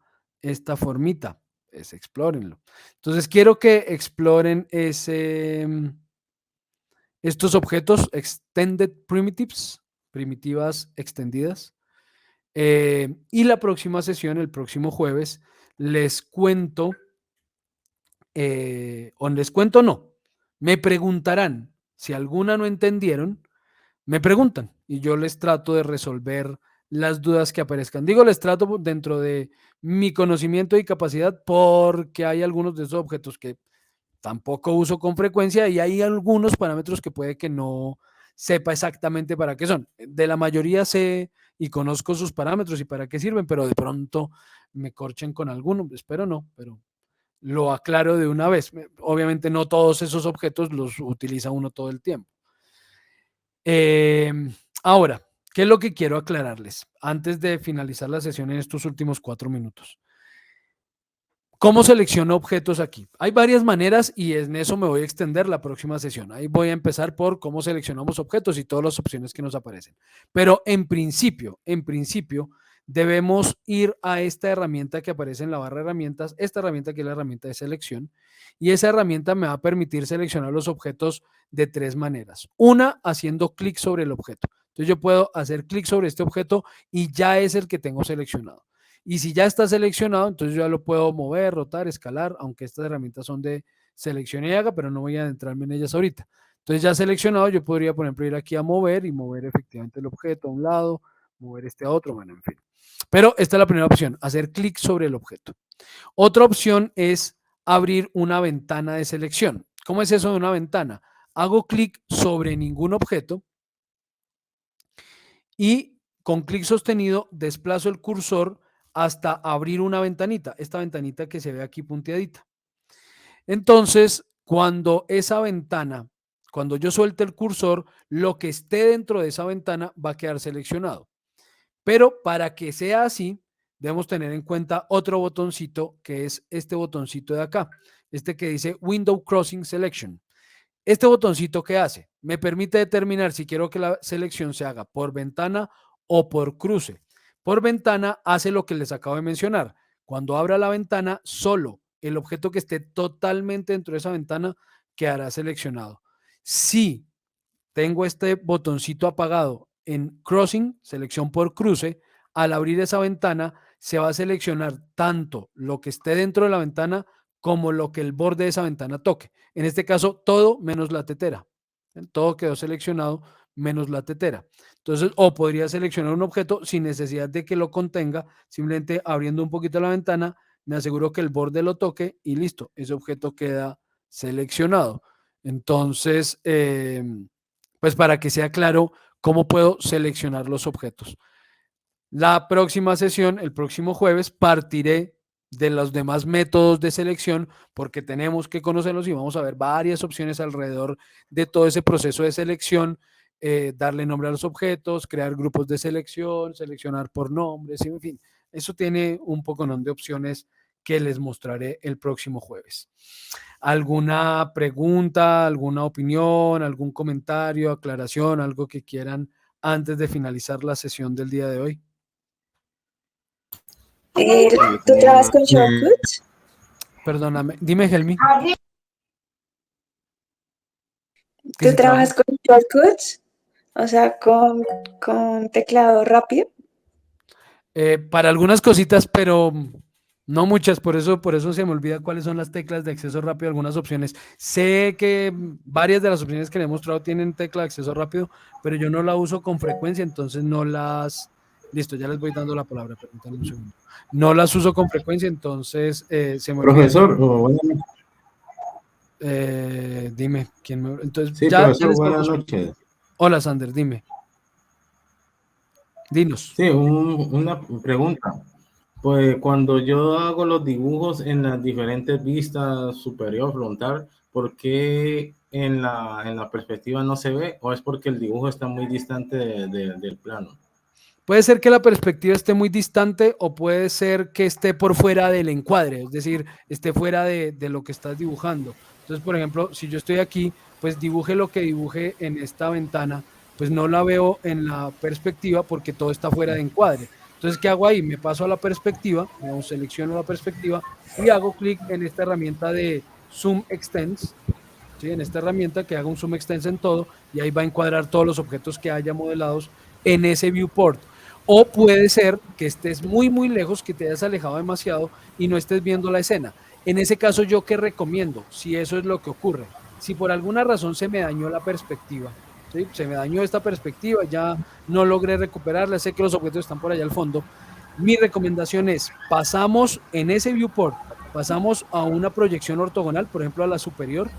formita? Pues explórenlo. Entonces quiero que exploren estos objetos extended primitives, primitivas extendidas. Y la próxima sesión, el próximo jueves, les cuento, o les cuento no, me preguntarán, si alguna no entendieron, me preguntan y yo les trato de resolver las dudas que aparezcan. Digo, les trato dentro de mi conocimiento y capacidad porque hay algunos de esos objetos que tampoco uso con frecuencia y hay algunos parámetros que puede que no sepa exactamente para qué son. De la mayoría sé y conozco sus parámetros y para qué sirven, pero de pronto me corchen con alguno, espero no, pero lo aclaro de una vez. Obviamente no todos esos objetos los utiliza uno todo el tiempo. Ahora, ¿qué es lo que quiero aclararles antes de finalizar la sesión en estos últimos 4 minutos? ¿Cómo selecciono objetos aquí? Hay varias maneras y en eso me voy a extender la próxima sesión. Ahí voy a empezar por cómo seleccionamos objetos y todas las opciones que nos aparecen. Pero en principio, debemos ir a esta herramienta que aparece en la barra de herramientas, esta herramienta que es la herramienta de selección, y esa herramienta me va a permitir seleccionar los objetos de 3 maneras. Una, haciendo clic sobre el objeto. Entonces yo puedo hacer clic sobre este objeto y ya es el que tengo seleccionado. Y si ya está seleccionado, entonces yo ya lo puedo mover, rotar, escalar, aunque estas herramientas son de selección y haga, pero no voy a adentrarme en ellas ahorita. Entonces ya seleccionado, yo podría, por ejemplo, ir aquí a mover y mover efectivamente el objeto a un lado, mover este a otro, bueno, en fin. Pero esta es la primera opción, hacer clic sobre el objeto. Otra opción es abrir una ventana de selección. ¿Cómo es eso de una ventana? Hago clic sobre ningún objeto y con clic sostenido desplazo el cursor hasta abrir una ventanita, esta ventanita que se ve aquí punteadita. Entonces, cuando esa ventana, cuando yo suelte el cursor, lo que esté dentro de esa ventana va a quedar seleccionado. Pero para que sea así, debemos tener en cuenta otro botoncito que es este botoncito de acá, este que dice Window Crossing Selection. Este botoncito, ¿qué hace? Me permite determinar si quiero que la selección se haga por ventana o por cruce. Por ventana hace lo que les acabo de mencionar. Cuando abra la ventana, solo el objeto que esté totalmente dentro de esa ventana quedará seleccionado. Si tengo este botoncito apagado en crossing, selección por cruce, al abrir esa ventana se va a seleccionar tanto lo que esté dentro de la ventana como lo que el borde de esa ventana toque. En este caso, todo menos la tetera. Todo quedó seleccionado menos la tetera. Entonces, o podría seleccionar un objeto sin necesidad de que lo contenga, simplemente abriendo un poquito la ventana, me aseguro que el borde lo toque y listo, ese objeto queda seleccionado. Entonces, pues para que sea claro cómo puedo seleccionar los objetos. La próxima sesión, el próximo jueves, partiré de los demás métodos de selección porque tenemos que conocerlos y vamos a ver varias opciones alrededor de todo ese proceso de selección, darle nombre a los objetos, crear grupos de selección, seleccionar por nombres, en fin, eso tiene un poco de opciones que les mostraré el próximo jueves. ¿Alguna pregunta, alguna opinión, algún comentario, aclaración, algo que quieran antes de finalizar la sesión del día de hoy? ¿Tú trabajas con shortcuts? Perdóname, dime, Helmi. ¿Tú trabajas con shortcuts? O sea, con teclado rápido. Para algunas cositas, pero no muchas, por eso se me olvida cuáles son las teclas de acceso rápido, algunas opciones. Sé que varias de las opciones que le he mostrado tienen tecla de acceso rápido, pero yo no la uso con frecuencia, entonces no las... Listo, ya les voy dando la palabra, permítanme un segundo. No las uso con frecuencia, entonces se me Profesor, dime, ¿quién me... Entonces, sí, ya, profesor, buenas noches. Hola, Sander, dime. Dinos. Sí, una pregunta. Pues cuando yo hago los dibujos en las diferentes vistas, superior, frontal, ¿por qué en la perspectiva no se ve? ¿O es porque el dibujo está muy distante del plano? Puede ser que la perspectiva esté muy distante o puede ser que esté por fuera del encuadre, es decir, esté fuera de lo que estás dibujando. Entonces, por ejemplo, si yo estoy aquí, pues dibuje lo que dibuje en esta ventana, pues no la veo en la perspectiva porque todo está fuera de encuadre. Entonces, ¿qué hago ahí? Me paso a la perspectiva, selecciono la perspectiva y hago clic en esta herramienta de Zoom Extends, ¿sí? En esta herramienta que haga un Zoom Extends en todo y ahí va a encuadrar todos los objetos que haya modelados en ese viewport. O puede ser que estés muy, muy lejos, que te hayas alejado demasiado y no estés viendo la escena. En ese caso, ¿yo qué recomiendo? Si eso es lo que ocurre. Si por alguna razón se me dañó la perspectiva, ¿sí? Se me dañó esta perspectiva, ya no logré recuperarla, sé que los objetos están por allá al fondo. Mi recomendación es, pasamos en ese viewport, pasamos a una proyección ortogonal, por ejemplo a la superior.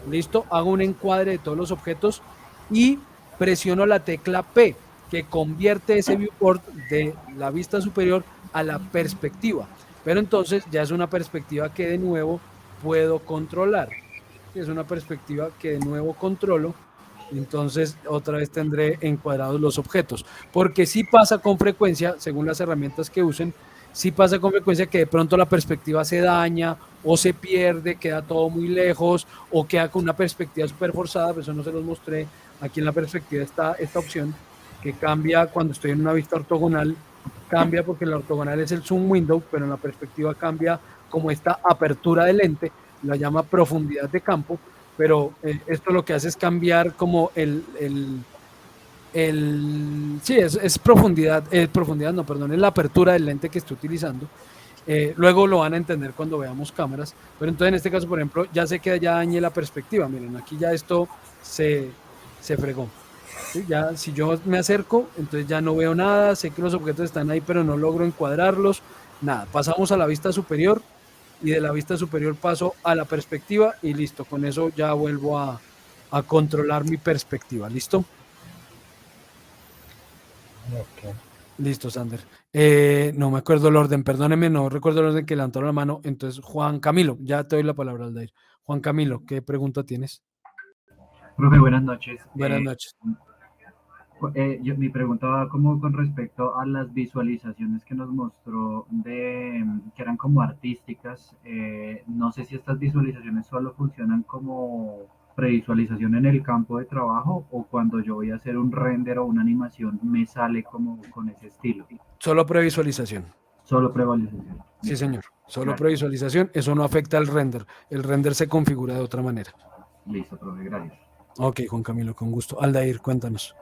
Listo, hago un encuadre de todos los objetos y presiono la tecla P, que convierte ese viewport de la vista superior a la perspectiva. Pero entonces ya es una perspectiva que de nuevo puedo controlar. Es una perspectiva que de nuevo controlo. Entonces otra vez tendré encuadrados los objetos. Porque sí pasa con frecuencia, según las herramientas que usen, sí pasa con frecuencia que de pronto la perspectiva se daña o se pierde, queda todo muy lejos o queda con una perspectiva súper forzada. Por eso no se los mostré. Aquí en la perspectiva está esta opción que cambia cuando estoy en una vista ortogonal, cambia porque la ortogonal es el zoom window, pero en la perspectiva cambia como esta apertura de lente, la llama profundidad de campo, pero esto lo que hace es cambiar como sí, es profundidad, profundidad no, perdón, es la apertura del lente que estoy utilizando. Luego lo van a entender cuando veamos cámaras, pero entonces en este caso, por ejemplo, ya sé que ya dañé la perspectiva. Miren, aquí ya esto se fregó. ¿Sí? Ya si yo me acerco, entonces ya no veo nada, sé que los objetos están ahí, pero no logro encuadrarlos, nada. Pasamos a la vista superior y de la vista superior paso a la perspectiva y listo, con eso ya vuelvo a controlar mi perspectiva, ¿listo? Ok. Listo, Sander. No me acuerdo el orden, perdóneme, no recuerdo el orden que levantaron la mano. Entonces, Juan Camilo, ya te doy la palabra, Aldair. Juan Camilo, ¿qué pregunta tienes? Profe, buenas noches. Buenas noches. Mi pregunta va como con respecto a las visualizaciones que nos mostró que eran como artísticas. No sé si estas visualizaciones solo funcionan como previsualización en el campo de trabajo o cuando yo voy a hacer un render o una animación me sale como con ese estilo. Solo previsualización. Solo previsualización. Sí, señor. Solo Gracias. previsualización. Eso no afecta al render. El render se configura de otra manera. Listo, profe, gracias. Ok, Juan Camilo, con gusto. Aldair, cuéntanos.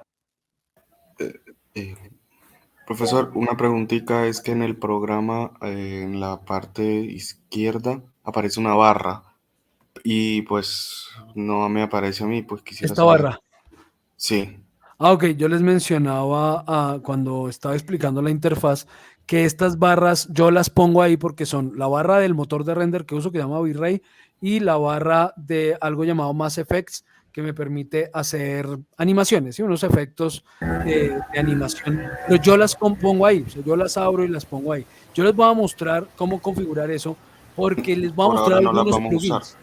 Profesor, una preguntita es que en el programa, en la parte izquierda, aparece una barra y pues no me aparece a mí, pues quisiera Esta saber. barra. Sí. Ok, yo les mencionaba cuando estaba explicando la interfaz que estas barras yo las pongo ahí porque son la barra del motor de render que uso que se llama V-Ray y la barra de algo llamado Mass Effects que me permite hacer animaciones, ¿sí? Unos efectos de animación, pero yo las pongo ahí, o sea, yo las abro y las pongo ahí. Yo les voy a mostrar cómo configurar eso porque les voy a Por mostrar ahora no las algunos vamos a usar. plugins.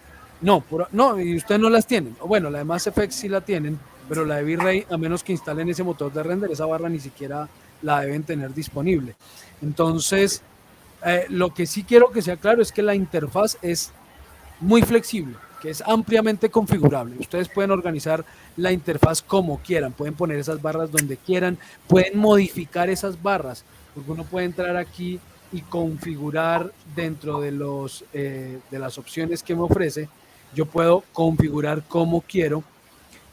No, y ustedes no las tienen. Bueno, la de Mass Effects sí la tienen, pero la de V-Ray, a menos que instalen ese motor de render, esa barra ni siquiera la deben tener disponible. Entonces, lo que sí quiero que sea claro es que la interfaz es muy flexible, que es ampliamente configurable. Ustedes pueden organizar la interfaz como quieran, pueden poner esas barras donde quieran, pueden modificar esas barras, porque uno puede entrar aquí y configurar dentro de de las opciones que me ofrece. Yo puedo configurar como quiero,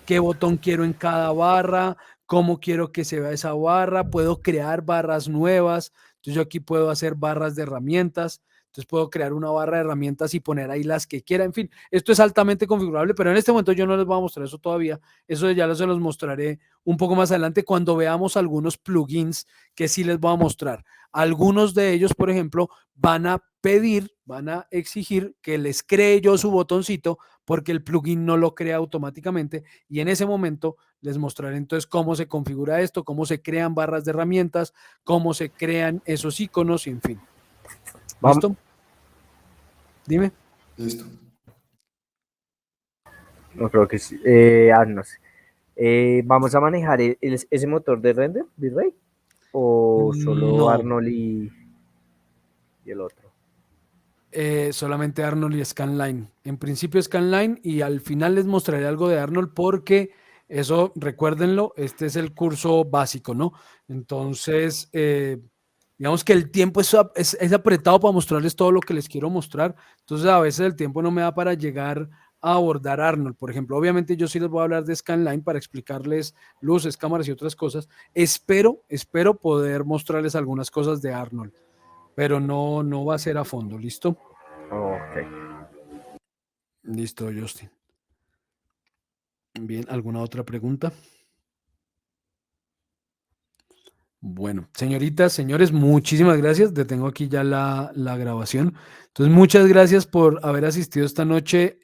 qué botón quiero en cada barra, cómo quiero que se vea esa barra, puedo crear barras nuevas, entonces yo aquí puedo hacer barras de herramientas, entonces puedo crear una barra de herramientas y poner ahí las que quiera, en fin, esto es altamente configurable, pero en este momento yo no les voy a mostrar eso todavía, eso ya se los mostraré un poco más adelante cuando veamos algunos plugins que sí les voy a mostrar. Algunos de ellos, por ejemplo, van a exigir que les cree yo su botoncito porque el plugin no lo crea automáticamente y en ese momento les mostraré entonces cómo se configura esto, cómo se crean barras de herramientas, cómo se crean esos iconos y en fin. ¿Listo? Dime. Listo. No creo que sí. No sé. ¿Vamos a manejar ese motor de render, V-Ray? ¿O solo No. Arnold y el otro? Solamente Arnold y Scanline. En principio Scanline y al final les mostraré algo de Arnold porque eso, recuérdenlo, este es el curso básico, ¿no? Entonces, digamos que el tiempo es apretado para mostrarles todo lo que les quiero mostrar. Entonces, a veces el tiempo no me da para llegar a abordar Arnold. Por ejemplo, obviamente yo sí les voy a hablar de Scanline para explicarles luces, cámaras y otras cosas. Espero poder mostrarles algunas cosas de Arnold, pero no va a ser a fondo, ¿listo? Ok. Listo, Justin. Bien, ¿alguna otra pregunta? Bueno, señoritas, señores, muchísimas gracias. Detengo aquí ya la grabación. Entonces, muchas gracias por haber asistido esta noche.